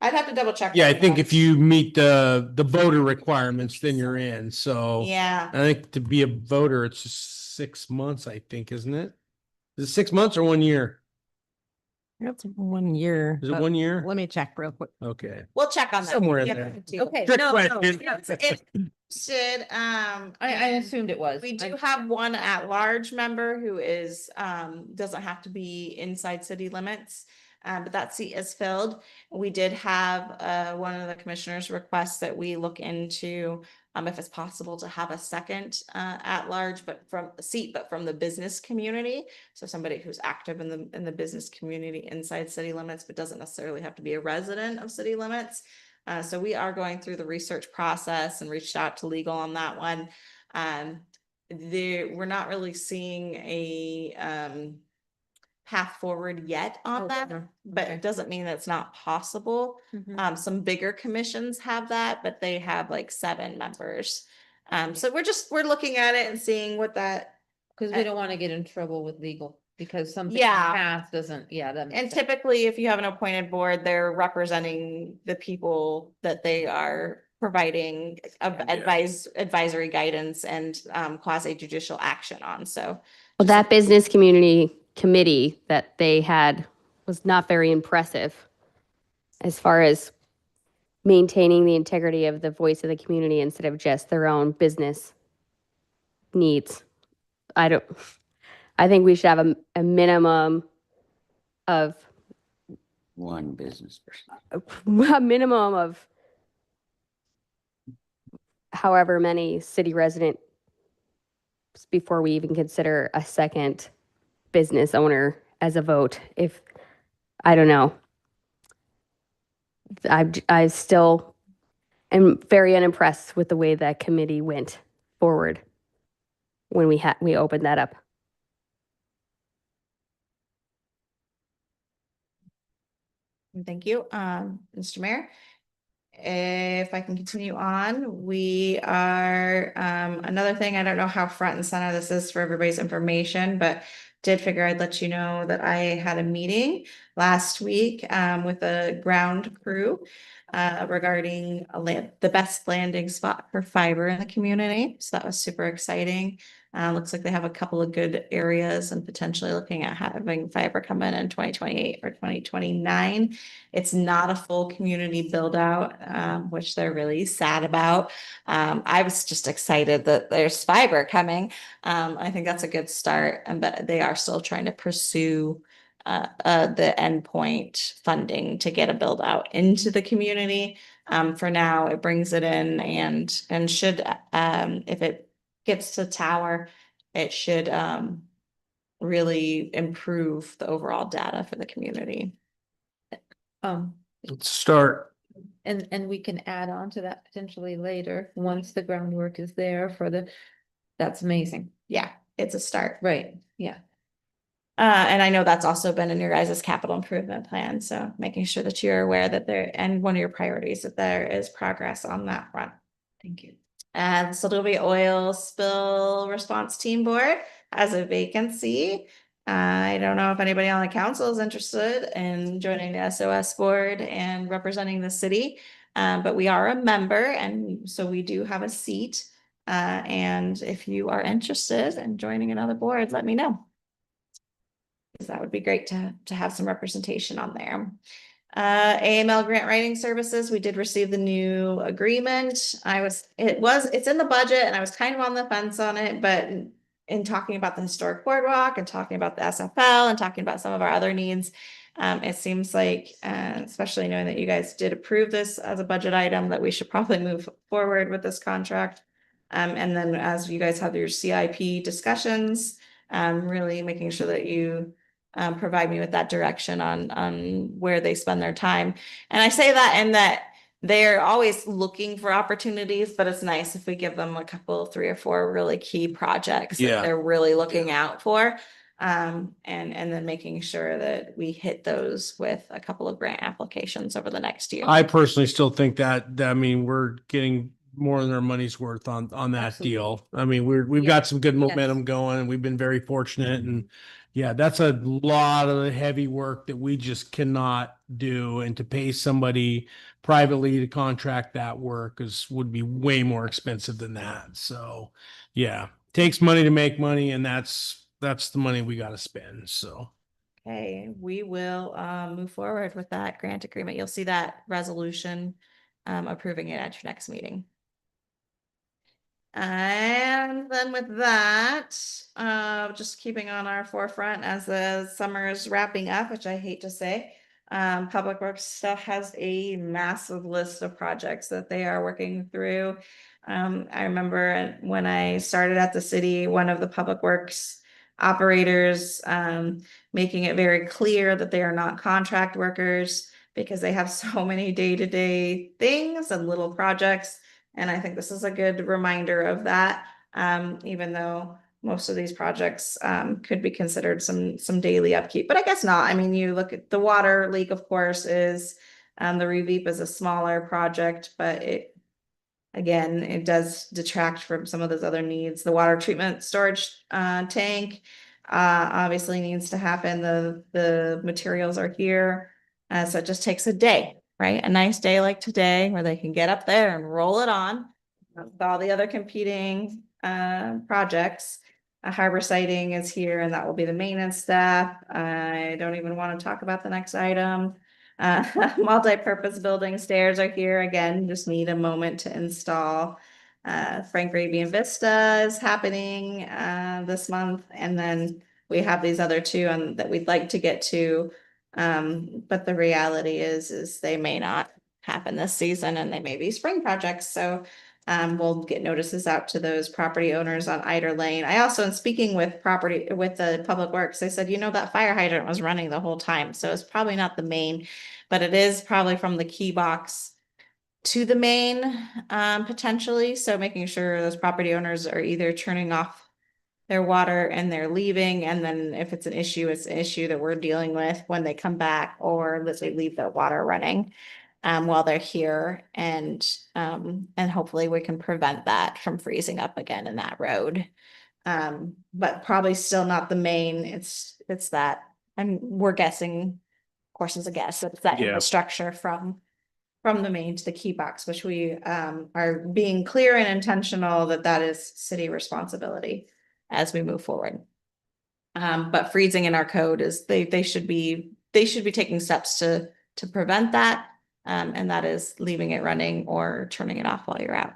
I'd have to double check. Yeah, I that. think if you meet the voter requirements, then you're in. So Yeah, I think to be a voter, it's just 6 months, I think, isn't it? Is it 6 months or 1 year? That's 1 year. Is it but 1 year? Let me check real quick. Okay. we'll check on that. Somewhere in Yeah, there. too. Okay, Trick no, question. Sid, I assumed it was. we do have one at-large member who is, doesn't have to be inside city limits. But that seat is filled. We did have, one of the commissioners request that we look into, if it's possible to have a second, at-large, but from the business community. So somebody who's active in the business community inside city limits, but doesn't necessarily have to be a resident of city limits. So we are going through the research process and reached out to legal on that one. We're not really seeing a path forward yet on that, but Okay. it doesn't mean that's not possible. Mhm. Some bigger commissions have that, but they have like 7 members. So we're looking at it and seeing what that. Because we don't want to get in trouble with legal, because something Yeah. passed doesn't, that makes And sense. typically, if you have an appointed board, they're representing the people that they are providing advisory guidance and quasi judicial action on. So Well, that business committee that they had was not very impressive as far as maintaining the integrity of the voice of the community instead of just their own business needs. I think we should have a minimum of One business person. a minimum of however many city residents before we even consider a second business owner as a vote. If, I don't know. I still am very unimpressed with the way that committee went forward when we opened that up. Thank you, Mr. Mayor. If I can continue on, we are, another thing, I don't know how front and center this is for everybody's information, but did figure I'd let you know that I had a meeting last week, with a ground crew, regarding the best landing spot for fiber in the community. So that was super exciting. Looks like they have a couple of good areas and potentially looking at having fiber come in 2028 or 2029. It's not a full community build out, which they're really sad about. I was just excited that there's fiber coming. I think that's a good start, but they are still trying to pursue the endpoint funding to get a build out into the community. For now, it brings it in and should, if it gets to tower, it should really improve the overall data for the community. Let's start. And we can add on to that potentially later, once the groundwork is there for that's amazing. Yeah, it's a start. Right, yeah. And I know that's also been in your guys' capital improvement plan, so making sure that you're aware that and one of your priorities, that there is progress on that front. Thank you. And Seldovia Oil Spill Response Team Board has a vacancy. I don't know if anybody on the council is interested in joining the SOS board and representing the city. But we are a member, and so we do have a seat. And if you are interested in joining another board, let me know. Because that would be great to have some representation on there. AML grant writing services, we did receive the new agreement. It's in the budget and I was kind of on the fence on it, but in talking about the historic boardwalk and talking about the SFL and talking about some of our other needs, it seems like, especially knowing that you guys did approve this as a budget item, that we should probably move forward with this contract. And then as you guys have your CIP discussions, really making sure that you provide me with that direction on where they spend their time. And I say that in that they're always looking for opportunities, but it's nice if we give them a couple, 3 or 4 really key projects that they're really looking out for. And then making sure that we hit those with a couple of grant applications over the next year. I personally still think that, I mean, we're getting more than our money's worth on that Absolutely. deal. I mean, we've got some good momentum going, and we've been very fortunate. And yeah, that's a lot of the heavy work that we just cannot do. And to pay somebody privately to contract that work would be way more expensive than that. So yeah, takes money to make money, and that's the money we got to spend. So. Okay, we will move forward with that grant agreement. You'll see that resolution approving it at your next meeting. And then with that, just keeping on our forefront as the summer is wrapping up, which I hate to say, Public Works still has a massive list of projects that they are working through. I remember when I started at the city, one of the Public Works operators making it very clear that they are not contract workers because they have so many day-to-day things and little projects. And I think this is a good reminder of that, even though most of these projects could be considered some daily upkeep, but I guess not. I mean, you look at the water leak, of course, is the reveep is a smaller project, but it does detract from some of those other needs. The water treatment storage tank obviously needs to happen. The materials are here, so it just takes a day. Right? A nice day like today where they can get up there and roll it on with all the other competing projects. Harbor siting is here, and that will be the maintenance staff. I don't even want to talk about the next item. Multi-purpose building stairs are here again, just need a moment to install. Frank Rabian Vista is happening this month, and then we have these other two that we'd like to get to But the reality is they may not happen this season and they may be spring projects. So we'll get notices out to those property owners on Eider Lane. I also am speaking with the Public Works. They said, that fire hydrant was running the whole time. So it's probably not the main, but it is probably from the key box to the main, potentially. So making sure those property owners are either turning off their water and they're leaving. And then if it's an issue, it's an issue that we're dealing with when they come back, or let's say leave the water running while they're here. And hopefully we can prevent that from freezing up again in that road. But probably still not the main. It's that, and we're guessing, of course, it's a guess, but it's that Yeah. infrastructure from the main to the key box, which we are being clear and intentional that is city responsibility as we move forward. But freezing in our code is they should be taking steps to prevent that. And that is leaving it running or turning it off while you're out.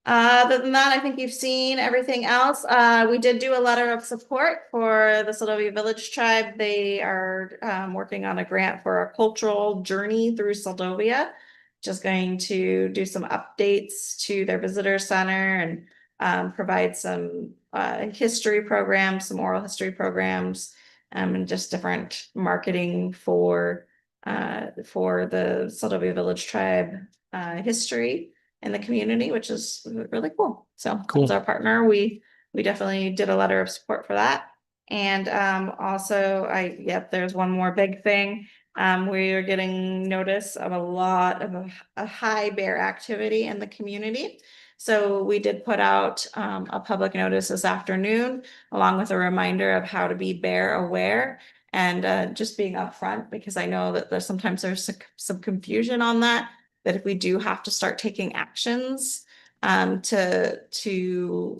Other than that, I think you've seen everything else. We did do a letter of support for the Seldovia Village Tribe. They are working on a grant for a cultural journey through Seldovia, just going to do some updates to their visitor center and provide some history programs, some oral history programs, and just different marketing for the Seldovia Village Tribe history in the community, which is really cool. So Cool. as our partner, we definitely did a letter of support for that. And also there's one more big thing. We are getting notice of a lot of a high bear activity in the community. So we did put out a public notice this afternoon, along with a reminder of how to be bear aware and just being upfront, because I know that there's sometimes some confusion on that if we do have to start taking actions to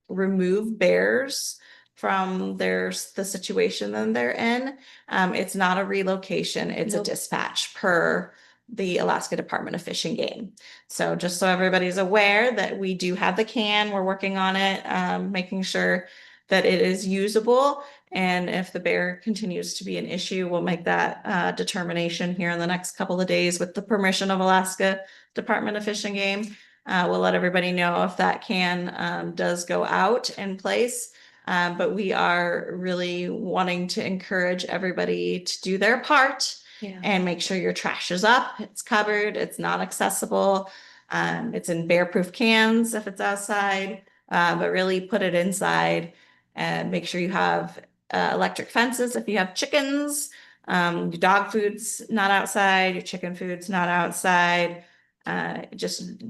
remove bears from the situation that they're in, it's not a relocation, it's a dispatch per the Alaska Department of Fish and Game. So just so everybody's aware that we do have the can, we're working on it, making sure that it is usable. And if the bear continues to be an issue, we'll make that determination here in the next couple of days with the permission of Alaska Department of Fish and Game. We'll let everybody know if that can does go out in place. But we are really wanting to encourage everybody to do their part and make sure your trash is up, it's covered, it's not accessible. It's in bear-proof cans if it's outside, but really put it inside and make sure you have electric fences if you have chickens. Your dog food's not outside, your chicken food's not outside. Just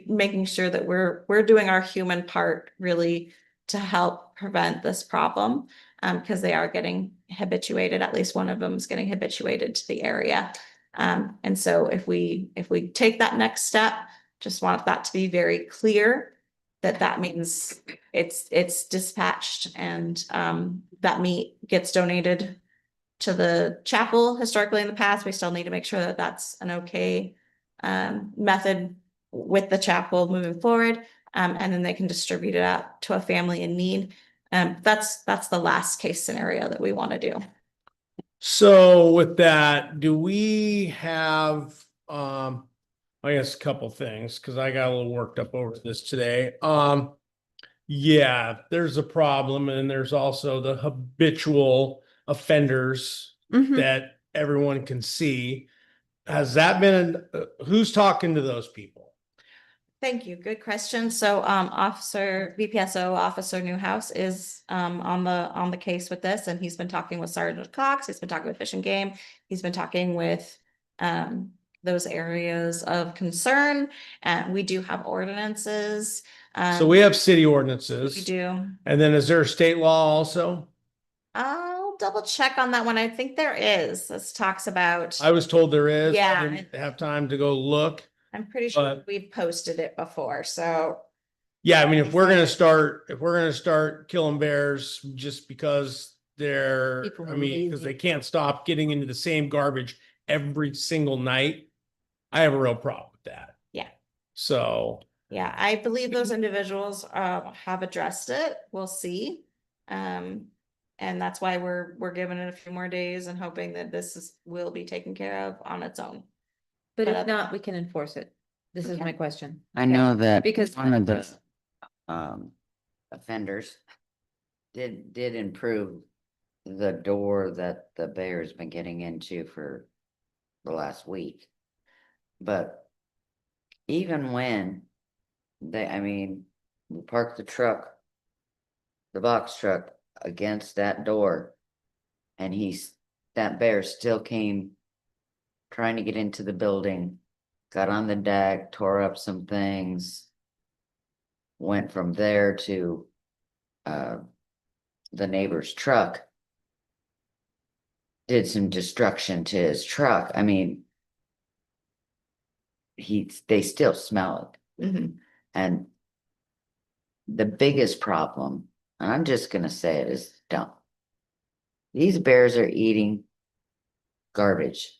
making sure that we're doing our human part really to help prevent this problem, because they are getting habituated. At least one of them is getting habituated to the area. And so if we take that next step, just want that to be very clear that means it's dispatched and that meat gets donated to the chapel. Historically in the past, we still need to make sure that that's an okay method with the chapel moving forward. And then they can distribute it out to a family in need. That's the last case scenario that we want to do. So with that, do we have, I guess a couple things, because I got a little worked up over this today. Yeah, there's a problem, and there's also the habitual offenders that everyone can see. Has that been, who's talking to those people? Thank you. Good question. So VPSO Officer Newhouse is on the case with this, and he's been talking with Sergeant Cox, he's been talking with Fish and Game, he's been talking with those areas of concern. And we do have ordinances. So we have city ordinances. We do. And then is there a state law also? I'll double check on that one. I think there is. This talks about. I was told there is. Yeah. I didn't have time to go look. I'm pretty sure we've posted it before. So. Yeah, I mean, if we're gonna start killing bears just because because they can't stop getting into the same garbage every single night, I have a real problem with that. Yeah. So. Yeah, I believe those individuals have addressed it. We'll see. And that's why we're giving it a few more days and hoping that will be taken care of on its own. But But if not, we can enforce it. This is Okay. my question. I know that Because- one of the offenders did improve the door that the bear's been getting into for the last week. But even when we parked the box truck against that door, and that bear still came trying to get into the building, got on the deck, tore up some things, went from there to the neighbor's truck, did some destruction to his truck. I mean, they still smell it. Mhm. And the biggest problem, and I'm just gonna say it, is dump. These bears are eating garbage.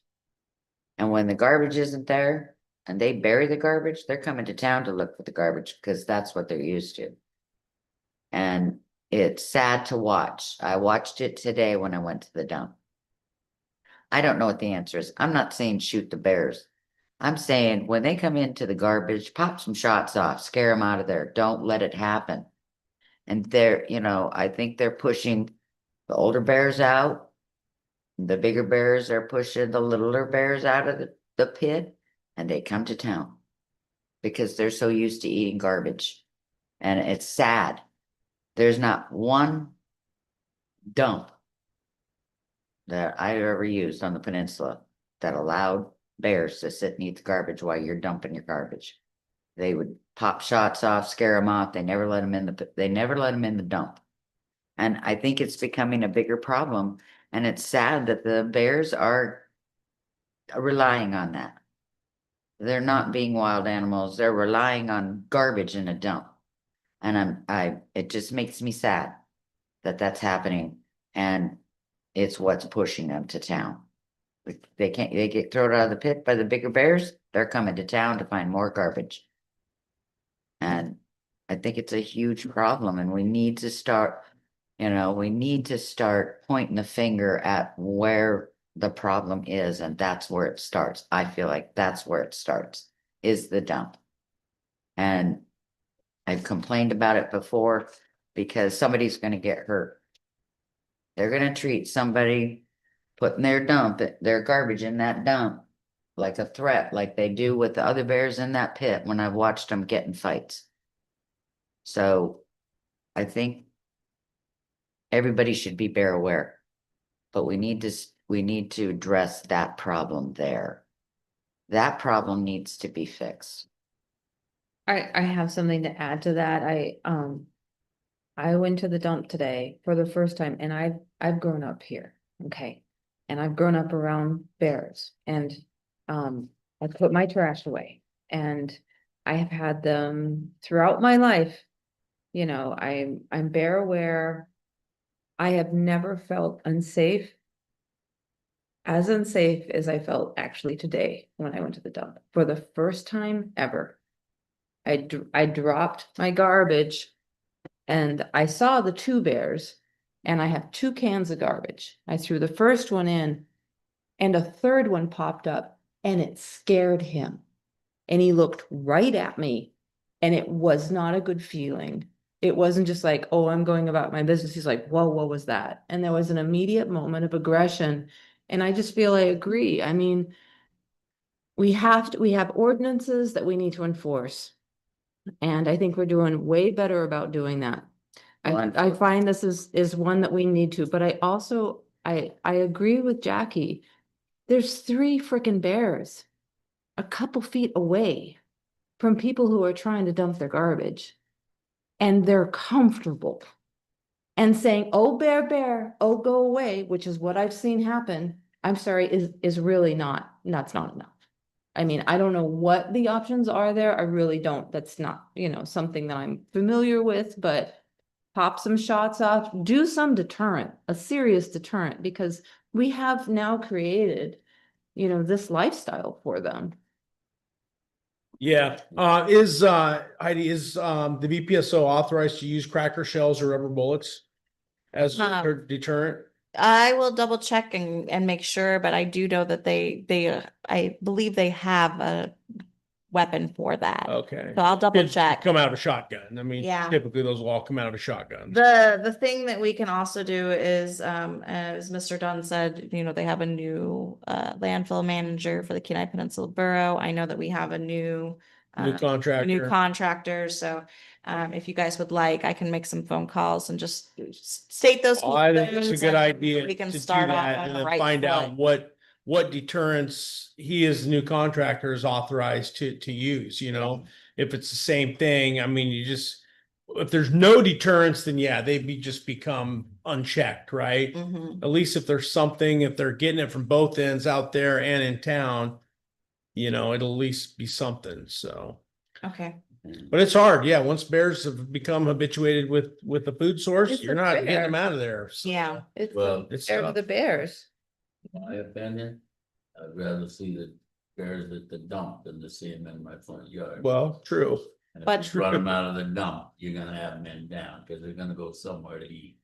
And when the garbage isn't there and they bury the garbage, they're coming to town to look for the garbage because that's what they're used to. And it's sad to watch. I watched it today when I went to the dump. I don't know what the answer is. I'm not saying shoot the bears. I'm saying when they come into the garbage, pop some shots off, scare them out of there. Don't let it happen. And I think they're pushing the older bears out. The bigger bears are pushing the littler bears out of the pit, and they come to town because they're so used to eating garbage. And it's sad. There's not one dump that I ever used on the peninsula that allowed bears to sit and eat the garbage while you're dumping your garbage. They would pop shots off, scare them off. They never let them in the dump. And I think it's becoming a bigger problem. And it's sad that the bears are relying on that. They're not being wild animals. They're relying on garbage in a dump. And it just makes me sad that that's happening. And it's what's pushing them to town. They get thrown out of the pit by the bigger bears. They're coming to town to find more garbage. And I think it's a huge problem, and we need to start pointing the finger at where the problem is, and that's where it starts. I feel like that's where it starts, is the dump. And I've complained about it before because somebody's going to get hurt. They're going to treat somebody putting their garbage in that dump like a threat, like they do with the other bears in that pit when I've watched them get in fights. So I think everybody should be bear aware, but we need to address that problem there. That problem needs to be fixed. I have something to add to that. I went to the dump today for the first time, and I've grown up here, okay? And I've grown up around bears, and I put my trash away, and I have had them throughout my life. I'm bear aware. I have never felt as unsafe as I felt actually today when I went to the dump for the first time ever. I dropped my garbage and I saw the two bears, and I have 2 cans of garbage. I threw the first one in and a third one popped up, and it scared him. And he looked right at me, and it was not a good feeling. It wasn't just like, oh, I'm going about my business. He's like, whoa, what was that? And there was an immediate moment of aggression. And I just feel I agree. I mean, we have ordinances that we need to enforce. And I think we're doing way better about doing that. I find this is one that we need to, but I also, I agree with Jackie. There's 3 freaking bears a couple feet away from people who are trying to dump their garbage, and they're comfortable and saying, oh, bear, oh, go away, which is what I've seen happen. I'm sorry, is really that's not enough. I mean, I don't know what the options are there. I really don't. That's not, something that I'm familiar with, but pop some shots off, do some deterrent, a serious deterrent, because we have now created, this lifestyle for them. Yeah, Heidi, is the VPSO authorized to use cracker shells or rubber bullets? as Um, a deterrent? I will double check and make sure, but I do know that I believe they have a weapon for that. Okay. So I'll double Could check. come out of a shotgun. I mean, Yeah. typically those will all come out of a shotgun. The thing that we can also do is, as Mr. Dunn said, they have a new landfill manager for the Kenai Peninsula Borough. I know that we have a new New contractor. new contractor. So if you guys would like, I can make some phone calls and just state those. I think it's a concerns good and idea We can to do start off that on and the then right find out foot. what deterrents he as the new contractor is authorized to use, if it's the same thing. I mean, if there's no deterrence, then yeah, just become unchecked, right? Mhm. At least if there's something, if they're getting it from both ends out there and in town, it'll at least be something. So, Okay. but it's hard. Yeah. Once bears have become habituated with the food source, It's you're a not bear. getting them out of there. So, Yeah. It's Well, the it's bear tough. with the bears. in my opinion, I'd rather see the bears at the dump than to see them in my front yard. Well, true. And but- if you run them out of the dump, you're gonna have them in down, because they're gonna go somewhere to eat.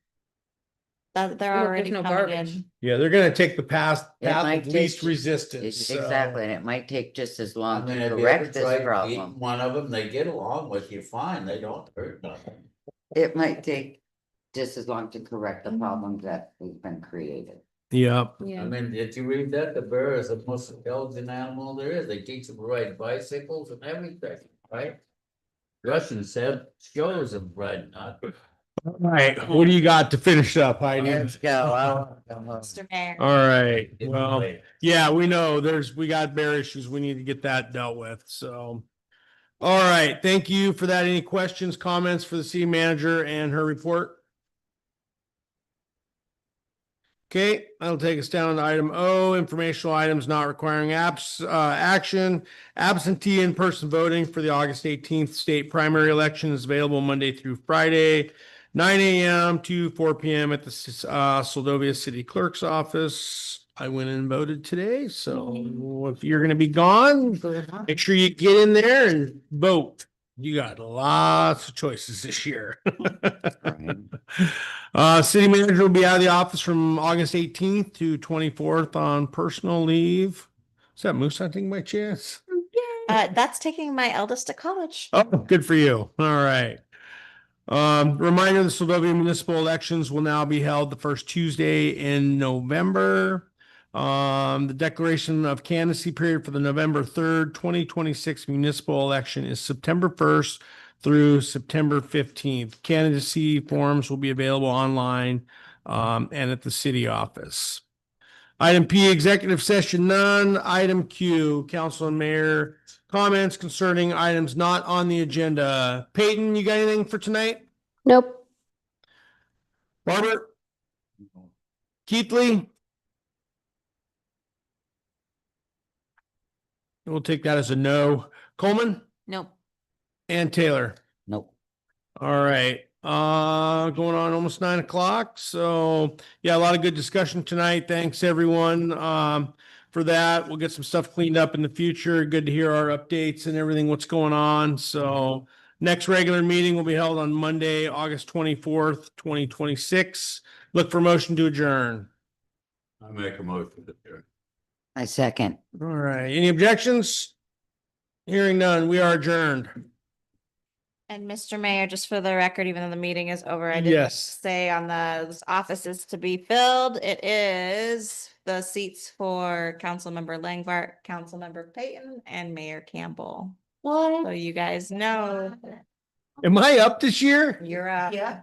That they're Well, there's already no coming garbage. in. Yeah, they're gonna take the path might of take least you- resistance. so- Exactly, and it might take just as I long mean, to if you ever correct this tried problem. eating one of them, they get along with you fine, they don't hurt nothing. It might take just as long to correct the problem that has been created. Yep. I mean, did you read that? The bear is the most intelligent animal there is. They teach them to ride bicycles and everything, right? Russians have shows of riding. All right. What do you got to finish up, Heidi? Let's go. Mr. Mayor. All right. Well, yeah, we know we got bear issues. We need to get that dealt with. So, all right. Thank you for that. Any questions, comments for the city manager and her report? Okay, that'll take us down to item O, informational items not requiring action. Absentee in-person voting for the August 18th state primary election is available Monday through Friday, 9 a.m. to 4 p.m. at the Seldovia City Clerk's office. I went and voted today, so if you're going to be gone, make sure you get in there and vote. You got lots of choices this year. City manager will be out of the office from August 18th to 24th on personal leave. Is that moose hunting by chance? That's taking my eldest to college. Oh, good for you. All right. Reminder, the Seldovia municipal elections will now be held the first Tuesday in November. The declaration of candidacy period for the November 3rd, 2026 municipal election is September 1st through September 15th. Candidacy forms will be available online and at the city office. Item P, executive session none. Item Q, council and mayor comments concerning items not on the agenda. Peyton, you got anything for tonight? Nope. Robert? Keithley? We'll take that as a no. Coleman Nope. and Taylor. Nope. All right. Going on almost 9 o'clock. So yeah, a lot of good discussion tonight. Thanks everyone for that. We'll get some stuff cleaned up in the future. Good to hear our updates and everything, what's going on. So next regular meeting will be held on Monday, August 24th, 2026. Look for motion to adjourn. I make a motion to adjourn. I second. All right. Any objections? Hearing none, we are adjourned. And Mr. Mayor, just for the record, even though the meeting is over, I did Yes. say on those offices to be filled, it is the seats for Councilmember Langbart, Councilmember Payton, and Mayor Campbell. So you guys know Am I up this year? you're up. Yeah.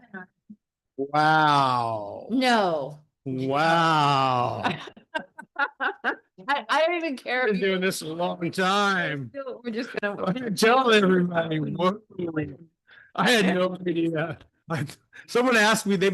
Wow. No. Wow. I don't even care. I've been doing this a long time. We're just gonna. I'm telling everybody. I had no idea. Someone asked me, they've been